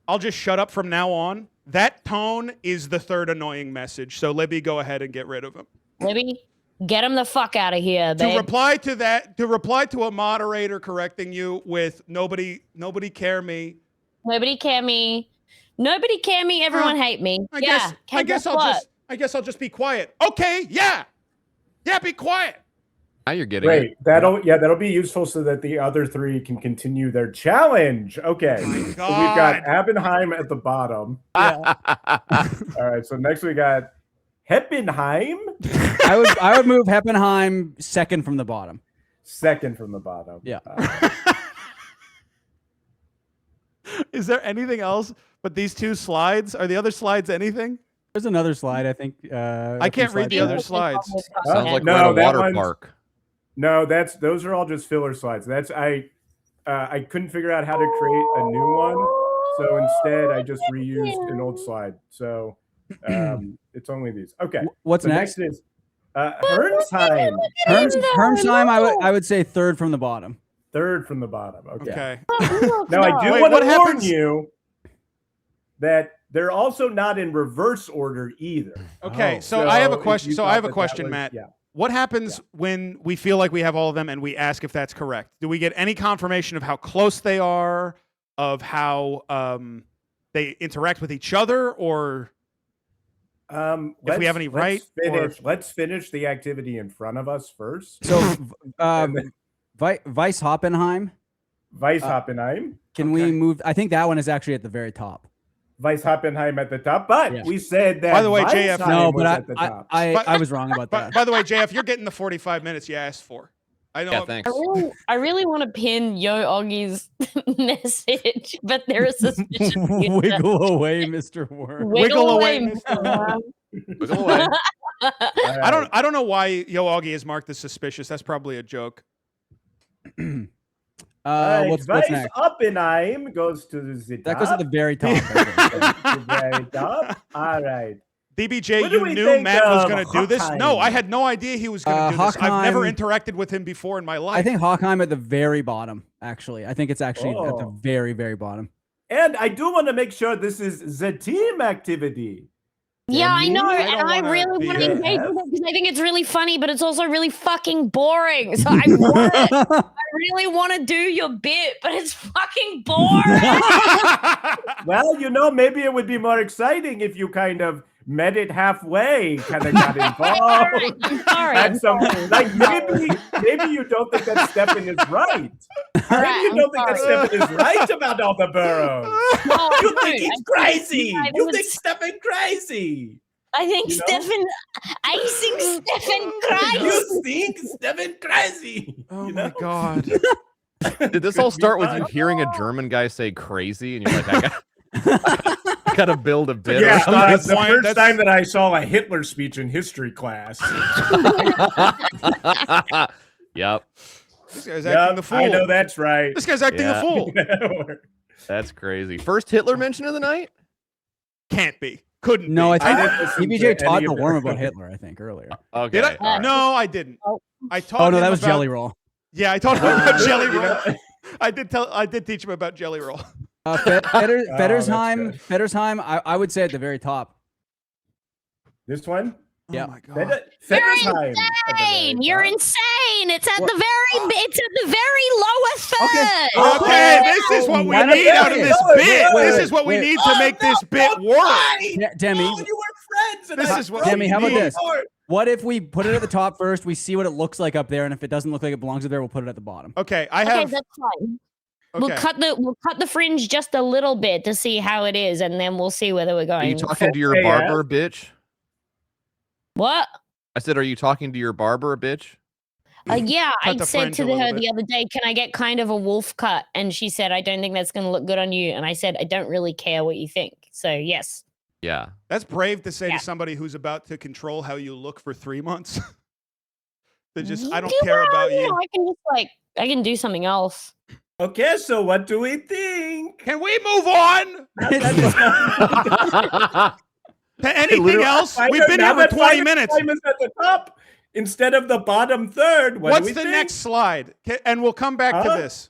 I'll just shut up from now on. That tone is the third annoying message. So Libby, go ahead and get rid of him. Libby, get him the fuck out of here, babe. To reply to a moderator correcting you with nobody care me. Nobody care me. Nobody care me. Everyone hate me. I guess I'll just be quiet. Okay, yeah, be quiet. Now you're getting Great. it. That'll be useful so that the other three can continue their challenge. Okay. So we've got Abenheim at the bottom. All right. So next we got Heppenheim. I would move Heppenheim second from the bottom. Second from the bottom. Yeah. Is there anything else but these two slides? Are the other slides anything? There's another slide, I think. I can't read the other slides. Sounds like we're at a water park. No, those are all just filler slides. I couldn't figure out how to create a new one, so instead I just reused an old slide. So it's only these. Okay. What's so next? is Hermsheim. Hermsheim, I would say third from the bottom. Third from the bottom. Okay. Oh, Now I do Wait, want what to warn happens- you that they're also not in reverse order either. Okay, so I have a if question. you So I thought have a that question, was- Matt. Yeah. What happens when we feel like we have all of them and we ask if that's correct? Do we get any confirmation of how close they are, of how they interact with each other, or if we have any right? Let's finish the activity in front of us first. So, Weiss Hoppenheim. Weiss Hoppenheim. Can we move? I think that one is actually at the very top. Weiss Hoppenheim at the top, but we said that. By the way, Weissheim JF. No, was but at the top. I was wrong about that. By the way, JF, you're getting the 45 minutes you asked for. I know. Yeah, thanks. I really want to pin Yo Oggy's message, but there is suspicious. Wiggle away, Mr. Worm. Wiggle away, Mr. Worm. Wiggle away. I don't know why Yo Augie is marked as suspicious. That's probably a joke. What's next? Oppenheim goes to the top. That goes at the very top. The very top. All right. DBJ, What do you we knew think Matt was of going to do this? Hockheim? No, I had no idea he was going to do this. I've never Hockheim- interacted with him before in my life. I think Hockheim at the very bottom, actually. I think it's actually at the very, very bottom. And I do want to make sure this is the team activity. Yeah, I know, I and don't I wanna really be want a- to engage with it because I think it's really funny, but it's also really fucking boring. So I really want to do your bit, but it's fucking boring. Well, maybe it would be more exciting if you kind of met it halfway, kind of got involved. Sorry. Had some, like maybe you don't think that Stefan is right. Maybe you don't think that Stefan is right about all the boroughs. You think he's crazy. You think Stefan crazy. I think You know? Stefan. I think Stefan crazy. You think Stefan crazy. Oh my God. Did this all start with you hearing a German guy say crazy and you're like, I gotta build a bit? Yeah, or something? the first time that I saw a Hitler speech in history class. Yep. This guy's acting the fool. I know that's right. This guy's acting a fool. That's crazy. First Hitler mention of the night? Can't be. Couldn't No, be. I think didn't listen DBJ to taught any the of worm it. about Hitler, I think, earlier. Okay. Did I? all right. No, I didn't. I taught Oh, no, him that was about- Jelly Roll. Yeah, I taught him about Jelly Roll. I did teach him about Jelly Roll. Feddersheim, I would say at the very top. This one? Yeah. Oh my God. You're Feddersheim at the very insane. You're top. insane. It's at the very lowest third. Okay, this is what we need out of this bit. This is what we need to make this bit work. Demi, Oh, you were friends. And This I is what Demi, we how about need. this? What if we put it at the top first? We see what it looks like up there, and if it doesn't look like it belongs up there, we'll put it at the bottom. Okay, I Okay, have. that's fine. Okay. We'll cut the fringe just a little bit to see how it is, and then we'll see whether we're Are you going. talking to your Okay, barber, bitch? What? I said, are you talking to your barber, bitch? Yeah, Cut I the said fringe to a little her bit. the other day, "Can I get kind of a wolf cut?" And she said, "I don't think that's going to look good on you." And I said, "I don't really care what you think." So yes. Yeah. That's brave to say Yeah. to somebody who's about to control how you look for 3 months. They just, Yeah, I don't care about you. I can just I can do something else. Okay, so what do we think? Can we move on? To anything else? We've been here for 20 minutes. Time is at the top instead of the bottom third. What do What's we the think? next slide? And we'll come back to this.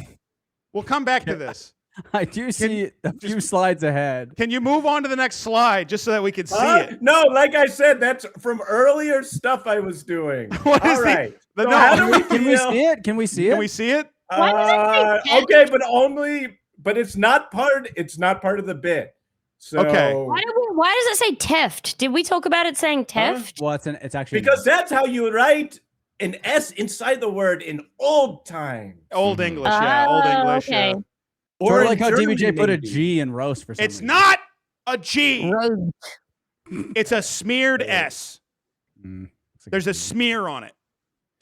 We'll come back to this. I do see a few slides ahead. Can you move on to the next slide just so that we can see it? No, like I said, that's from earlier stuff I was doing. What is All right. the So no, how do we Can we feel? see it? Can we see it? Can we see it? Okay, but it's not part of the bit. So Okay. Why does it say Teft? Did we talk about it saying Teft? Well, it's actually because that's how you write an S inside the word in old time. Old English, yeah. Old English. okay. Or in like how Germany, DBJ put a maybe. G in roast for some It's reason. not a G. Roast. It's a smeared S. It's like There's a smear on it.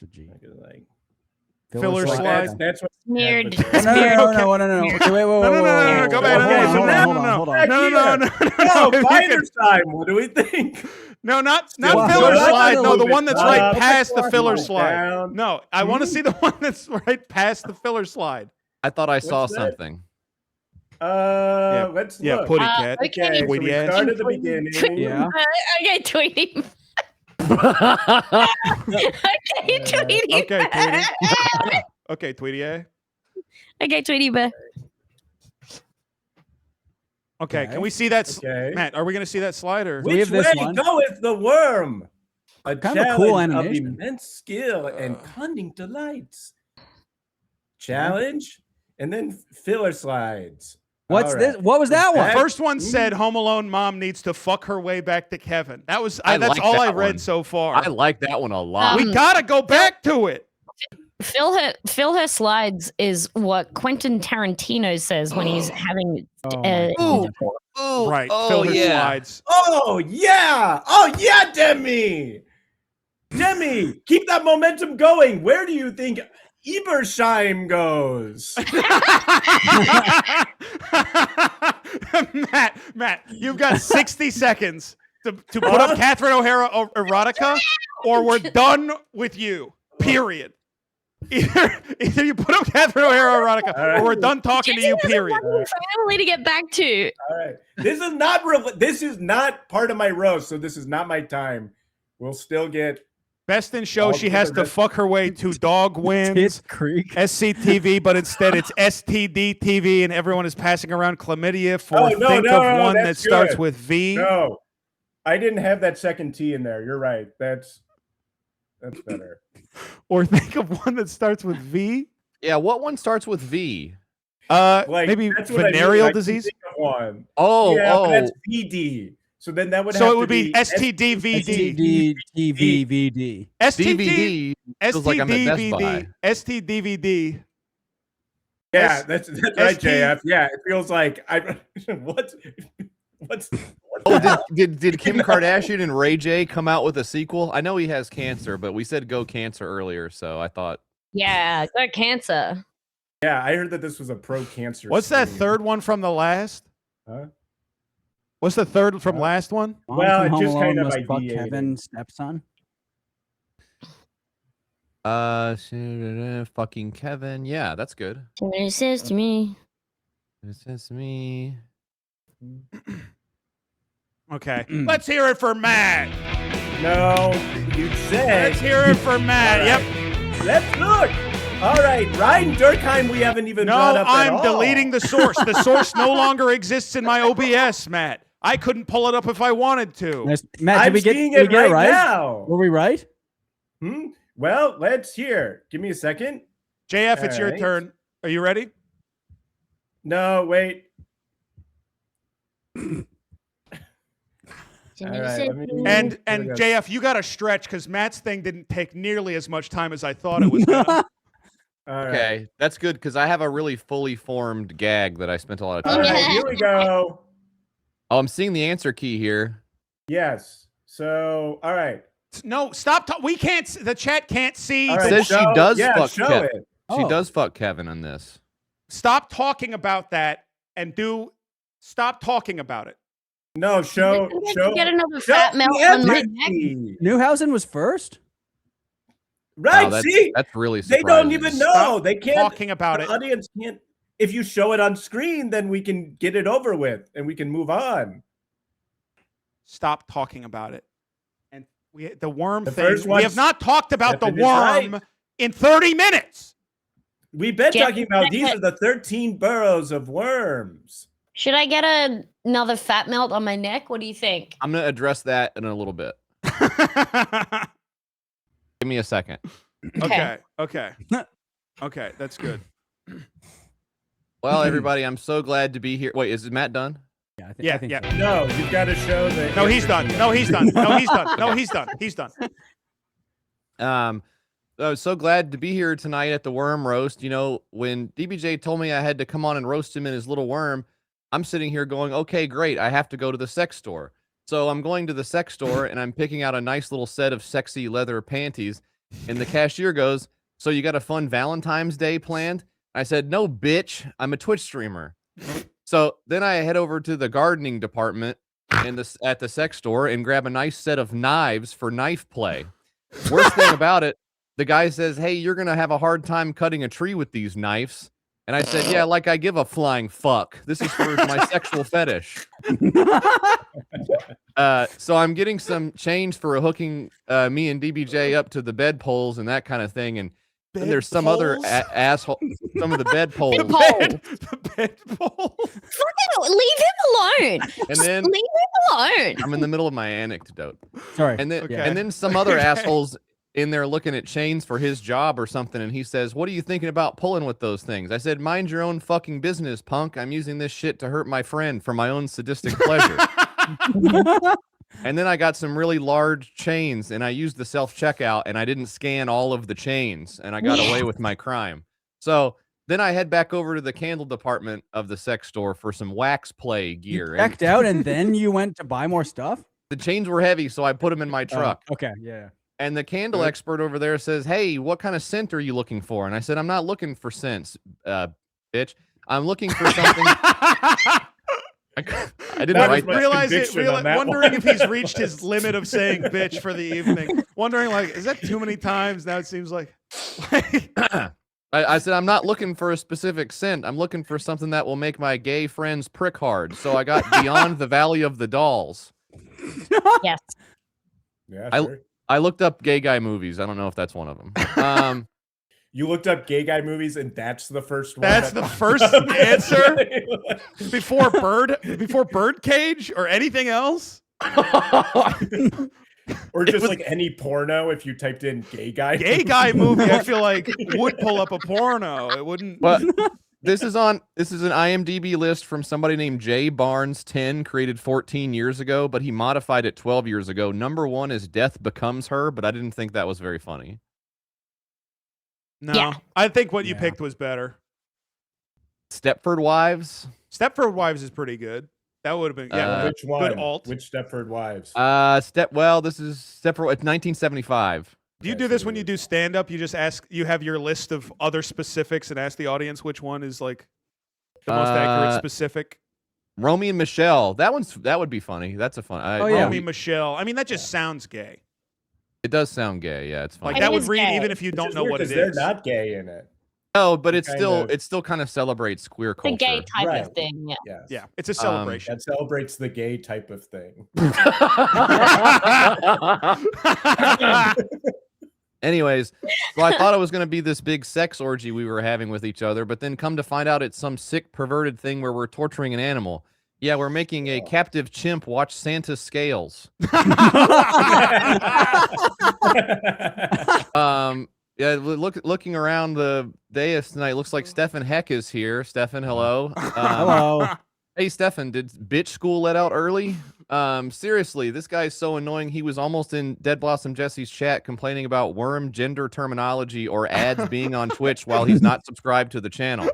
a G. Like, Filler slide. that's what Smeared. No. Okay, wait, No, go back. Okay, so now- Hold on. No. No, If you fighter's time. What do we think? No, not Well, filler well, slide. that's No, the a one that's little right bit- past the Come filler on, slide. down. No, I want to see the one that's right past the filler slide. I thought I saw What's that? something. Let's look. Putty cat. Okay, so Tweety we ass. start at the beginning. Yeah. Okay, Tweety. Okay, Tweety. Okay, Tweety. Okay, Tweety A. Okay, Tweety Bear. Okay, can we see that? Okay. Matt, are we going to see that slide or? we Which have this way one. goeth the worm? A Kind of a cool challenge animation. immense skill and cunning delights. Challenge and then filler slides. What's All this? right. What was that one? Back- First one said Home Alone mom needs to fuck her way back to Kevin. That was I that's like all that I read one. so far. I like that one a lot. We gotta go back to it. Fill her slides is what Quentin Tarantino says when he's having. Ooh, Right, oh, fill her yeah. slides. Oh yeah, Demi. Demi, keep that momentum going. Where do you think Ebersheim goes? Matt, you've got 60 seconds to put up Catherine O'Hara erotica, or we're done with you. Period. Either you put up Catherine O'Hara erotica, or we're done talking to you. Period. Family to get back to. All right. This is not part of my roast, so this is not my time. We'll still get Best in show, All she has to fuck her way to Dog Wins, Creek. SCTV, but instead it's STD TV, and everyone is passing around chlamydia for Oh, think of one that that's starts good. with V. No, I didn't have that second T in there. You're right. That's better. Or think of one that starts with V. Yeah, what one starts with V? Like, Maybe that's what I mean. venereal I can disease. think of one. Oh, Yeah, but oh. that's VD. So then that would So have it would to be STDVD. STDTVVD. DVD feels like I'm at Best Buy. STDVD. Yeah, that's right, ST JF. Yeah, it feels like I. What's Oh, did Kim Kardashian and Ray J come out with a sequel? I know he has cancer, but we said go cancer earlier, so I thought. Yeah, got cancer. Yeah, I heard that this was a pro-cancer. What's that screen. third one from the last? Huh? What's the third from last one? Mom Well, from it Home just kind Alone of must fuck ideated. Kevin's stepson. Fucking Kevin. Yeah, that's good. What it says to me. It says to me. Okay, let's hear it for Matt. No, you said. Let's hear it for Matt. All Yep. right. Let's look. All right, Ryan Durkheim, we haven't even No, brought up at I'm all. deleting the source. The source no longer exists in my OBS, Matt. I couldn't pull it up if I wanted to. Matt, I'm did we get, seeing did we it get it right right? now. Were we right? Well, let's hear. Give me a second. JF, it's All your right. turn. Are you ready? No, wait. All right, let me- And Here we go. JF, you got to stretch because Matt's thing didn't take nearly as much time as I thought it was going to. All right. Okay, that's good because I have a really fully formed gag that I spent a lot of All time. right, here we go. Oh, I'm seeing the answer key here. Yes. So, all right. No, stop. We can't. The chat can't see. All It right, says she does fuck show Kevin. it. She does fuck Kevin on this. Stop talking about that and stop talking about it. No, show. Get another fat melt on my neck. Newhausen was first. Right? Wow, that's, see, that's really they surprising. don't even know. Stop They can't talking about the it. audience can't. If you show it on screen, then we can get it over with and we can move on. Stop talking about it. And the worm The thing. first We have one's- not talked about the Stefan is worm right. in 30 minutes. We've been Get- talking about these are the 13 boroughs of worms. Should I get another fat melt on my neck? What do you think? I'm going to address that in a little bit. Give me a second. Okay. Okay, that's good. Well, everybody, I'm so glad to be here. Wait, is Matt done? Yeah, Yeah. so. No, you've got to show the. No, he's done. No, he's done. No, he's done. No, he's done. He's done. I was so glad to be here tonight at the worm roast. You know, when DBJ told me I had to come on and roast him in his little worm, I'm sitting here going, okay, great. I have to go to the sex store. So I'm going to the sex store and I'm picking out a nice little set of sexy leather panties. And the cashier goes, so you got a fun Valentine's Day planned? I said, no, bitch. I'm a Twitch streamer. So then I head over to the gardening department at the sex store and grab a nice set of knives for knife play. Worst thing about it, the guy says, hey, you're going to have a hard time cutting a tree with these knives. And I said, yeah, like I give a flying fuck. This is for my sexual fetish. So I'm getting some change for hooking me and DBJ up to the bed poles and that kind of thing. And then there's some other asshole, some of the bed poles. The bed pole. Fucking leave him alone. And then Leave him alone. I'm in the middle of my anecdote. Sorry. And then Okay. and then some other assholes in there looking at chains for his job or something, and he says, what are you thinking about pulling with those things? I said, mind your own fucking business, punk. I'm using this shit to hurt my friend for my own sadistic pleasure. And then I got some really large chains, and I used the self-checkout, and I didn't scan all of the chains, and I got away with my crime. So then I head back over to the candle department of the sex store for some wax play gear. You checked out and then you went to buy more stuff? The chains were heavy, so I put them in my truck. Okay, yeah. And the candle expert over there says, hey, what kind of scent are you looking for? And I said, I'm not looking for scents, bitch. I'm looking for something. I didn't write that. Wondering if he's reached his limit of saying bitch for the evening. Wondering, like, is that too many times? Now it seems like. I said, I'm not looking for a specific scent. I'm looking for something that will make my gay friends prick hard. So I got Beyond the Valley of the Dolls. Yes. Yeah, sure. I looked up gay guy movies. I don't know if that's one of them. You looked up gay guy movies, and that's the first one. That's the first answer before Birdcage or anything else. Or just like any porno. If you typed in gay guy, movie, I feel like would pull up a porno. It wouldn't. But this is an IMDb list from somebody named Jay Barnes 10, created 14 years ago, but he modified it 12 years ago. Number 1 is Death Becomes Her, but I didn't think that was very funny. No, I think what you picked was better. Stepford Wives. Stepford Wives is pretty good. That would have been which one? Good alt. Which Stepford Wives? This is Stepford. It's 1975. Do you do this when you do stand up? You just ask. You have your list of other specifics and ask the audience which one is like the most accurate specific. Romy and Michelle. That would be funny. That's a fun. Romy Michelle. I mean, that just sounds gay. It does sound gay. Yeah, it's funny. Like that would read even if you don't know what it is. They're not gay in it. No, but it still kind of celebrates queer culture. The gay type of thing. Yeah. Yes. Yeah, it's a celebration. That celebrates the gay type of thing. Anyways, so I thought it was going to be this big sex orgy we were having with each other, but then come to find out it's some sick, perverted thing where we're torturing an animal. Yeah, we're making a captive chimp watch Santa's scales. Yeah, looking around the dais tonight, looks like Stefan Heck is here. Stefan, hello. Hello. Hey, Stefan, did bitch school let out early? Seriously, this guy's so annoying. He was almost in Deadblossomjesse's chat complaining about worm gender terminology or ads being on Twitch while he's not subscribed to the channel.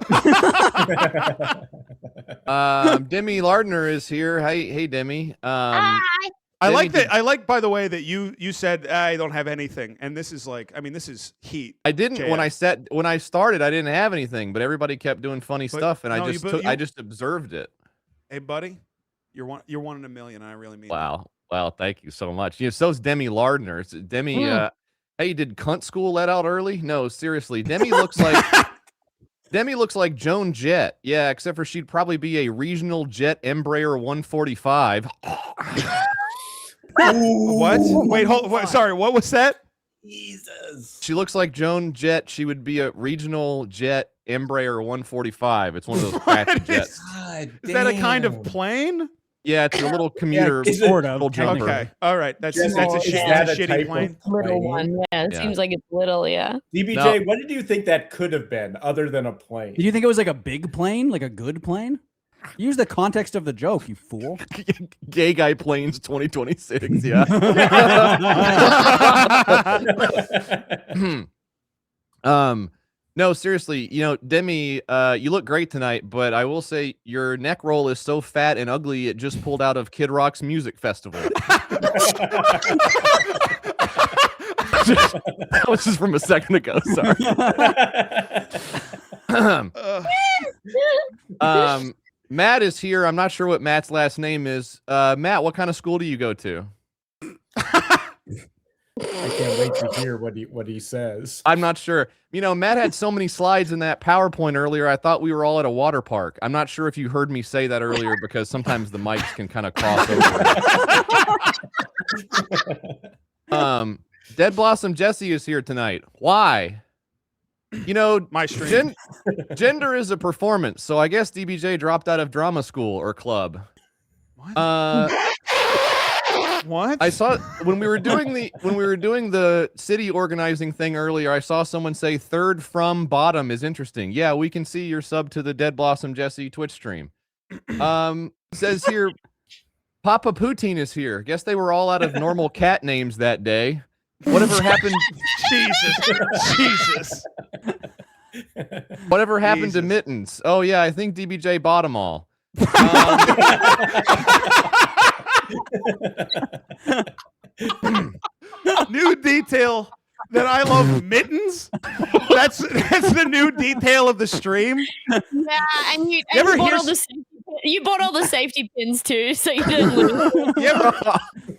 Demi Lardner is here. Hey, Demi. Hi. I Demi like did- that. I like, by the way, that you said I don't have anything, and this is like, I mean, this is heat. I didn't JF. when I started. I didn't have anything, but everybody kept doing funny But stuff, and no, I just observed it. Hey, buddy, you're one in a million. I really mean. Wow. Wow. Thank you so much. So's Demi Lardner. Demi, hey, did cunt school let out early? No, seriously. Demi looks like Joan Jett. Yeah, except for she'd probably be a regional jet Embraer 145. What? Wait, sorry. What was that? Jesus. She looks like Joan Jett. She would be a regional jet Embraer 145. It's one of those crappy jets. Is that a kind of plane? Yeah, it's a little commuter, little jumper. Okay, all right. That's a Is that a shitty type plane. of Little plane? one. Yeah, it Yeah. seems like it's little. Yeah. DBJ, what did you think that could have been other than a plane? Did you think it was like a big plane, like a good plane? Use the context of the joke, you fool. Gay guy planes 2026. Yeah. No, seriously, Demi, you look great tonight, but I will say your neck roll is so fat and ugly it just pulled out of Kid Rock's music festival. That was just from a second ago. Sorry. Matt is here. I'm not sure what Matt's last name is. Matt, what kind of school do you go to? I can't wait to hear what he says. I'm not sure. Matt had so many slides in that PowerPoint earlier. I thought we were all at a water park. I'm not sure if you heard me say that earlier because sometimes the mics can kind of cross over. Deadblossomjesse is here tonight. Why? My stream. Gender is a performance, so I guess DBJ dropped out of drama school or club. What? I saw when we were doing the city organizing thing earlier, I saw someone say third from bottom is interesting. Yeah, we can see your sub to the Deadblossomjesse Twitch stream. Says here Papa Poutine is here. Guess they were all out of normal cat names that day. Whatever happened Jesus. Whatever happened to Mittens? Oh yeah, I think DBJ bought them all. New detail that I love mittens. That's the new detail of the stream. Yeah, and you ever bought hear all the you bought all the safety pins too, so you didn't lose.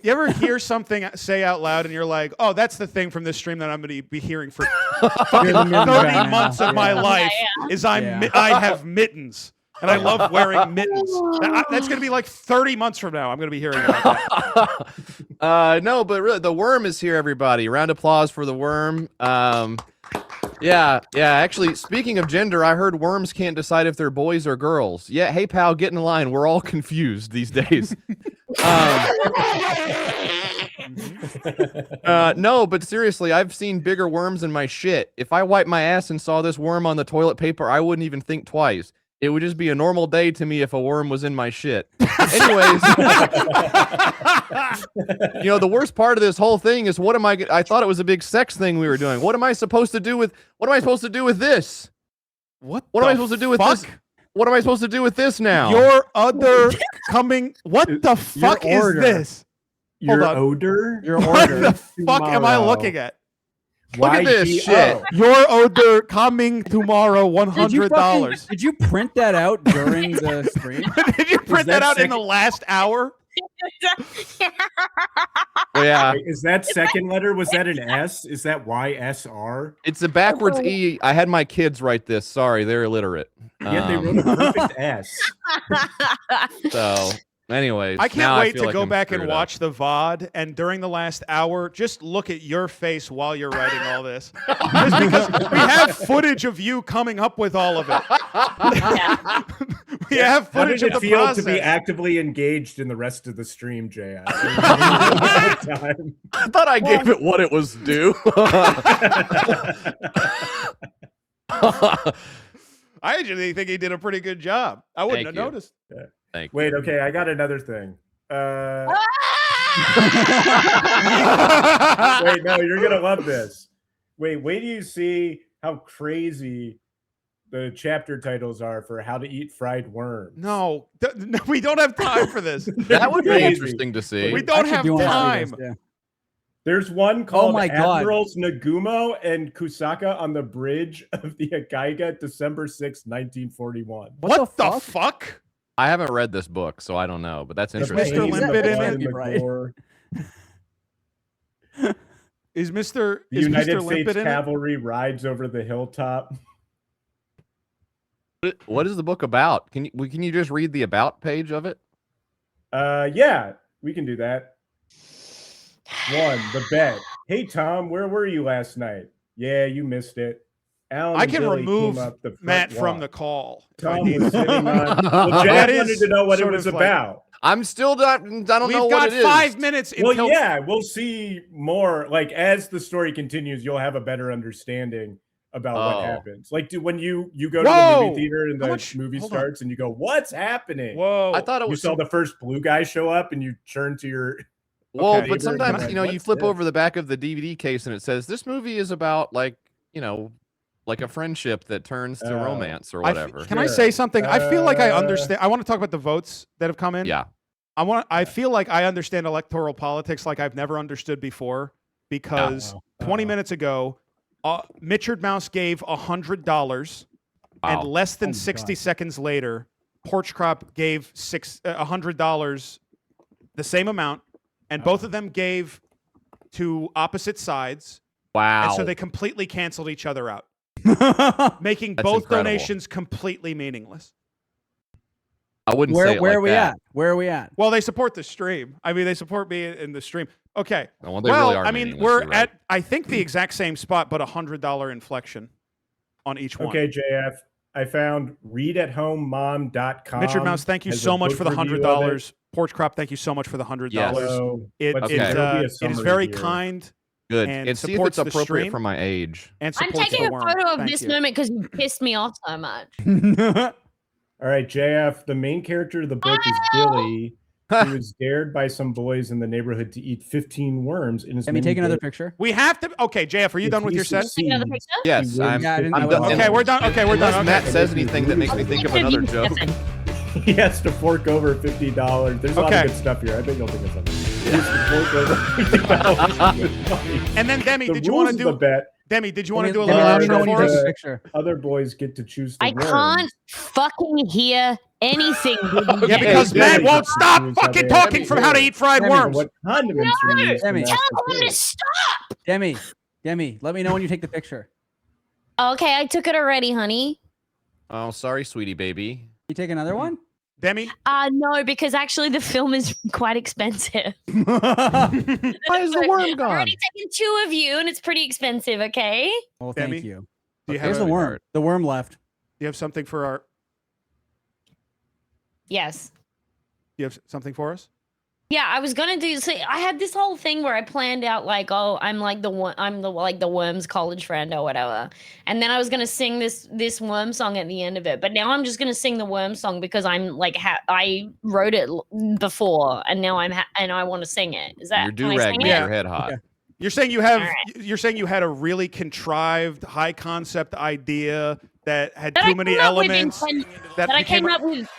You ever hear something say out loud and you're like, oh, that's the thing from this stream that I'm going to be hearing for fucking 30 months of my life is I have mittens. And I love wearing mittens. That's going to be like 30 months from now. I'm going to be hearing about that. No, but really, the worm is here, everybody. Round of applause for the worm. Yeah. Actually, speaking of gender, I heard worms can't decide if they're boys or girls. Yeah, hey, pal, get in line. We're all confused these days. No, but seriously, I've seen bigger worms in my shit. If I wiped my ass and saw this worm on the toilet paper, I wouldn't even think twice. It would just be a normal day to me if a worm was in my shit. Anyways, the worst part of this whole thing is I thought it was a big sex thing we were doing. What am I supposed to do with this? What am I supposed to do with this? What am I supposed to do with this now? Your other coming. What the fuck is this? Your Hold on. odor? Your What order. the fuck am I looking at? Look at this shit. Your odor coming tomorrow, $100. Did you print that out during the stream? Did you print that out in the last hour? Well, yeah. Wait, is that second letter? Was that an S? Is that YSR? It's a backwards E. I had my kids write this. Sorry, they're illiterate. Yet they wrote a perfect S. So, anyways, I can't wait to like go I'm back and screwed up. watch the VOD, and during the last hour, just look at your face while you're writing all this. Just because we have footage of you coming up with all of it. We have How footage did of it the feel process. to be actively engaged in the rest of the stream, Jay? I thought I gave it what it was due. I actually think he did a pretty good job. I wouldn't have noticed. Thank Wait, okay, I got another thing. Wait, no, you're gonna love this. Wait till you see how crazy the chapter titles are for how to eat fried worms. No, no, we don't have time for this. That would be Crazy. interesting to see. We don't have time. There's one called my God. Admirals Nagumo and Kusaka on the bridge of the Akaiga, December 6, 1941. What the fuck? I haven't read this book, so I don't know, but that's Is interesting. Mr. Limpet in it? Right. Is Mr. The Is United Mr. States Limpet in it? cavalry rides over the hilltop. What is the book about? Can you just read the about page of it? Yeah, we can do that. 1, the bet. Hey Tom, where were you last night? Yeah, you missed it. Alan I and can Billy remove came up the front Matt from walk. the call. if I Tom need was to. sitting on. Well, That Jack is wanted to know what it sort was of like- about. I'm still not. I don't know We've what got it is. 5 minutes Well, until. yeah, we'll see more. Like as the story continues, you'll have a better understanding about what happens. Like, when you go to the Whoa! movie theater and How the much- movie hold on. starts, and you go, "What's happening?" Whoa! I thought it You was saw the first blue guy show up, and you turn to your. Well, Okay. but sometimes Like, you what's flip this? over the back of the DVD case and it says this movie is about like a friendship that turns to romance or whatever. Can I say something? I feel like I understand. I want to talk about the votes that have come in. Yeah. I feel like I understand electoral politics like I've never understood before because 20 minutes ago, Mitchard Mouse gave $100, and less than 60 seconds later, Porch Crop gave $100, the same amount, and both of them gave to opposite sides. Wow. And so they completely canceled each other out, making That's both incredible. donations completely meaningless. I wouldn't say it Where like are we that. at? Where are we at? Well, they support the stream. I mean, they support me in the stream. Okay. Well, they really are I mean, meaningless, we're you're right. at, I think, the exact same spot, but $100 inflection on each one. Okay, JF. I found readathomemom.com. Mitchard Mouse, thank you has so a much book for the review of $100. Porch Crop, thank you so much for the $100. Yes. So, but Okay. there'll be a It is summary very here. kind. Good. And And see if supports it's the appropriate stream for my age. and I'm supports taking the a worm. photo of Thank this you. moment because you pissed me off so much. All right, JF, the main character of the book is Billy, who is dared by some boys in the neighborhood to eat 15 worms in his Let me many take another days. picture. We have to. Okay, JF, are you If done with he your set? succeeds, Another picture? Yes, he I'm. wins Yeah, I didn't- I'm I done. wasn't- Okay, we're done. Okay, we're Unless done. Matt Okay. says anything that makes me think of another joke. He has to fork over $50. There's a lot Okay. of good stuff here. I bet you'll think of something. He has to fork over $50. And then Demi, The did you want to rules of do? the bet? Demi, did you want to Demi, do a Demi, little let me know intro when you for take us? the picture. Other boys get to choose the I worms. can't fucking hear anything. Yeah, because Demi Matt won't gets to stop choose how fucking they talking eat from how to eat fried Demi, worms. What condiments you use Demi. to Tell mask the him to taste. stop. Demi, let me know when you take the picture. Okay, I took it already, honey. Oh, sorry, sweetie baby. You take another one? Demi, No, because actually the film is quite expensive. Why is the worm I've gone? already taken 2 of you, and it's pretty expensive. Okay. Well, Demi, thank you. do you Here's have the worm. The worm left. Do you have something for our? Yes. Do you have something for us? Yeah, I was gonna do. See, I had this whole thing where I planned out like, oh, I'm like the one, I'm the like the worm's college friend or whatever, and then I was gonna sing this worm song at the end of it. But now I'm just gonna sing the worm song because I'm like, I wrote it before, and now and I want to sing it. Is that Your can I do-rag sing made it? your head hot. Okay. You're saying you have. All right. You're saying you had a really contrived, high concept idea that had That too I many came up with in elements. 10 that that I became came a- up with.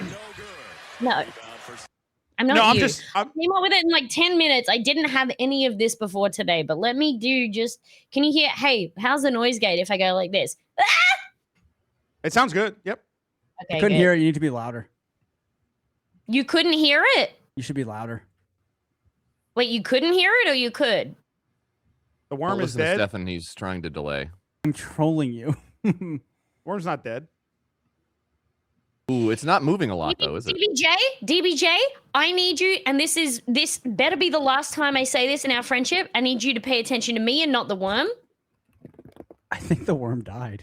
No. I'm not No, I'm you. just. I came up with it in like 10 minutes. I didn't have any of this before today, but let me do just. Can you hear? Hey, how's the noise gate if I go like this? It sounds good. Yep. Okay, I couldn't good. hear it. You need to be louder. You couldn't hear it? You should be louder. Wait, you couldn't hear it or you could? The Don't worm is listen to dead. Stefan, he's trying to delay. I'm trolling you. Worm's not dead. Ooh, it's not moving a lot though, is it? DBJ, I need you, and this better be the last time I say this in our friendship. I need you to pay attention to me and not the worm. I think the worm died.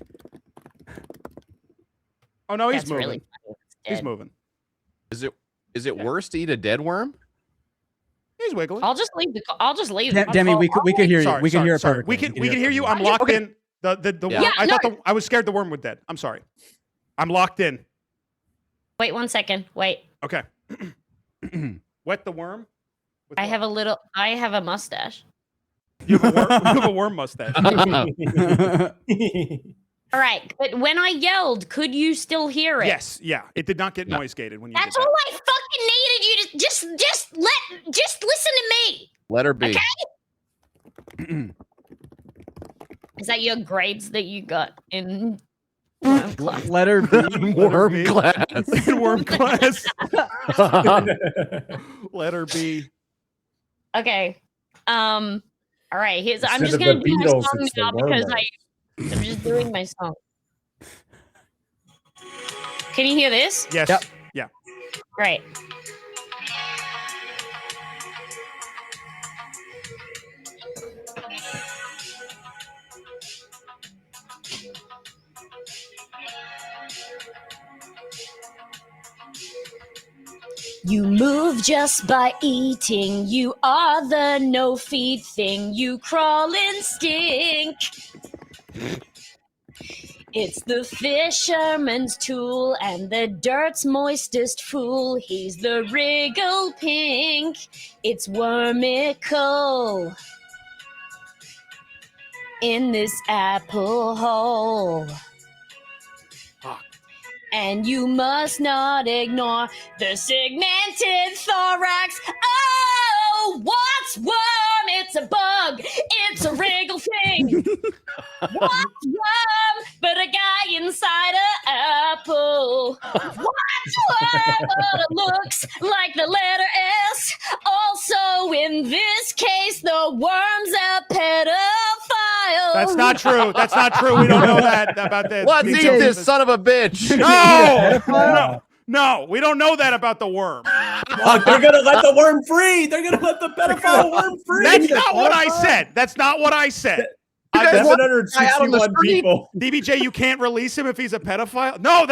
Oh no, he's That's moving. really funny. It's He's dead. moving. Is it worse to eat a dead worm? He's wiggling. I'll just leave. I'll just leave. Demi, we could hear you. Sorry, We can sorry, hear it sorry. perfectly. We can hear you. I'm perfectly. locked Okay. in. The Yeah. worm, I Yeah, thought I was scared the worm would dead. I'm sorry. I'm locked in. Wait 1 second. Wait. Okay. Wet the worm. With I what? have a mustache. You have a worm, you have a worm mustache. All right, but when I yelled, could you still hear it? Yes, yeah. It did not get noise gated when you That's did all I fucking needed you to just listen to me. Letter B. Okay. Is that your grades that you got in worm class? Letter B. Worm class. In worm class. Letter B. Okay. All right. Here's. I'm Instead just of gonna the do my Beatles, song it's the now because Wormers. I'm just doing my song. Can you hear this? Yes. Yeah. Great. You move just by eating. You are the no-feed thing. You crawl and stink. It's the fisherman's tool and the dirt's moistest fool. He's the wriggle pink. It's wormicle in this apple hole. And you must not ignore the segmented thorax. Oh, what's worm? It's a bug. It's a wriggle thing. What's worm but a guy inside an apple? What's worm but it looks like the letter S? Also, in this case, the worm's a pedophile. That's not true. That's not true. We don't know that about this. Let's eat this son of a bitch. No, we don't know that about the worm. Oh, they're gonna let the worm free. They're gonna let the pedophile worm free. That's not what I said. That's not what I said. 761 people. DBJ, you can't release him if he's a pedophile? No,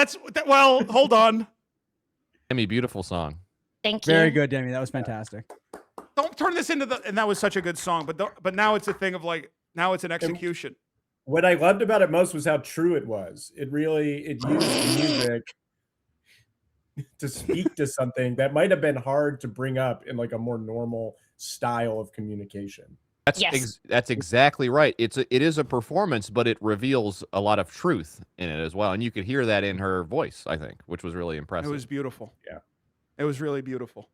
well, hold on. Demi, beautiful song. Thank you. Very good, Demi. That was fantastic. Don't turn this into and that was such a good song, but now it's a thing of like, now it's an execution. What I loved about it most was how true it was. It used music to speak to something that might have been hard to bring up in like a more normal style of communication. That's exactly right. It is a performance, but it reveals a lot of truth in it as well, and you could hear that in her voice, I think, which was really impressive. It was beautiful. Yeah, it was really beautiful.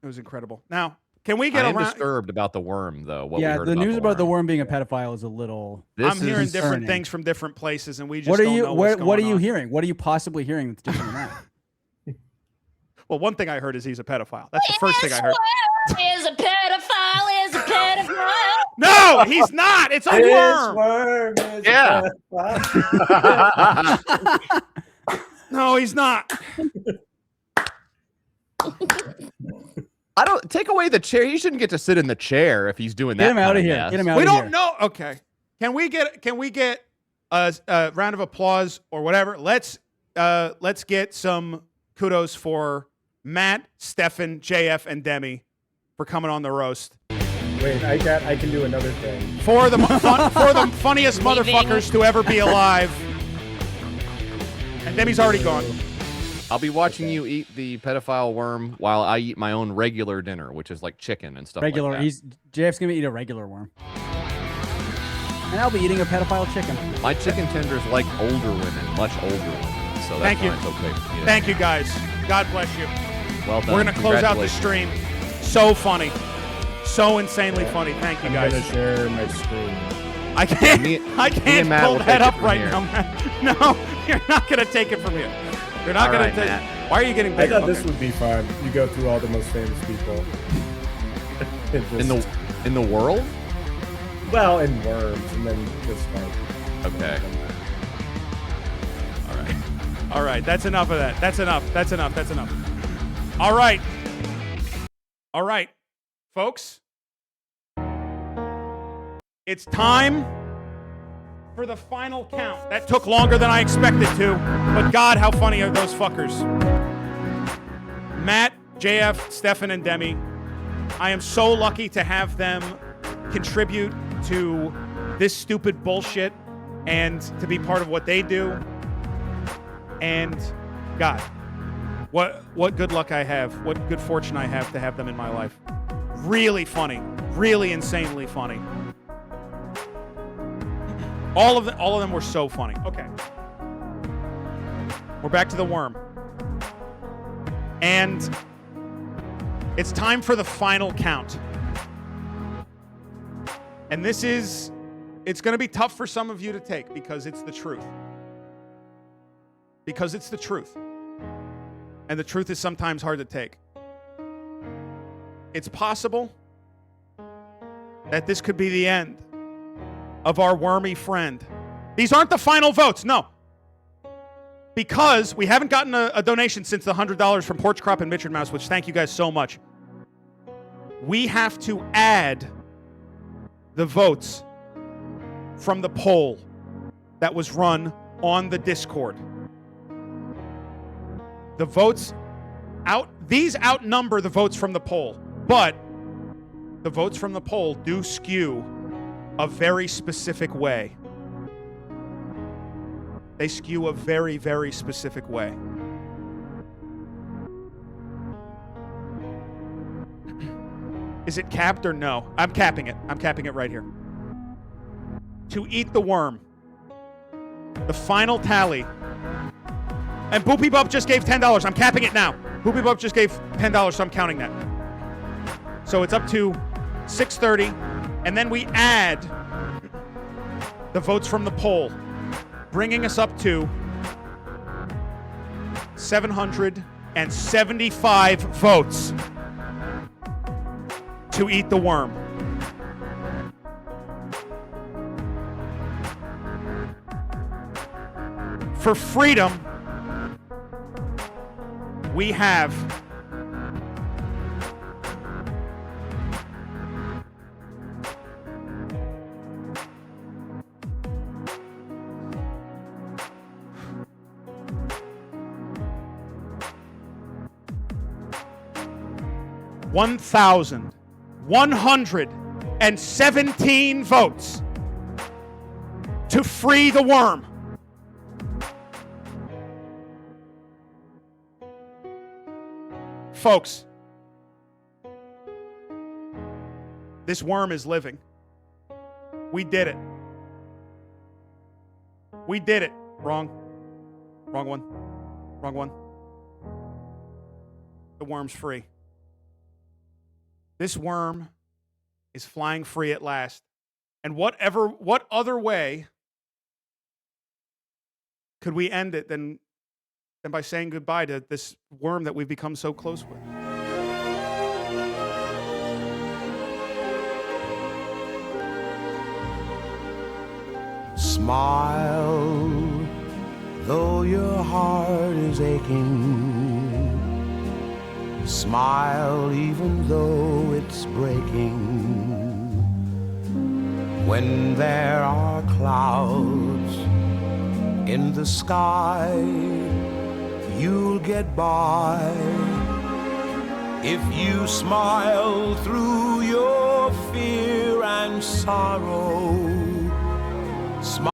It was incredible. Now, can we get I am around? disturbed about the worm, though. What we Yeah, heard the news about the worm. worm being a pedophile is a little. I'm hearing different concerning. things from different places, and we just What are don't you? know what's What are going you on. hearing? What are you possibly hearing that's different than that? Well, one thing I heard is he's a pedophile. That's the first thing I heard. Is a pedophile. Is a pedophile. No, he's not. It's a worm. Worm is Yeah. No, he's not. I don't take away the chair. He shouldn't get to sit in the chair if he's doing that. Get him out kind of here. mess. Get him out We of don't here. know. Okay. Can we get a round of applause or whatever? Let's get some kudos for Matt, Stefan, JF, and Demi for coming on the roast. Wait, I can do another thing. For the funniest motherfuckers to ever be alive. And Demi's already gone. I'll be watching you eat the pedophile worm while I eat my own regular dinner, which is like chicken and stuff Regular. like that. JF's gonna eat a regular worm, and I'll be eating a pedophile chicken. My chicken tenders like older women, much older women. So that's Thank you. why it's okay. for me to Thank eat. you, guys. God bless you. Well done. We're going to close out the stream. So funny. So insanely funny. Thank you, I'm guys. gonna share my screen. I can't Me and Matt pull will that take it up from right here. now, Matt. No, you're not going to take it from here. You're not All going right, to take Matt. Why are you getting I bigger? thought this would be fun. You go through all the most famous people. In the world? Well, in worms, and then just like Okay. All right. All right, that's enough of that. That's enough. That's enough. That's enough. All right. All right, folks. It's time for the final count. That took longer than I expected to, but God, how funny are those fuckers. Matt, JF, Stefan, and Demi. I am so lucky to have them contribute to this stupid bullshit and to be part of what they do. And God, what good luck I have, what good fortune I have to have them in my life. Really funny, really insanely funny. All of them were so funny. Okay. We're back to the worm. And it's time for the final count. And it's going to be tough for some of you to take because it's the truth. Because it's the truth. And the truth is sometimes hard to take. It's possible that this could be the end of our wormy friend. These aren't the final votes, no. Because we haven't gotten a donation since the $100 from Porch Crop and Mitchard Mouse, which thank you guys so much. We have to add the votes from the poll that was run on the Discord. The votes these outnumber the votes from the poll, but the votes from the poll do skew a very specific way. They skew a very, very specific way. Is it capped or no? I'm capping it. I'm capping it right here. To eat the worm. The final tally. And Boopy Bub just gave $10. I'm capping it now. Boopy Bub just gave $10, so I'm counting that. So it's up to 630. And then we add the votes from the poll, bringing us up to 775 votes to eat the worm. For freedom, we have 1,117 votes to free the worm. Folks, this worm is living. We did it. We did it. Wrong. Wrong one. Wrong one. The worm's free. This worm is flying free at last. And what other way could we end it than by saying goodbye to this worm that we've become so close with? Smile, though your heart is aching. Smile, even though it's breaking. When there are clouds in the sky, you'll get by. If you smile through your fear and sorrow, smile.